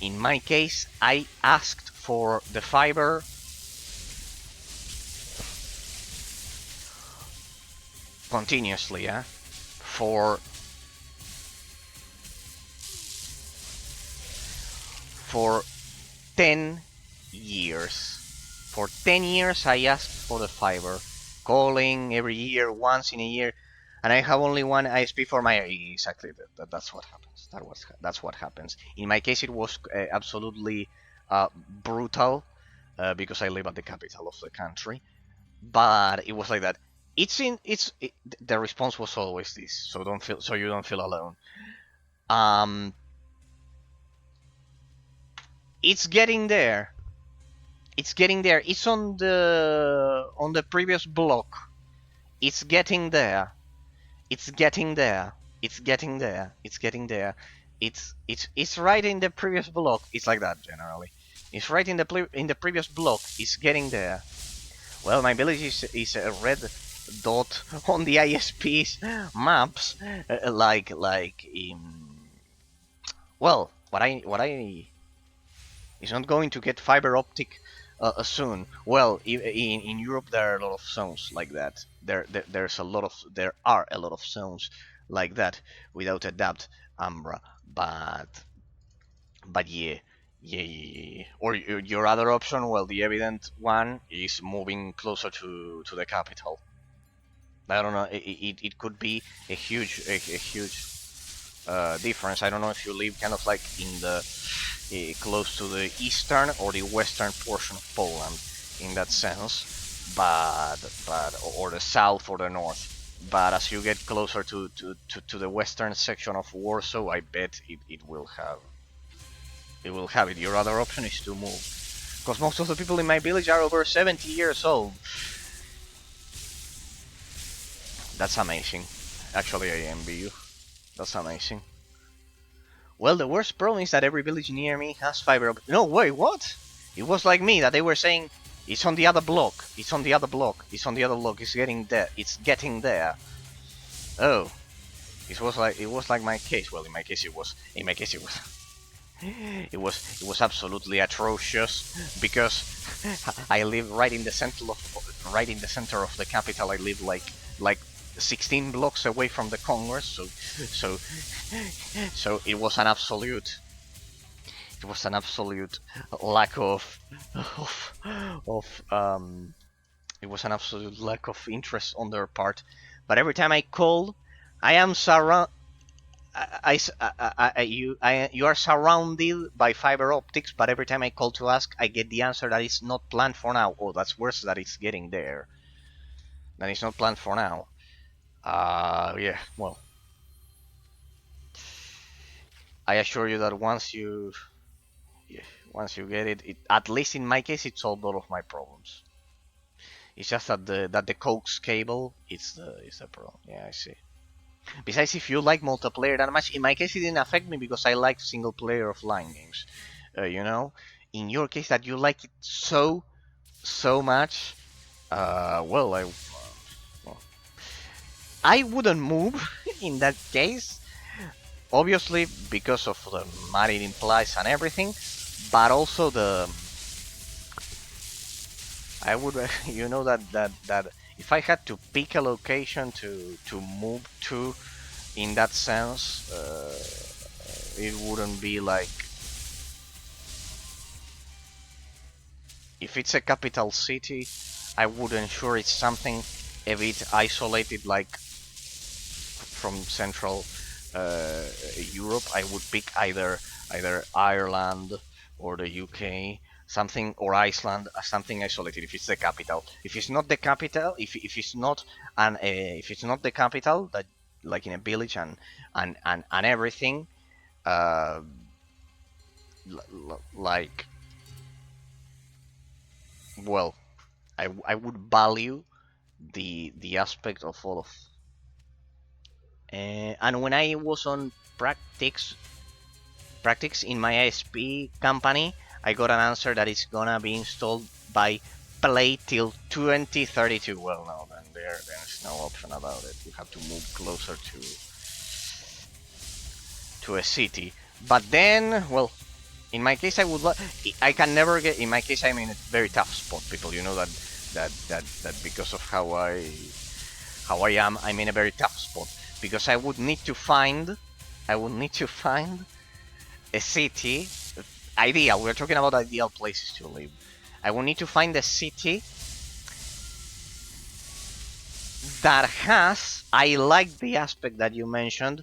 In my case, I asked for the fiber continuously, yeah, for 10 years. For 10 years, I asked for the fiber, calling every year, once in a year, and I have only one ISP for my exactly. That's what happens. That's what happens. In my case, it was absolutely brutal because I live at the capital of the country. But it was like that. The response was always this. So you don't feel alone. It's getting there. It's getting there. It's on the previous block. It's getting there. It's getting there. It's getting there. It's getting there. It's right in the previous block. It's like that generally. It's right in the previous block. It's getting there. Well, my village is a red dot on the ISP's maps, like in. Well, what I is not going to get fiber optic soon. Well, in Europe there are a lot of zones like that. There are a lot of zones like that, without a doubt, Ambra. But yeah. Yeah. Or your other option, well, the evident one is moving closer to the capital. I don't know. It could be a huge difference. I don't know if you live kind of like in the close to the eastern or the western portion of Poland, in that sense, but or the south or the north. But as you get closer to the western section of Warsaw, I bet it will have. It will have it. Your other option is to move. Because most of the people in my village are over 70 years old. That's amazing. Actually, I envy you. That's amazing. Well, the worst problem is that every village near me has fiber. No, wait, what? It was like me, that they were saying, it's on the other block. It's on the other block. It's on the other block. It's getting there. It's getting there. Oh. It was like my case. Well, in my case it was. It was absolutely atrocious because I live right in the center of the capital. I live like 16 blocks away from the Congress, so it was an absolute lack of it was an absolute lack of interest on their part. But every time I call, I am surrounded. You are surrounded by fiber optics, but every time I call to ask, I get the answer that it's not planned for now. Oh, that's worse, that it's getting there. That it's not planned for now. Yeah, well. I assure you that once you get it, at least in my case, it solved all of my problems. It's just that the coax cable is the problem. Yeah, I see. Besides, if you like multiplayer that much, in my case it didn't affect me because I like single player offline games. You know, in your case that you like it so much, well, I wouldn't move in that case. Obviously, because of the money it implies and everything, but also I would, you know, that if I had to pick a location to move to, in that sense, it wouldn't be like, if it's a capital city, I would ensure it's something a bit isolated, like from Central Europe. I would pick either Ireland or the UK, something, or Iceland, something isolated. If it's the capital, if it's not the capital, if it's not if it's not the capital, that like in a village and everything, uh, like, well, I would value the aspect of all of. And when I was on practice in my ISP company, I got an answer that it's gonna be installed by play till 2032. Well, no, then there's no option about it. You have to move closer to a city. But then, well, in my case, I can never get. In my case, I'm in a very tough spot. People, you know that because of how I am, I'm in a very tough spot because I would need to find a city. Ideal. We're talking about ideal places to live. I will need to find a city that has. I like the aspect that you mentioned.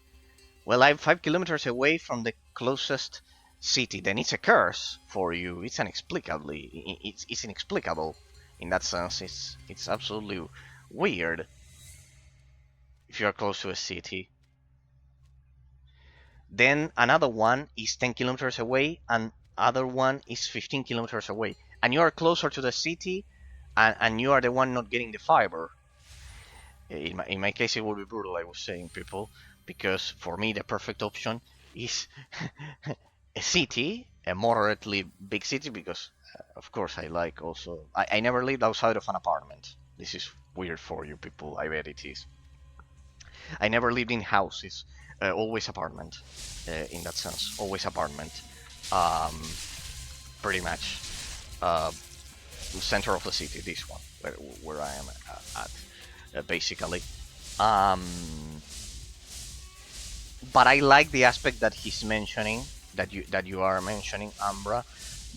Well, I'm 5 kilometers away from the closest city. Then it's a curse for you. It's it's inexplicable in that sense. It's absolutely weird if you are close to a city. Then another one is 10 kilometers away, and other one is 15 kilometers away, and you are closer to the city, and you are the one not getting the fiber. In my case, it would be brutal. I was saying, people, because for me the perfect option is a city, a moderately big city, because of course I like also. I never lived outside of an apartment. This is weird for you people. I bet it is. I never lived in houses. Always apartment. In that sense, always apartment. Pretty much. Center of the city. This one, where I am at, basically. But I like the aspect that he's mentioning, that you are mentioning, Ambra,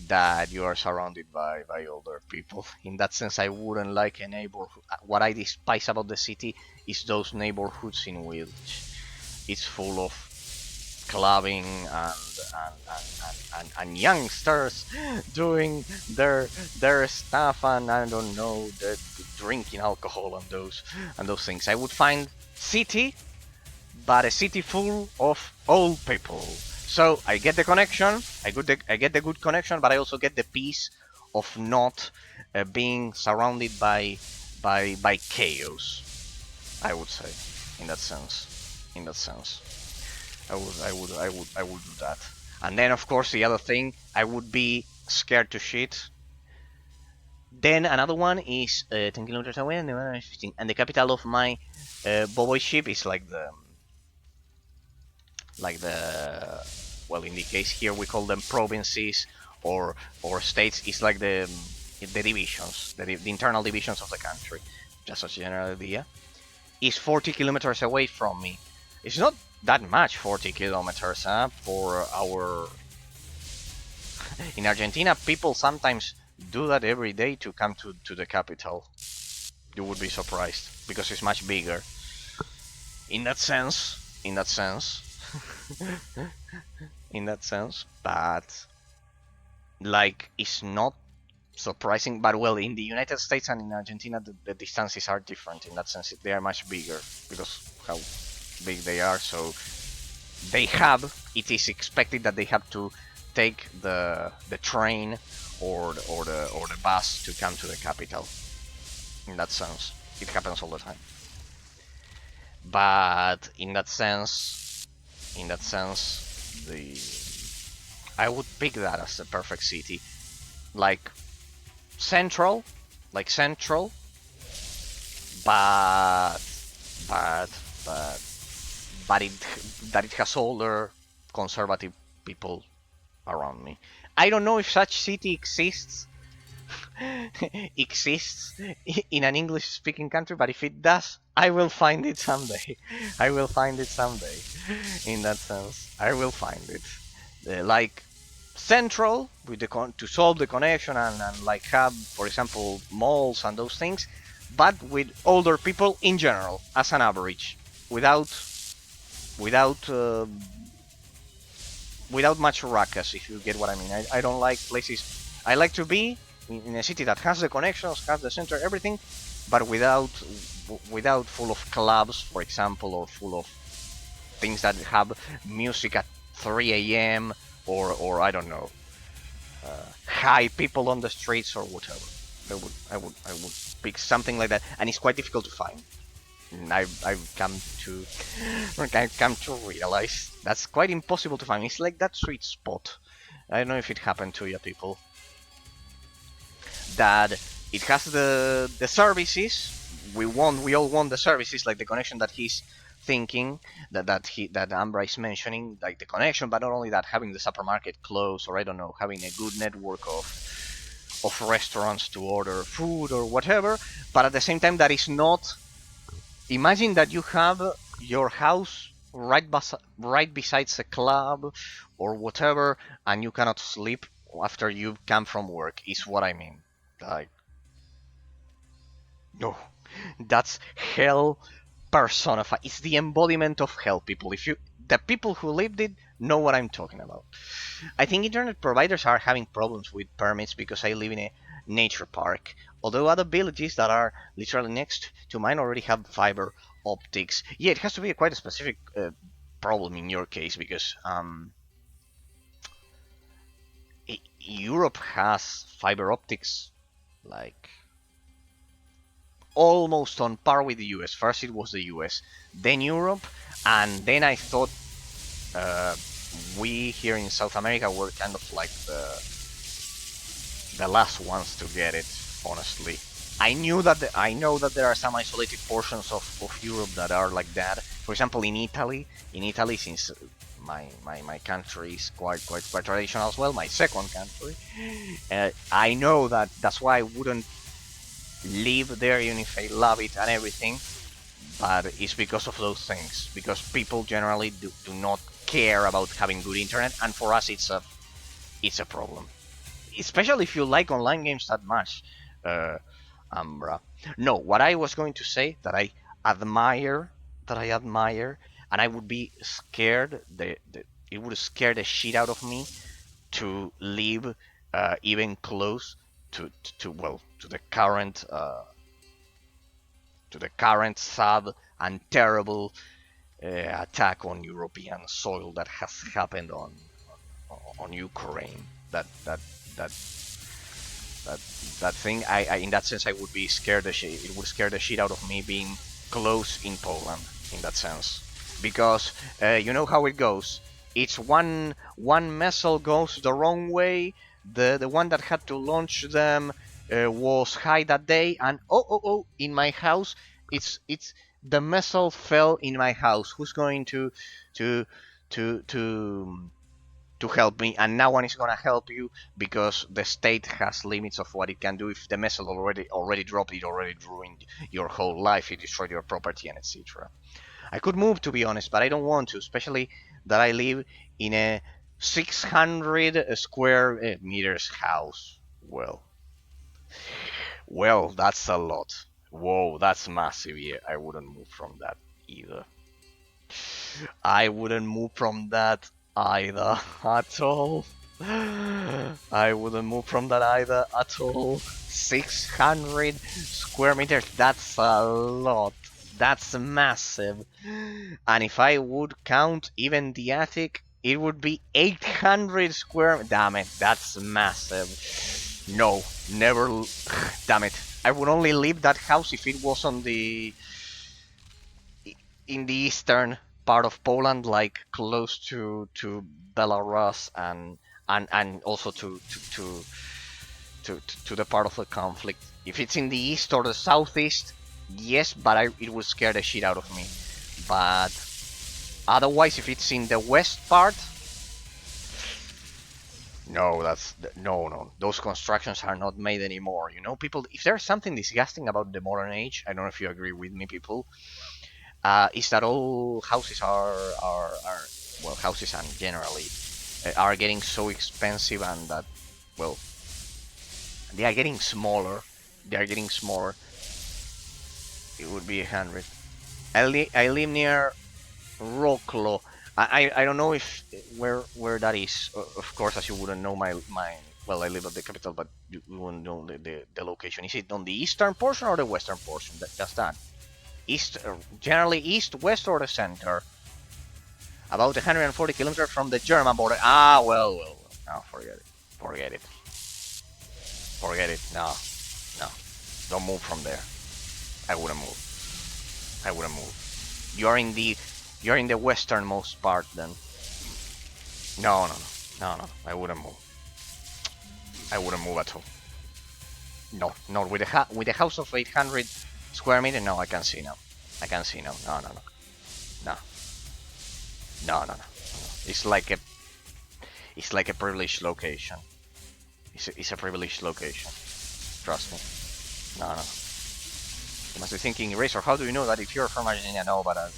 that you are surrounded by older people. In that sense, I wouldn't like a neighborhood. What I despise about the city is those neighborhoods in which it's full of clubbing and youngsters doing their stuff, and I don't know, drinking alcohol and those things. I would find city, but a city full of old people. So I get the connection, I get the good connection, but I also get the peace of not being surrounded by chaos. I would say, in that sense, I would do that. And then of course the other thing, I would be scared to shit. Then another one is 10 kilometers away, and the other is 15. And the capital of my boy ship is like the well, in the case here we call them provinces or states. It's like the divisions, the internal divisions of the country, just as a general idea. Is 40 kilometers away from me. It's not that much, 40 kilometers, for our... In Argentina, people sometimes do that every day to come to the capital. You would be surprised, because it's much bigger. In that sense, but like, it's not surprising. But well, in the United States and in Argentina, the distances are different. In that sense, they are much bigger because how big they are. So it is expected that they have to take the train or the bus to come to the capital. In that sense, it happens all the time. But in that sense, I would pick that as the perfect city, like central, but it has older conservative people around me. I don't know if such city exists in an English-speaking country, but if it does, I will find it someday. In that sense, I will find it. Like central, with to solve the connection and like have, for example, malls and those things, but with older people in general, as an average, without much ruckus, if you get what I mean. I don't like places I like to be in a city that has the connections, has the center, everything, but without full of clubs, for example, or full of things that have music at 3 a.m. or I don't know, high people on the streets or whatever. I would pick something like that, and it's quite difficult to find. I've come to realize that's quite impossible to find. It's like that sweet spot. I don't know if it happened to you people. That it has the services. We all want the services, like the connection that he's thinking, that Ambra is mentioning, like the connection, but not only that, having the supermarket close, or I don't know, having a good network of restaurants to order food or whatever. But at the same time, that is not. Imagine that you have your house right besides a club or whatever, and you cannot sleep after you come from work. Is what I mean. Like, no, that's hell personified. It's the embodiment of hell, people. The people who lived it know what I'm talking about. I think internet providers are having problems with permits because I live in a nature park. Although other villages that are literally next to mine already have fiber optics. Yeah, it has to be quite a specific problem in your case because Europe has fiber optics like almost on par with the US. First it was the US, then Europe, and then I thought we here in South America were kind of like the last ones to get it, honestly. I know that there are some isolated portions of Europe that are like that. For example, in Italy, since my country is quite traditional as well, my second country, I know that's why I wouldn't live there even if I love it and everything. But it's because of those things, because people generally do not care about having good internet, and for us it's a problem, especially if you like online games that much. Umbra. No, what I was going to say that I admire, and I would be scared. It would scare the shit out of me to live even close to the current sad and terrible attack on European soil that has happened on Ukraine. That thing. In that sense, I would be scared. It would scare the shit out of me being close in Poland. In that sense, because you know how it goes. It's one missile goes the wrong way. The one that had to launch them was high that day, and in my house, it's the missile fell in my house. Who's going to help me? And no one is gonna help you because the state has limits of what it can do. If the missile already dropped, it already ruined your whole life. It destroyed your property and etc. I could move, to be honest, but I don't want to, especially that I live in a 600 square meters house. Well, that's a lot. Whoa, that's massive. Yeah, I wouldn't move from that either. I wouldn't move from that either at all. I wouldn't move from that either at all. 600 square meters, that's a lot. That's massive. And if I would count even the attic, it would be 800 square. Damn it, that's massive. No, never. Damn it. I would only leave that house if it was in the eastern part of Poland, like close to Belarus and also to the part of the conflict. If it's in the east or the southeast, yes, but it would scare the shit out of me. But otherwise, if it's in the west part, no, no. Those constructions are not made anymore. You know, people. If there's something disgusting about the modern age, I don't know if you agree with me, people. Is that all houses are houses and generally are getting so expensive, and that they are getting smaller. It would be 100. I live near Roklo. I don't know if where that is. Of course, as you wouldn't know my well, I live at the capital, but you won't know the location. Is it on the eastern portion or the western portion? Just that. East, generally east, west, or the center. About 140 kilometers from the German border. Ah, well. No, forget it. Forget it. Forget it. No. Don't move from there. I wouldn't move. I wouldn't move. You're in the westernmost part then. No. I wouldn't move. I wouldn't move at all. No, not with a house of 800 square meters. No, I can see now. I can see now. No. It's like a privileged location. It's a privileged location. Trust me. No. You must be thinking, Razor, how do you know that if you're from Argentina? No, but I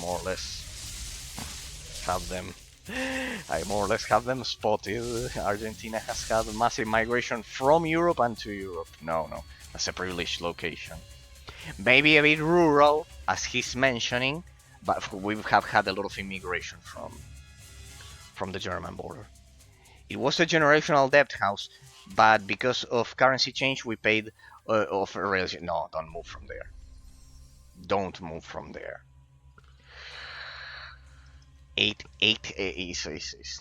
more or less have them. I more or less have them spotted. Argentina has had massive migration from Europe and to Europe. No, that's a privileged location. Maybe a bit rural, as he's mentioning, but we have had a lot of immigration from the German border. It was a generational debt house, but because of currency change, we paid off a rails. No, don't move from there. Don't move from there. Eight is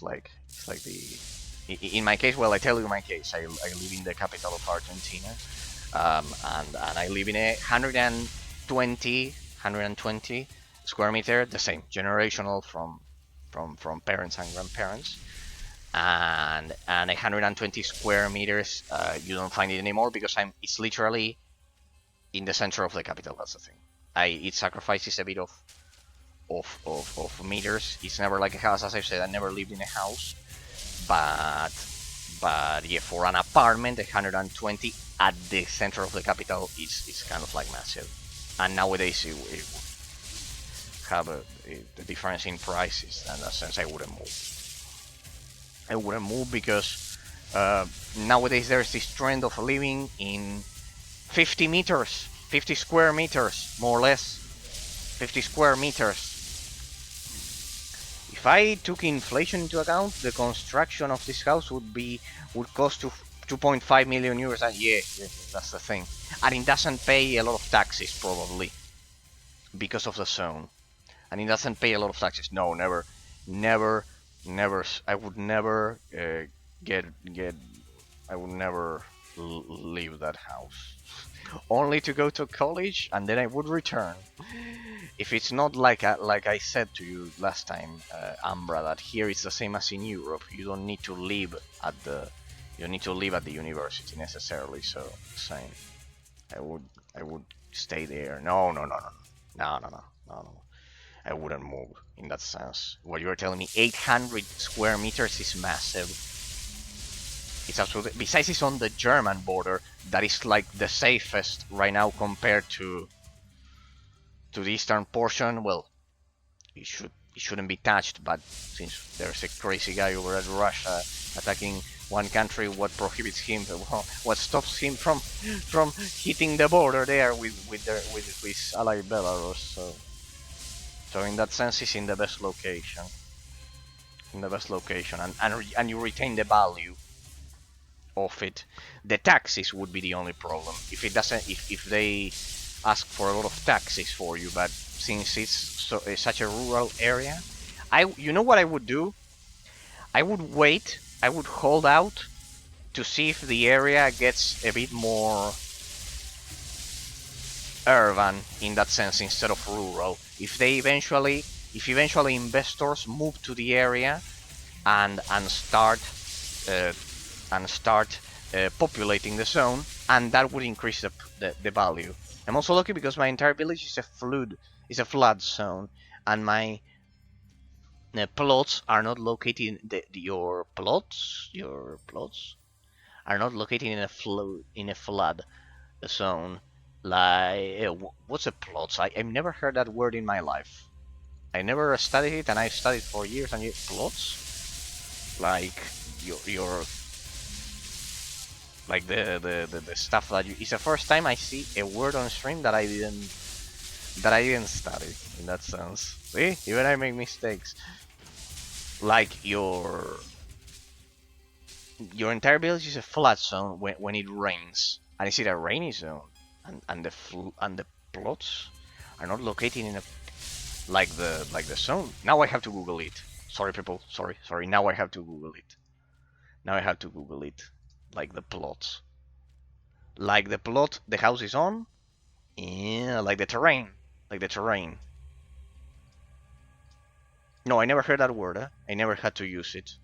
like the. In my case, well, I tell you my case. I live in the capital of Argentina, and I live in a 120 square meter, the same generational from parents and grandparents, and 120 square meters. You don't find it anymore because it's literally in the center of the capital. That's the thing. It sacrifices a bit of meters. It's never like a house, as I said. I never lived in a house, but yeah, for an apartment, 120 at the center of the capital is kind of like massive. And nowadays it have the difference in prices, and in that sense I wouldn't move. I wouldn't move because nowadays there's this trend of living in 50 square meters, more or less. 50 square meters. If I took inflation into account, the construction of this house would cost 2.5 million euros. And yeah, that's the thing. And it doesn't pay a lot of taxes, probably, because of the zone. And it doesn't pay a lot of taxes. No, never. I would never I would never leave that house. Only to go to college, and then I would return. If it's not like I said to you last time, Ambra, that here it's the same as in Europe. You don't need to live at the university necessarily. So same. I would stay there. No. I wouldn't move in that sense. What you're telling me, 800 square meters is massive. It's absolutely. Besides, it's on the German border. That is like the safest right now compared to the eastern portion. Well, it shouldn't be touched, but since there's a crazy guy over at Russia attacking one country, what prohibits him? What stops him from hitting the border there with his ally Belarus? So in that sense, it's in the best location. And you retain the value of it. The taxes would be the only problem. If they ask for a lot of taxes for you, but since it's such a rural area, you know what I would do? I would wait. I would hold out to see if the area gets a bit more urban in that sense instead of rural. If eventually investors move to the area and start populating the zone, and that would increase the value. I'm also lucky because my entire village is a flood zone, and my plots are not located your plots are not located in a flood zone. Like what's a plot? I've never heard that word in my life. I never studied it, and I've studied for years and years. Plots, like your like the stuff that you. It's the first time I see a word on stream that I didn't study in that sense. See, even I make mistakes. like your entire village is a flat zone when it rains, and is it a rainy zone, and the plots are not located in a like the zone. Now I have to Google it. Sorry, people. Sorry. Now I have to Google it. Now I have to Google it. Like the plots. Like the plot the house is on. Yeah, like the terrain. Like the terrain. No, I never heard that word. I never had to use it.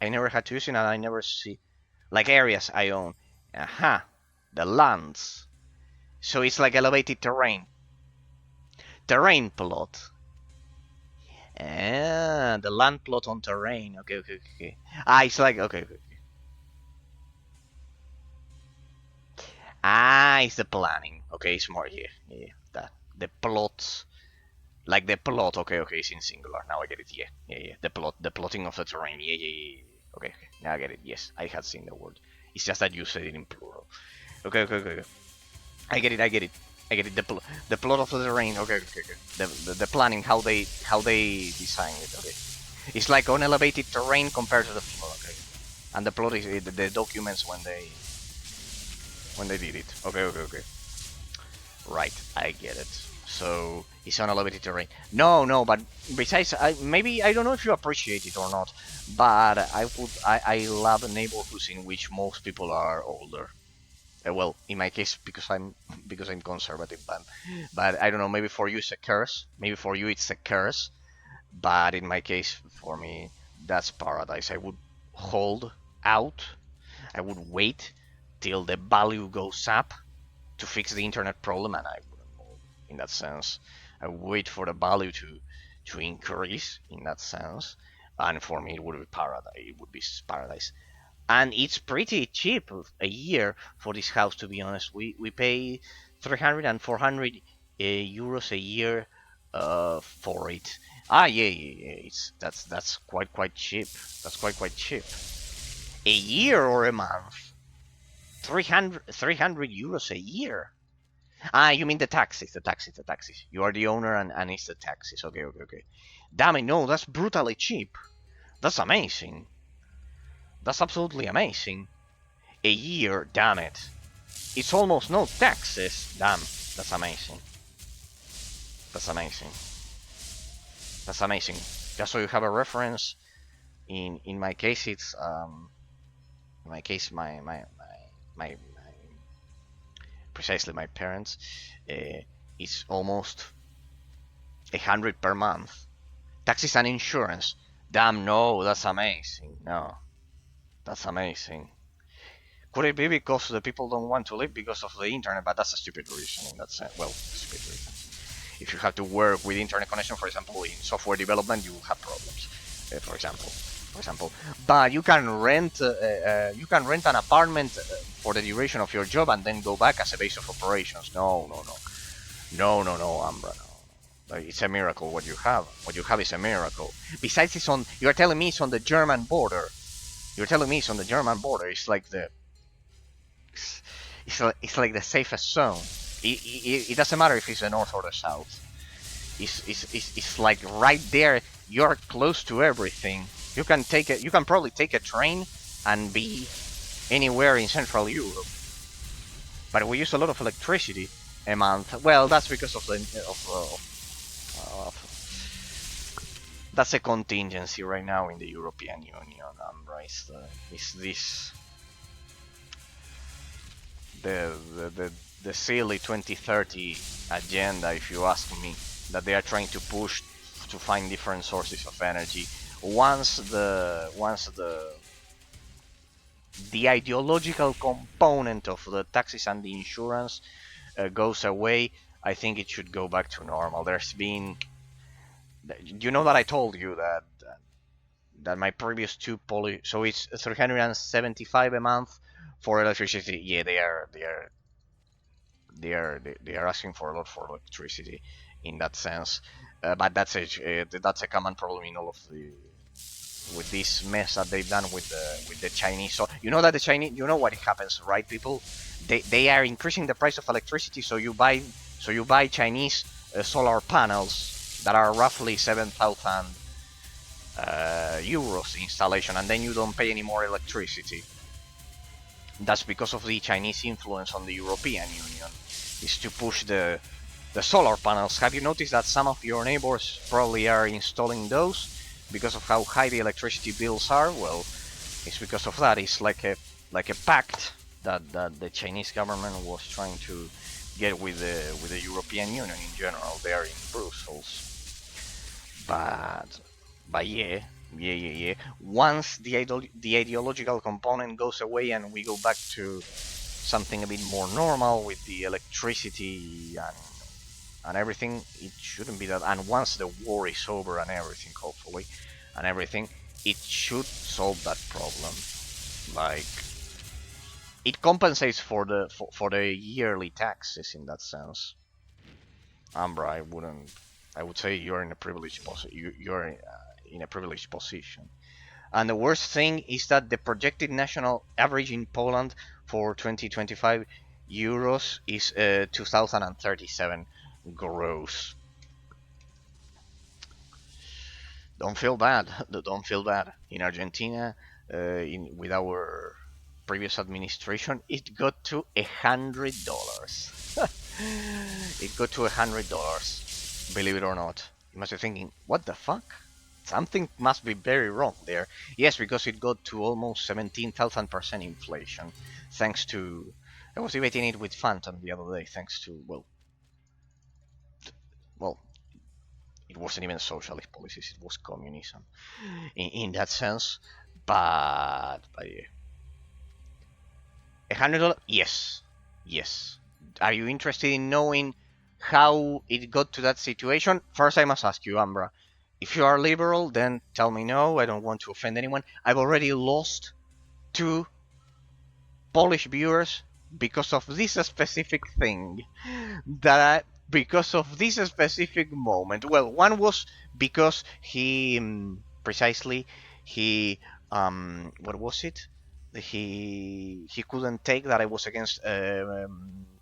I never had to use it, and I never see. Like areas I own. Aha. The lands. So it's like elevated terrain. Terrain plot. Ah, the land plot on terrain. Okay. Ah, it's like okay. Ah, it's the planning. Okay, it's more here. Yeah, that the plots, like the plot. Okay, it's in singular. Now I get it. Yeah. The plotting of the terrain. Yeah. Okay, now I get it. Yes, I had seen the word. It's just that you said it in plural. Okay. I get it. The plot of the terrain. Okay. The planning, how they design it. Okay, it's like unelevated terrain compared to the plot. Okay, and the plot is the documents when they did it. Okay. Right, I get it. So it's on elevated terrain. No, but besides, maybe I don't know if you appreciate it or not, but I love neighborhoods in which most people are older. Well, in my case, because I'm conservative, but I don't know. Maybe for you it's a curse. Maybe for you it's a curse, but in my case, for me, that's paradise. I would hold out. I would wait till the value goes up to fix the internet problem, and I wouldn't move. In that sense, I would wait for the value to increase. In that sense, and for me, it would be paradise. It would be paradise, and it's pretty cheap a year for this house. To be honest, we pay 300 and 400 euros a year for it. Ah, yeah. That's quite cheap. That's quite cheap. A year or a month? 300 euros a year. Ah, you mean the taxes, the taxes. You are the owner and it's the taxes. Okay. Damn it, no, that's brutally cheap. That's amazing. That's absolutely amazing. A year, damn it. It's almost no taxes. Damn, that's amazing. That's amazing. Just so you have a reference, in my case, it's in my case, my precisely my parents, it's almost 100 per month. Taxes and insurance. Damn, no, that's amazing. No, that's amazing. Could it be because the people don't want to live because of the internet? But that's a stupid reason. That's well, stupid reason. If you have to work with internet connection, for example, in software development, you will have problems. For example, but you can rent an apartment for the duration of your job and then go back as a base of operations. No, Umbra. No. It's a miracle what you have. What you have is a miracle. Besides, it's on. You are telling me it's on the German border. It's like the safest zone. It doesn't matter if it's the north or the south. It's like right there. You're close to everything. You can probably take a train and be anywhere in Central Europe. But we use a lot of electricity a month. Well, that's because of that's a contingency right now in the European Union. Is this the silly 2030 agenda, if you ask me, that they are trying to push to find different sources of energy. Once the ideological component of the taxes and the insurance goes away, I think it should go back to normal. There's been, you know that I told you that my previous two so it's 375 a month for electricity. Yeah, they are asking for a lot for electricity in that sense. But that's a common problem in all of with this mess that they've done with the Chinese. So you know that the Chinese, you know what happens, right, people? They are increasing the price of electricity, so you buy Chinese solar panels that are roughly 7,000 euros installation, and then you don't pay any more electricity. That's because of the Chinese influence on the European Union, is to push the solar panels. Have you noticed that some of your neighbors probably are installing those because of how high the electricity bills are? Well, it's because of that. It's like a pact that the Chinese government was trying to get with the European Union in general there in Brussels. But yeah. Once the ideological component goes away and we go back to something a bit more normal with the electricity and everything, it shouldn't be that. And once the war is over and everything, hopefully, and everything, it should solve that problem. Like, it compensates for the yearly taxes in that sense. Umbra, I would say you're in a privileged position. You're in a privileged position. And the worst thing is that the projected national average in Poland for 2025 euros is 2037 gross. Don't feel bad. Don't feel bad. In Argentina, with our previous administration, it got to $100. It got to $100. Believe it or not. You must be thinking, what the fuck? Something must be very wrong there. Yes, because it got to almost 17,000% inflation, thanks to... I was debating it with Phantom the other day, thanks to, well, it wasn't even socialist policies, it was communism, in that sense, but yeah. $100? Yes. Are you interested in knowing how it got to that situation? First, I must ask you, Ambra. If you are liberal, then tell me no. I don't want to offend anyone. I've already lost 2 Polish viewers because of this specific thing. Because of this specific moment. Well, one was because he precisely what was it? He couldn't take that I was against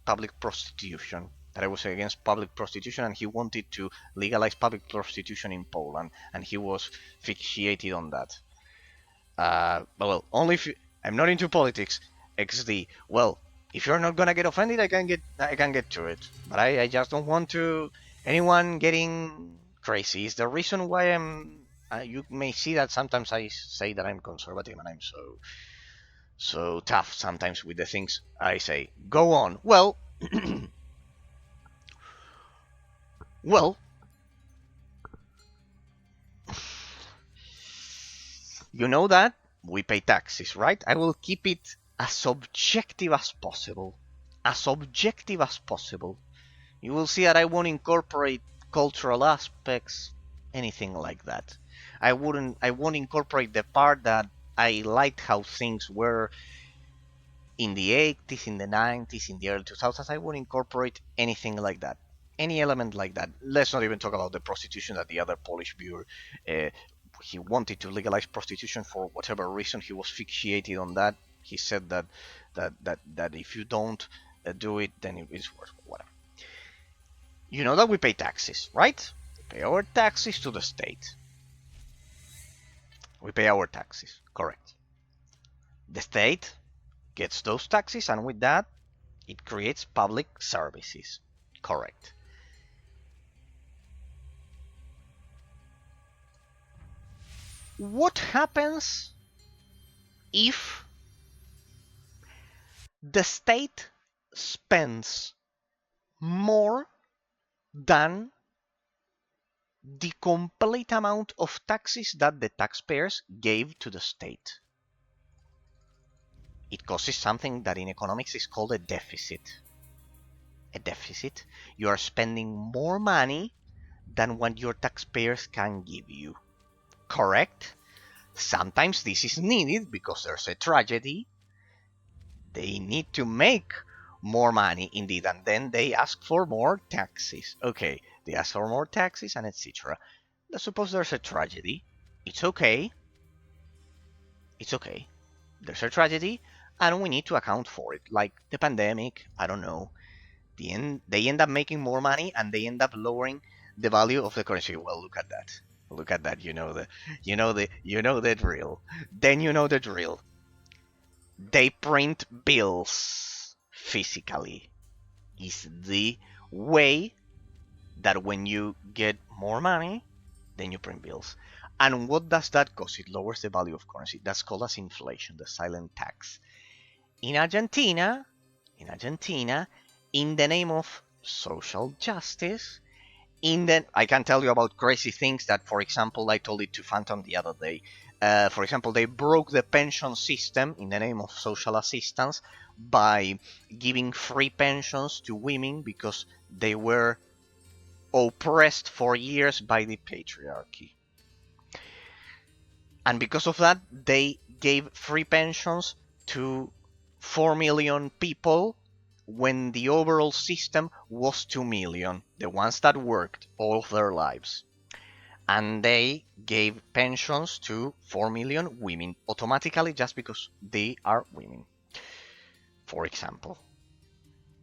public prostitution. That I was against public prostitution, and he wanted to legalize public prostitution in Poland, and he was fixated on that. Well, only if I'm not into politics. XD. Well, if you're not gonna get offended, I can get to it. But I just don't want to anyone getting crazy. It's the reason why I'm. You may see that sometimes I say that I'm conservative and I'm so tough sometimes with the things I say. Go on. Well. Well, you know that we pay taxes, right? I will keep it as objective as possible. As objective as possible. You will see that I won't incorporate cultural aspects, anything like that. I won't incorporate the part that I liked how things were in the 80s, in the 90s, in the early 2000s. I won't incorporate anything like that. Any element like that. Let's not even talk about the prostitution that the other Polish viewer, he wanted to legalize prostitution for whatever reason. He was fixated on that. He said that if you don't do it, then it is worse. Whatever. You know that we pay taxes, right? We pay our taxes to the state. We pay our taxes, correct. The state gets those taxes, and with that, it creates public services, correct. What happens if the state spends more than the complete amount of taxes that the taxpayers gave to the state? It causes something that in economics is called a deficit. A deficit. You are spending more money than what your taxpayers can give you. Correct? Sometimes this is needed because there's a tragedy. They need to make more money indeed, and then they ask for more taxes. Okay, they ask for more taxes and etc. Let's suppose there's a tragedy. It's okay. It's okay. There's a tragedy, and we need to account for it. Like the pandemic, I don't know. They end up making more money, and they end up lowering the value of the currency. Well, look at that. Look at that. You know the drill. Then you know the drill. They print bills physically. Is the way that when you get more money, then you print bills. And what does that cause? It lowers the value of currency. That's called as inflation, the silent tax. In Argentina, in the name of social justice, I can tell you about crazy things that, for example, I told it to Phantom the other day. For example, they broke the pension system in the name of social assistance by giving free pensions to women because they were oppressed for years by the patriarchy. And because of that, they gave free pensions to 4 million people when the overall system was 2 million, the ones that worked all of their lives. And they gave pensions to 4 million women automatically just because they are women, for example.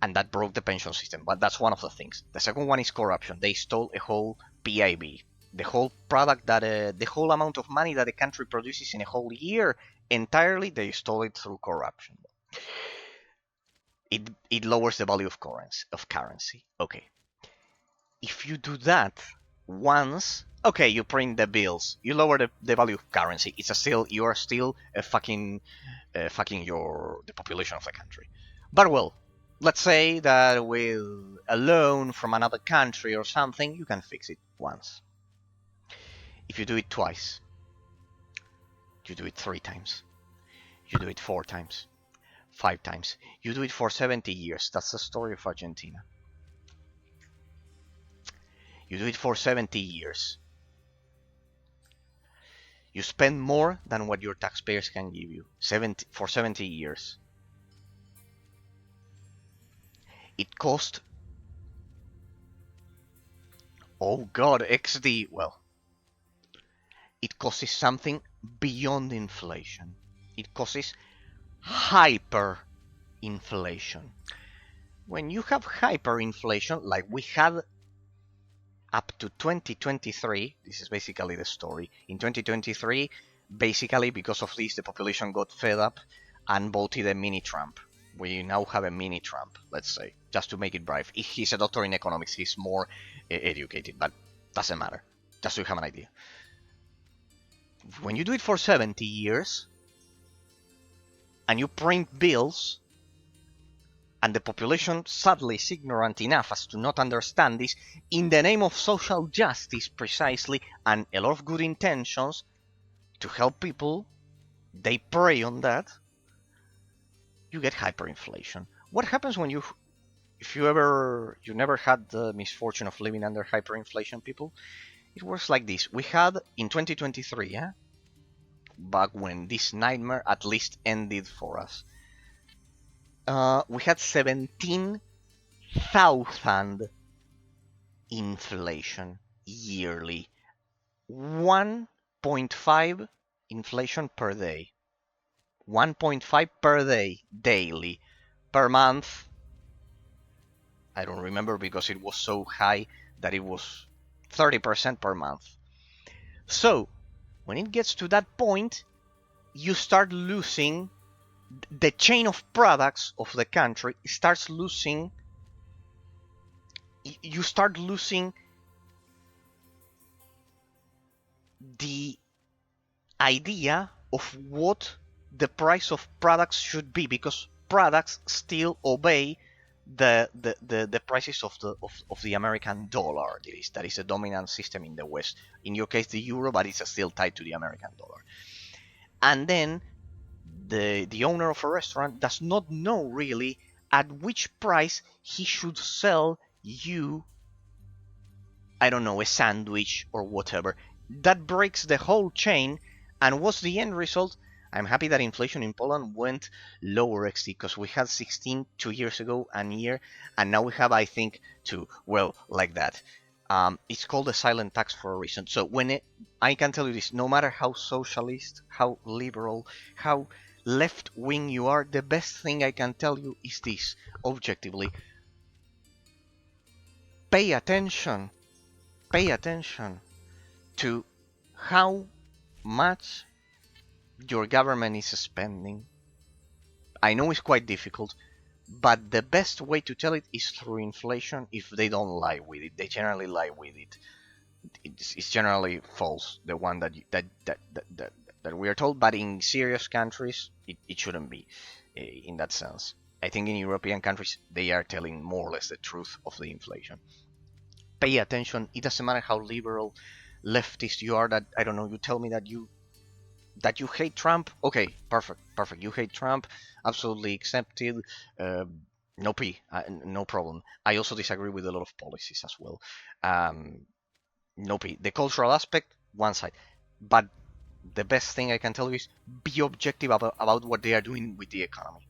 And that broke the pension system, but that's one of the things. The second one is corruption. They stole a whole PIB, the whole product that the whole amount of money that the country produces in a whole year entirely. They stole it through corruption. It lowers the value of currency. Okay, if you do that once, okay, you print the bills, you lower the value of currency. You are still fucking the population of the country. But well, let's say that with a loan from another country or something, you can fix it once. If you do it twice, you do it 3 times, you do it 4 times, 5 times, you do it for 70 years. That's the story of Argentina. You do it for 70 years. You spend more than what your taxpayers can give you for 70 years. It cost, oh god, XD, well, it causes something beyond inflation. It causes hyperinflation. When you have hyperinflation, like we had up to 2023, this is basically the story. In 2023, basically because of this, the population got fed up and voted a mini Trump. We now have a mini Trump, let's say, just to make it brief. He's a doctor in economics, he's more educated, but doesn't matter, just so you have an idea. When you do it for 70 years, and you print bills, and the population sadly is ignorant enough as to not understand this, in the name of social justice precisely, and a lot of good intentions to help people, they prey on that, you get hyperinflation. What happens when you never had the misfortune of living under hyperinflation, people? It works like this. We had in 2023, back when this nightmare at least ended for us, we had 17,000 inflation yearly. 1.5 inflation per day. 1.5 per day, daily. Per month, I don't remember because it was so high that it was 30% per month. So, when it gets to that point, you start losing, the chain of products of the country starts losing, you start losing the idea of what the price of products should be, because products still obey the prices of the American dollar. That is a dominant system in the West. In your case, the euro, but it's still tied to the American dollar. And then the owner of a restaurant does not know really at which price he should sell you, I don't know, a sandwich or whatever. That breaks the whole chain. And what's the end result? I'm happy that inflation in Poland went lower, XD, because we had 16 2 years ago and year, and now we have, I think, 2. Well, like that. It's called a silent tax for a reason. So I can tell you this, no matter how socialist, how liberal, how left-wing you are, the best thing I can tell you is this, objectively. Pay attention pay attention to how much your government is spending. I know it's quite difficult, but the best way to tell it is through inflation. If they don't lie with it, they generally lie with it. It's generally false, the one that we are told, but in serious countries it shouldn't be in that sense. I think in European countries they are telling more or less the truth of the inflation. Pay attention. It doesn't matter how liberal, leftist you are. That I don't know. You tell me that you hate Trump. Okay, perfect. You hate Trump. Absolutely accepted. No problem. I also disagree with a lot of policies as well. No P. The cultural aspect, one side. But the best thing I can tell you is be objective about what they are doing with the economy.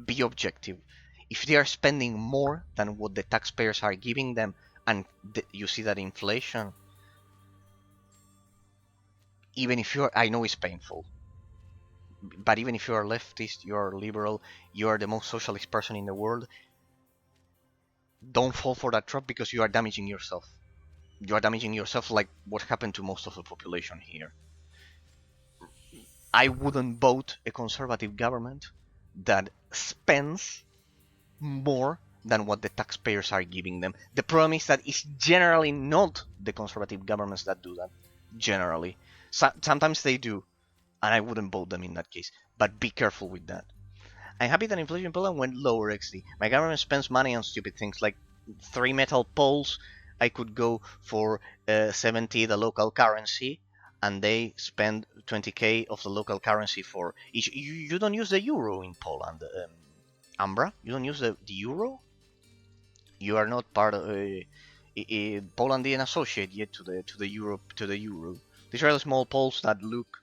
Be objective. If they are spending more than what the taxpayers are giving them, and you see that inflation, even if you're, I know it's painful, but even if you're a leftist, you're liberal, you're the most socialist person in the world, don't fall for that trap, because you are damaging yourself. You are damaging yourself like what happened to most of the population here. I wouldn't vote a conservative government that spends more than what the taxpayers are giving them. The problem is that it's generally not the conservative governments that do that. Generally. Sometimes they do, and I wouldn't vote them in that case. But be careful with that. I'm happy that inflation in Poland went lower, XD. My government spends money on stupid things like 3 metal poles. I could go for 70 the local currency, and they spend 20k of the local currency for each. You don't use the euro in Poland, Ambra. You don't use the euro. You are not part of Poland didn't associate yet to the euro. These are the small poles that look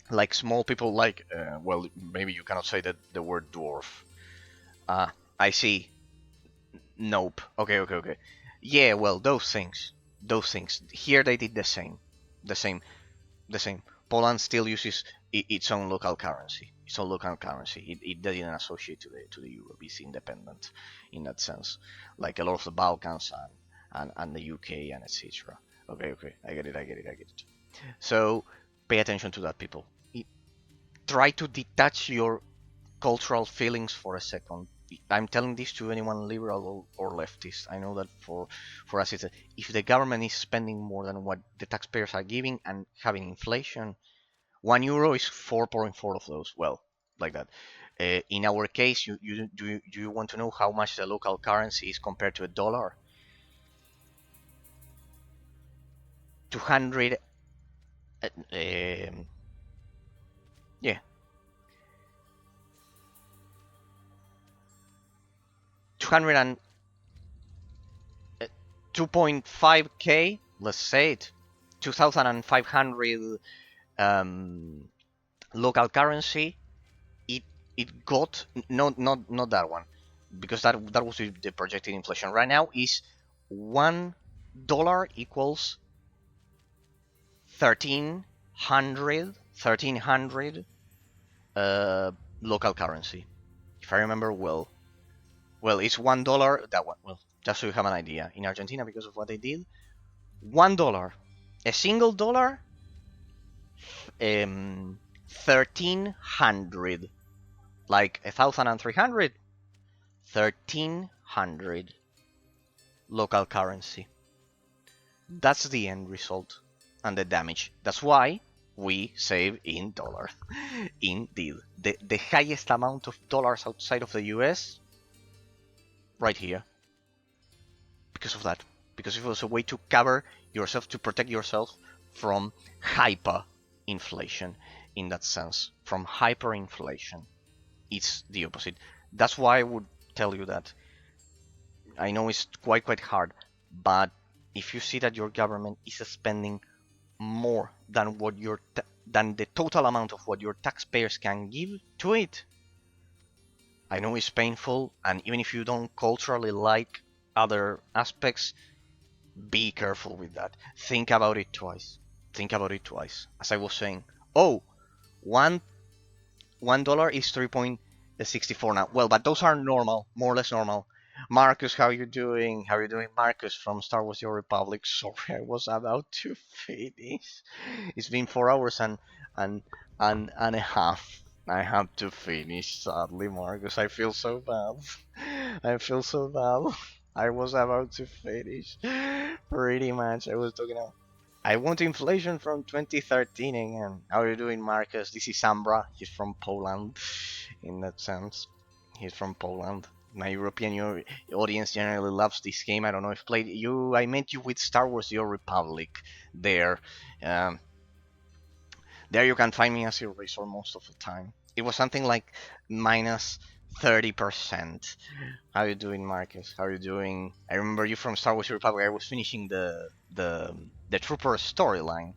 like small people. Like well, maybe you cannot say that the word dwarf. I see. Nope. Okay. Yeah, well, those things. Here they did the same. Poland still uses its own local currency. It didn't associate to the euro. It's independent in that sense. Like a lot of the Balkans and the UK and etc. Okay. I get it. So pay attention to that, people. Try to detach your cultural feelings for a second. I'm telling this to anyone liberal or leftist. I know that for us, it's if the government is spending more than what the taxpayers are giving and having inflation, €1 is 4.4 of those. Well, like that. In our case, do you want to know how much the local currency is compared to a dollar? 200. Yeah. 2.5k, let's say it, 2,500 local currency. It got not that one, because that was the projected inflation. Right now is $1 equals 1300 local currency, if I remember well. Well, it's $1. That one. Well, just so you have an idea. In Argentina, because of what they did, $1, a single dollar, 1,300, like 1,300, 1,300 local currency. That's the end result and the damage. That's why we save in dollars. Indeed, the highest amount of dollars outside of the US. Right here, because of that, because it was a way to cover yourself, to protect yourself from hyperinflation. In that sense, from hyperinflation, it's the opposite. That's why I would tell you that. I know it's quite hard, but if you see that your government is spending more than what than the total amount of what your taxpayers can give to it, I know it's painful, and even if you don't culturally like other aspects, be careful with that. Think about it twice. As I was saying, $1 is 3.64 now. Well, but those are normal, more or less normal. Marcus, how you doing? How you doing, Marcus from Star Wars: Your Republic? Sorry, I was about to finish. It's been 4 hours and a half. I have to finish, sadly, Marcus. I feel so bad. I feel so bad. I was about to finish. Pretty much, I was talking about. I want inflation from 2013 again. How are you doing, Marcus? This is Ambra. He's from Poland, in that sense. He's from Poland. My European audience generally loves this game. I don't know if played you. I met you with Star Wars: Your Republic. There, um, there you can find me as Eraser most of the time. It was something like minus 30%. How you doing, Marcus? How you doing? I remember you from Star Wars: Your Republic. I was finishing the Trooper storyline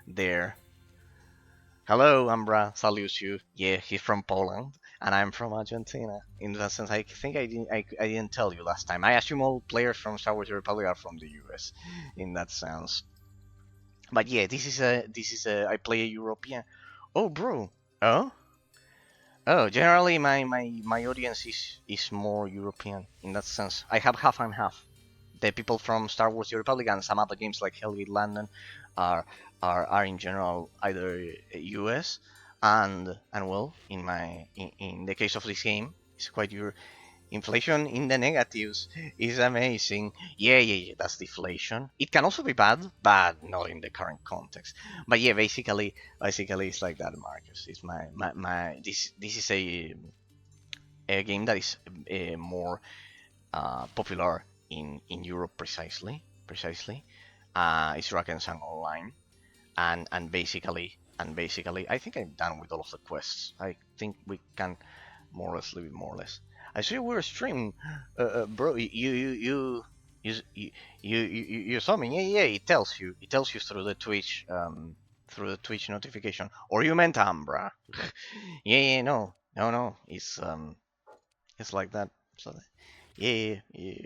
there. Hello, Ambra. Salutes you. Yeah, he's from Poland, and I'm from Argentina. In that sense, I think I didn't tell you last time. I assume all players from Star Wars Republic are from the US, in that sense. But yeah, this is a I play a European. Oh, bro. Oh, oh. Generally, my audience is more European in that sense. I have half and half. The people from Star Wars: The Republic and some other games like Hellgate London are are in general either US and well, in the case of this game, it's quite your inflation in the negatives is amazing. Yeah, yeah, yeah, that's deflation. It can also be bad, but not in the current context. But yeah, basically it's like that, Marcus. It's my this is a game that is more popular in Europe precisely. It's Drakensang Online, and basically, I think I'm done with all of the quests. I think we can more or less leave it more or less. I see we're streaming, bro. You saw me. Yeah, yeah. It tells you through the Twitch notification. Or you meant Ambra? Yeah, yeah. No. It's like that. So, yeah, yeah.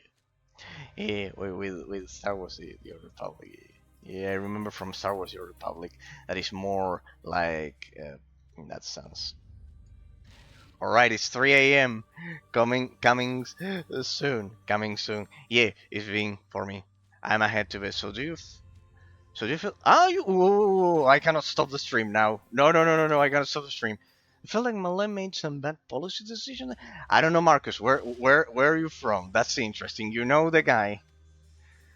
Yeah, with Star Wars: The Old Republic. Yeah, I remember from Star Wars: The Old Republic that is more like in that sense. All right, it's 3 a.m. Coming soon. Yeah, it's been for me. I'm ahead to bed. So do you feel? Ah, you. Ooh, I cannot stop the stream now. No. I gotta stop the stream. I feel like Malay made some bad policy decision. I don't know, Marcus. Where are you from? That's interesting. You know the guy.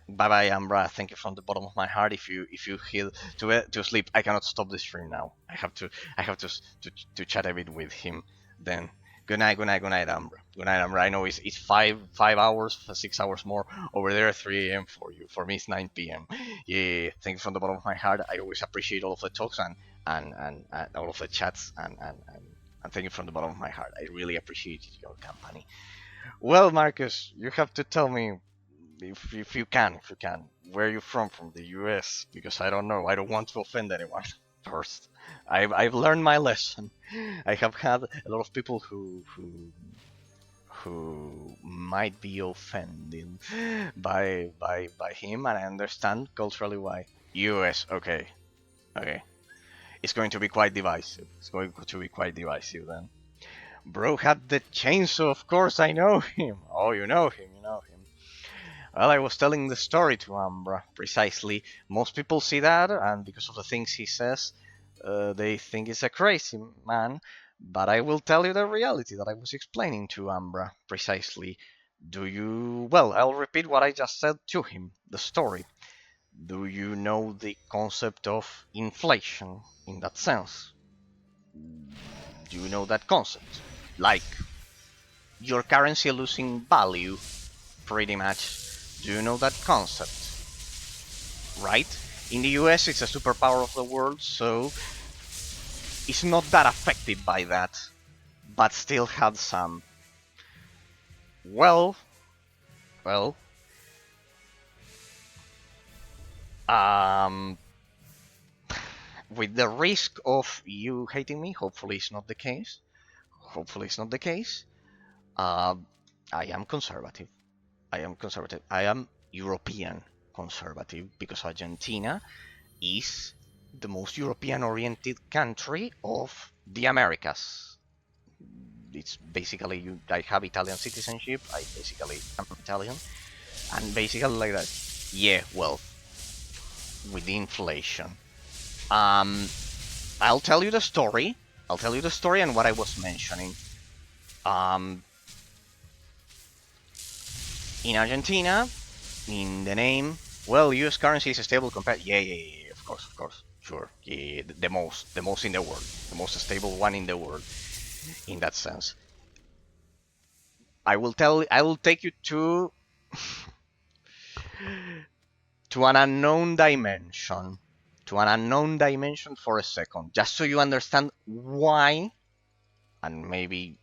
Bye bye, Ambra. Thank you from the bottom of my heart. If you heal to sleep, I cannot stop the stream now. I have to chat a bit with him. Then good night, Ambra. Good night, Ambra. I know it's 5 hours, 6 hours more over there, 3 a.m. for you. For me, it's 9 p.m. Yeah, thank you from the bottom of my heart. I always appreciate all of the talks and all of the chats and thank you from the bottom of my heart. I really appreciate your company. Well, Marcus, you have to tell me if you can, where you from the US, because I don't know, I don't want to offend anyone. First, I've learned my lesson. I have had a lot of people who might be offended by him, and I understand culturally why. US, okay, it's going to be quite divisive. Then. Bro had the chainsaw, of course I know him. Oh, you know him. Well, I was telling the story to Ambra, precisely. Most people see that, and because of the things he says, they think he's a crazy man. But I will tell you the reality that I was explaining to Ambra, precisely. Well, I'll repeat what I just said to him, the story. Do you know the concept of inflation in that sense? Do you know that concept? Like, your currency losing value, pretty much. Do you know that concept? Right? In the US, it's a superpower of the world, so it's not that affected by that, but still had some. Well, um, with the risk of you hating me, hopefully it's not the case. Uh, I am conservative. I am European conservative because Argentina is the most European-oriented country of the Americas. it's basically I have Italian citizenship. I basically am Italian, and basically like that. Yeah, well, with the inflation. I'll tell you the story. I'll tell you the story and what I was mentioning. In Argentina, in the name, well, U.S. currency is stable compared. Yeah, of course, sure. Yeah, the most in the world, the most stable one in the world, in that sense. I will take you to an unknown dimension, for a second, just so you understand why, and maybe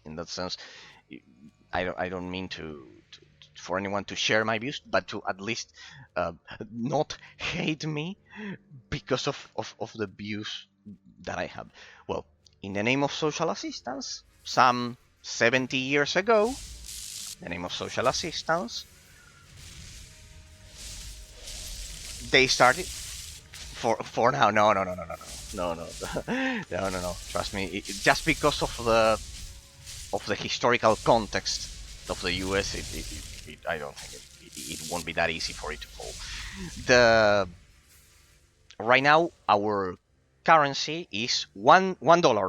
in that sense, I don't mean for anyone to share my views, but to at least not hate me because of the views that I have. Well, in the name of social assistance, some 70 years ago, the name of social assistance, they started for now. No. Trust me, just because of the historical context of the US, I don't think it won't be that easy for it to fall. Right now our currency is $1,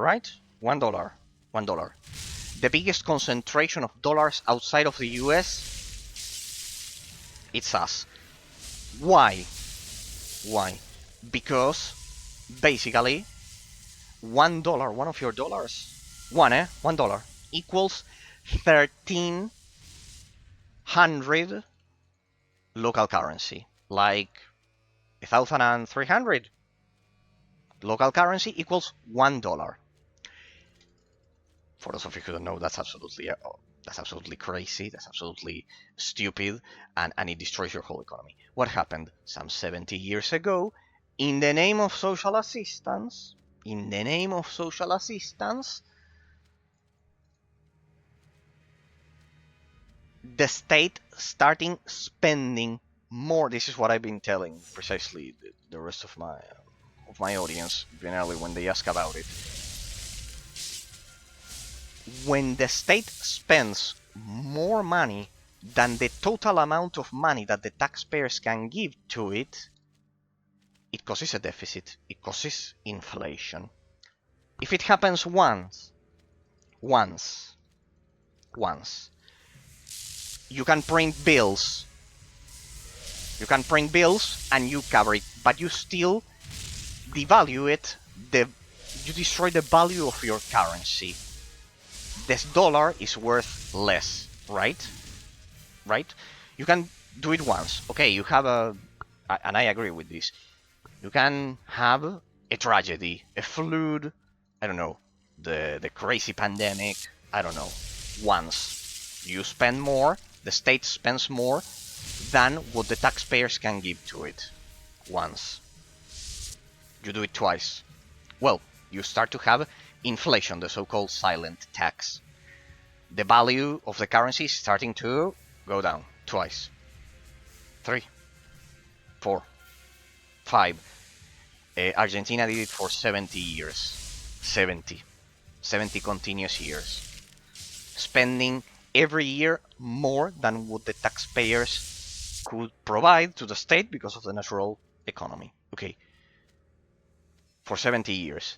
right? $1. The biggest concentration of dollars outside of the US, it's us. Why? Because basically $1, one of your dollars, $1 equals 1,300 local currency, like 1,300 local currency equals $1. For those of you who don't know, that's absolutely crazy, that's absolutely stupid, and it destroys your whole economy. What happened some 70 years ago? In the name of social assistance, the state starting spending more. This is what I've been telling precisely the rest of my audience generally when they ask about it. When the state spends more money than the total amount of money that the taxpayers can give to it, it causes a deficit. It causes inflation. If it happens once, you can print bills. And you cover it, but you still devalue it. You destroy the value of your currency. This dollar is worth less, right? You can do it once. Okay, you have and I agree with this. You can have a tragedy, a flood, I don't know, the crazy pandemic, I don't know. Once you spend more, the state spends more than what the taxpayers can give to it. Once. You do it twice. Well, you start to have inflation, the so-called silent tax. The value of the currency is starting to go down. Twice. 3. 4. 5. Argentina did it for 70 years. 70 continuous years. Spending every year more than what the taxpayers could provide to the state because of the natural economy. Okay. For 70 years.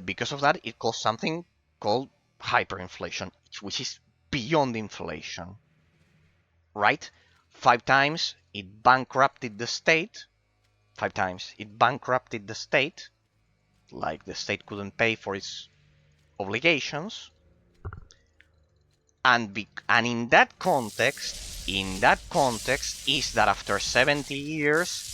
Because of that, it caused something called hyperinflation, which is beyond inflation. Right? 5 times it bankrupted the state. 5 times it bankrupted the state. Like the state couldn't pay for its obligations. And in that context is that after 70 years,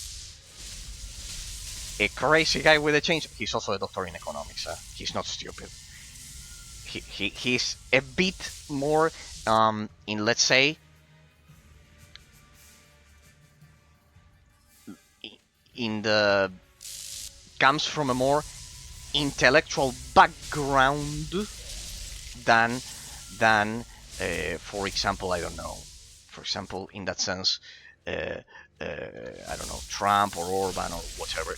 a crazy guy with a change. He's also a doctor in economics. He's not stupid. He's a bit more in, let's say, comes from a more intellectual background than for example, I don't know. For example, in that sense, I don't know, Trump or Orban or whatever.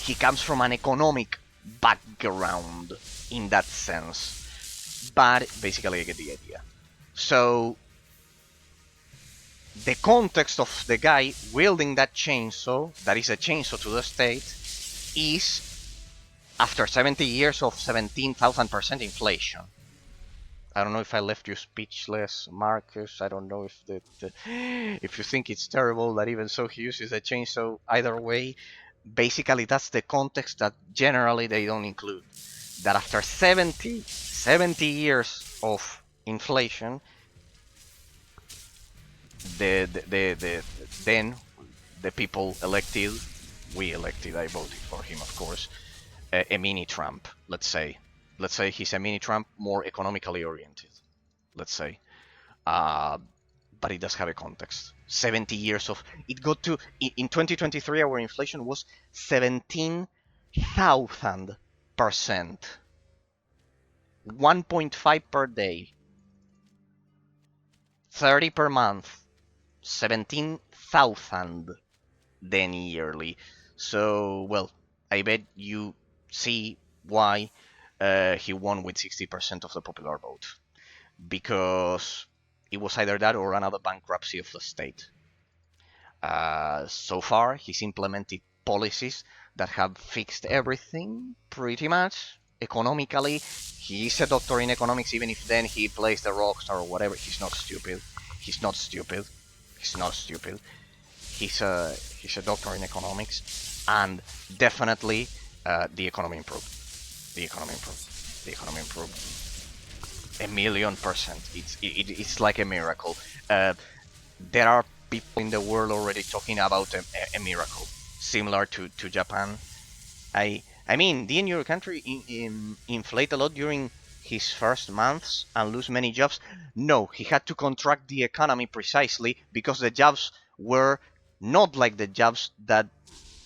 He comes from an economic background in that sense. but basically I get the idea. So the context of the guy wielding that chainsaw, that is a chainsaw to the state, is after 70 years of 17,000% inflation. I don't know if I left you speechless, Marcus. I don't know if if you think it's terrible that even so he uses a chainsaw. Either way, basically that's the context that generally they don't include. That after 70 years of inflation, then the people elected, we elected, I voted for him, of course, a mini Trump, let's say. Let's say he's a mini Trump, more economically oriented, let's say. But it does have a context. 70 years of... It got to... In 2023, our inflation was 17,000%. 1.5 per day. 30 per month. 17,000 then yearly. So, well, I bet you see why he won with 60% of the popular vote. Because it was either that or another bankruptcy of the state. So far, he's implemented policies that have fixed everything, pretty much, economically. He is a doctor in economics, even if then he plays the rockstar or whatever. He's not stupid. He's not stupid. He's not stupid. He's a doctor in economics, and definitely the economy improved. The economy improved. The economy improved. 1,000,000%. It's like a miracle. There are people in the world already talking about a miracle, similar to Japan. I mean, didn't your country inflate a lot during his first months and lose many jobs? No, he had to contract the economy precisely because the jobs were not like the jobs that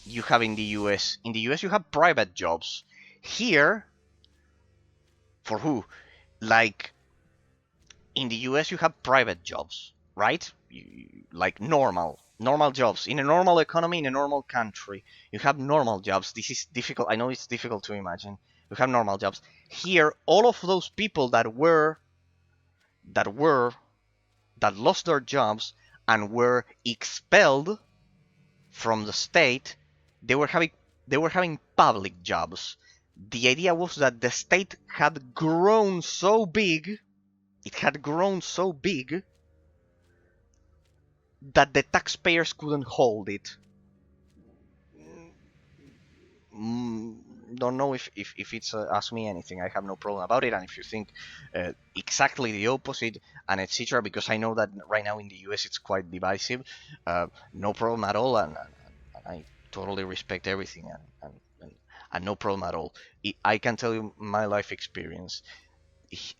you have in the US. In the US, you have private jobs. Here, for who? Like, in the US, you have private jobs, right? Like normal jobs. In a normal economy, in a normal country, you have normal jobs. This is difficult. I know it's difficult to imagine. You have normal jobs. Here, all of those people that lost their jobs and were expelled from the state, they were having public jobs. The idea was that the state had grown so big, that the taxpayers couldn't hold it. Don't know if it's ask me anything. I have no problem about it, and if you think exactly the opposite and etc., because I know that right now in the US it's quite divisive, no problem at all, and I totally respect everything, and no problem at all. I can tell you my life experience.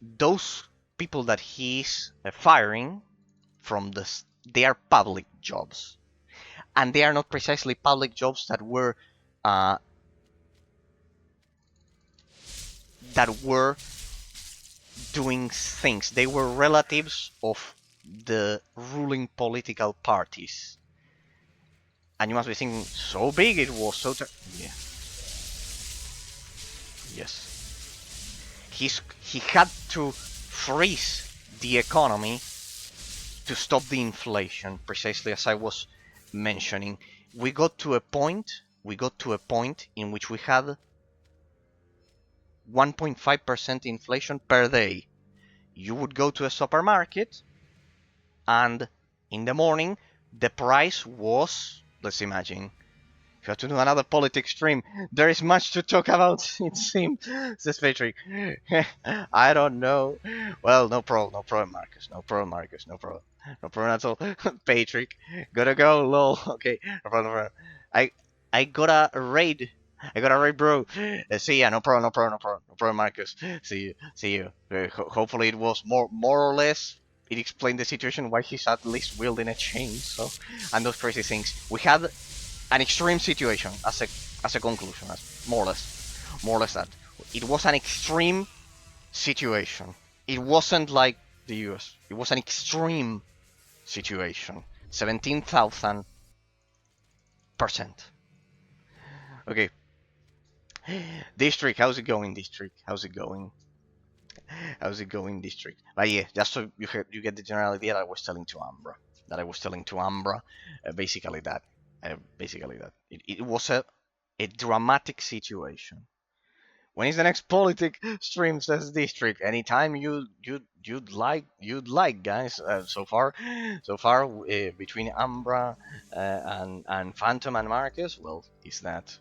Those people that he's firing from they are public jobs, and they are not precisely public jobs that were doing things. They were relatives of the ruling political parties. And you must be thinking, so big it was, so... Yeah. Yes. He had to freeze the economy to stop the inflation, precisely as I was mentioning. We got to a point in which we had 1.5% inflation per day. You would go to a supermarket, and in the morning, the price was, let's imagine, if you have to do another politics stream, there is much to talk about, it seems, says Patrick. I don't know. Well, no problem, Marcus. No problem at all. Patrick, gotta go, lol. Okay, no problem. I got a raid, bro. See ya, no problem, Marcus. See you. Hopefully it was more or less. It explained the situation why he's at least wielding a chainsaw and those crazy things. We had an extreme situation as a conclusion, as more or less that it was an extreme situation. It wasn't like the US. It was an extreme situation. 17,000%. Okay. District, how's it going? How's it going, district? But yeah, just so you get the general idea that I was telling to Ambra. Basically that. It was a dramatic situation. When is the next politic stream? Says district. Anytime you'd like, guys. So far, between Ambra and Phantom and Marcus, well, is that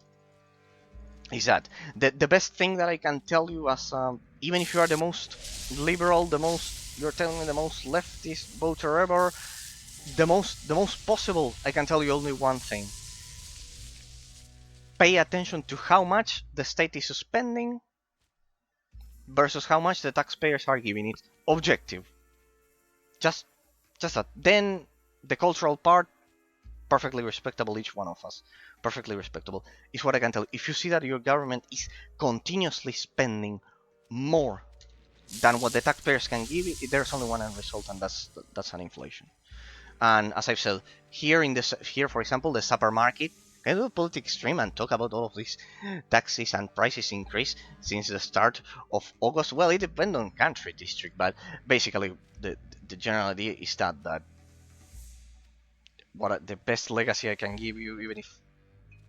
the best thing that I can tell you as even if you are the most liberal, you're telling me the most leftist voter ever, the most possible, I can tell you only one thing: pay attention to how much the state is spending versus how much the taxpayers are giving it. Objective. Just that. Then the cultural part, perfectly respectable, each one of us. Perfectly respectable is what I can tell you. If you see that your government is continuously spending more than what the taxpayers can give, there's only one end result, and that's an inflation. And as I've said, here for example, the supermarket. Can I do a politics stream and talk about all of these taxes and prices increase since the start of August? Well, it depends on country, district, but basically the general idea is that the best legacy I can give you, even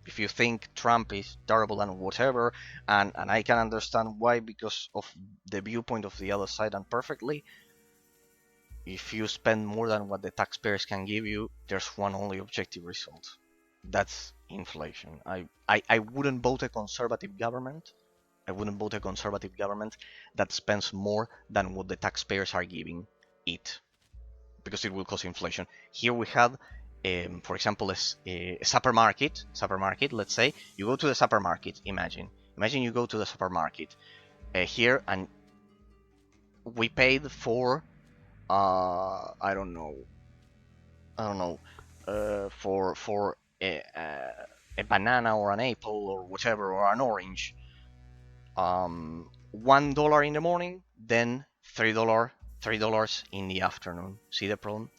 if you think Trump is terrible and whatever, and I can understand why, because of the viewpoint of the other side, and perfectly, if you spend more than what the taxpayers can give you, there's one only objective result. That's inflation. I wouldn't vote a conservative government. I wouldn't vote a conservative government that spends more than what the taxpayers are giving it, because it will cause inflation. Here we have, for example, a supermarket. Let's say you go to the supermarket. Imagine you go to the supermarket here, and we paid for I don't know for a banana or an apple or whatever, or an orange, $1 in the morning, then $3 in the afternoon. See the problem?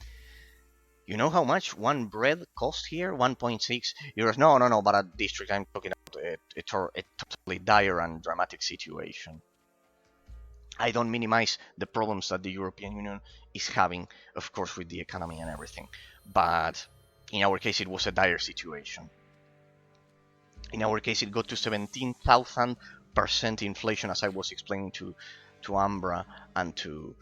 You know how much one bread costs here? 1.6 euros. No, but at district, I'm talking about a totally dire and dramatic situation. I don't minimize the problems that the European Union is having, of course, with the economy and everything. But in our case, it was a dire situation. In our case, it got to 17,000% inflation, as I was explaining to Ambra and to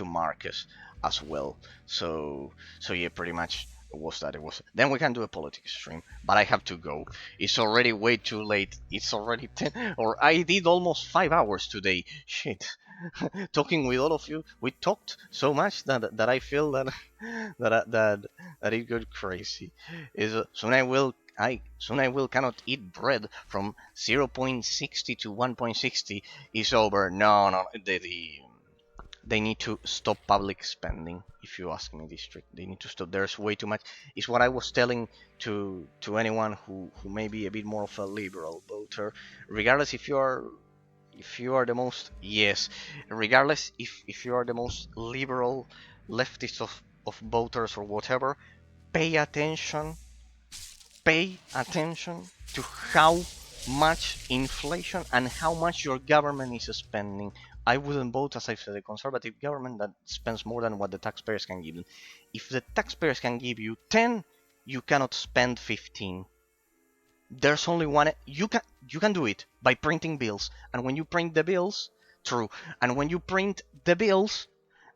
Marcus as well. So yeah, pretty much it was that. Then we can do a politics stream, but I have to go. It's already way too late. It's already 10, or I did almost 5 hours today. Shit. Talking with all of you, we talked so much that I feel that it got crazy. Soon I will cannot eat bread from 0.60 to 1.60 is over. No, they need to stop public spending. If you ask me, district, they need to stop. There's way too much. It's what I was telling to anyone who may be a bit more of a liberal voter, regardless if you are the most, yes, regardless if you are the most liberal leftist of voters or whatever, pay attention to how much inflation and how much your government is spending. I wouldn't vote, as I said, a conservative government that spends more than what the taxpayers can give you. If the taxpayers can give you 10, you cannot spend 15. There's only one. You can do it by printing bills, and when you print the bills,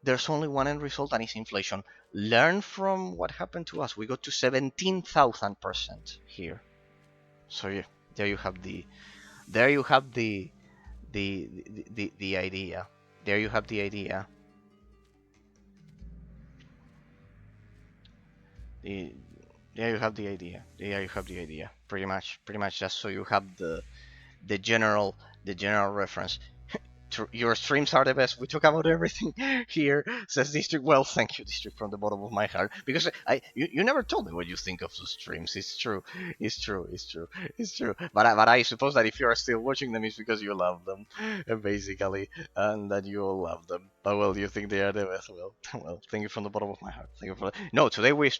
there's only one end result, and it's inflation. Learn from what happened to us. We got to 17,000% here. So yeah, there you have the idea. There you have the idea. There you have the idea. Pretty much just so you have the general reference. Your streams are the best. We talk about everything here, says District. Well, thank you, District, from the bottom of my heart. Because you never told me what you think of the streams. It's true. But I suppose that if you are still watching them, it's because you love them, basically, and that you all love them. But well, you think they are the best. Well, thank you from the bottom of my heart. Thank you for that. No, today we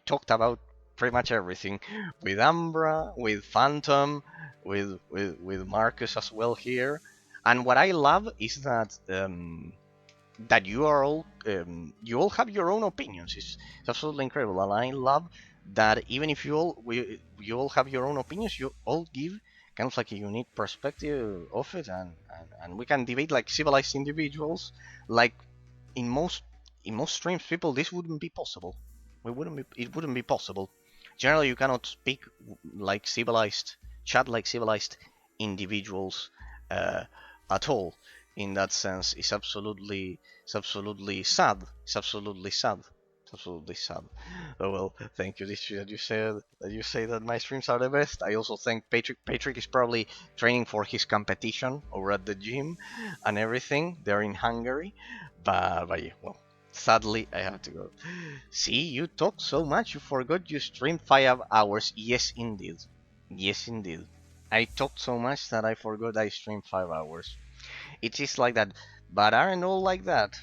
talked about pretty much everything, with Ambra, with Phantom, with Marcus as well here. And what I love is that that you all have your own opinions. It's absolutely incredible, and I love that even if you all have your own opinions, you all give kind of like a unique perspective of it, and we can debate like civilized individuals. Like in most streams, people, this wouldn't be possible. It wouldn't be possible. Generally, you cannot speak like civilized, chat like civilized individuals uh, at all. In that sense, it's absolutely sad. It's absolutely sad. It's absolutely sad. Oh well, thank you. This that you say that my streams are the best. I also think Patrick. Patrick is probably training for his competition over at the gym and everything. They're in Hungary, but yeah, well, sadly I have to go. See, you talk so much, you forgot you streamed 5 hours. Yes, indeed. Yes, indeed. I talked so much that I forgot I streamed 5 hours. It is like that, but aren't all like that?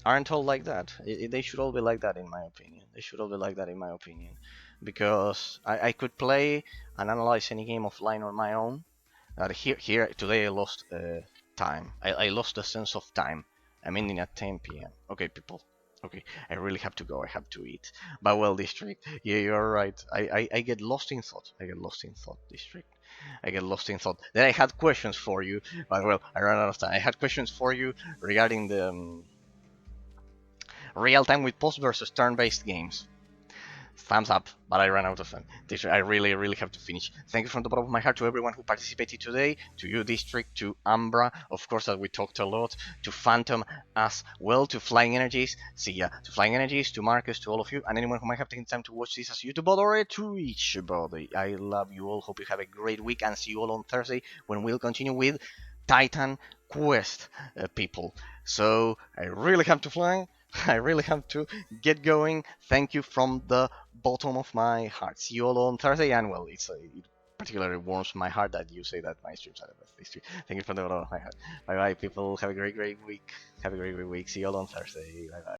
Aren't all like that? They should all be like that, in my opinion. They should all be like that, in my opinion, because I could play and analyze any game offline on my own. Here today I lost time. I lost the sense of time. I'm ending at 10 p.m. Okay, people. Okay, I really have to go. I have to eat. But well, district. Yeah, you're right. I get lost in thought. I get lost in thought, district. I get lost in thought. Then I had questions for you, but well, I ran out of time. I had questions for you regarding the real time with post versus turn-based games. Thumbs up, but I ran out of time. District, I really, really have to finish. Thank you from the bottom of my heart to everyone who participated today, to you, District, to Ambra, of course, that we talked a lot, to Phantom as well, to Flying Energies, see ya, to Flying Energies, to Marcus, to all of you, and anyone who might have taken time to watch this as YouTube, or to each body. I love you all, hope you have a great week, and see you all on Thursday, when we'll continue with Titan Quest, people. So, I really have to fly. I really have to get going. Thank you from the bottom of my heart. See you all on Thursday, and well, it particularly warms my heart that you say that my streams are the best. Thank you from the bottom of my heart. Bye bye, people. Have a great week. Have a great week. See you all on Thursday. Bye bye.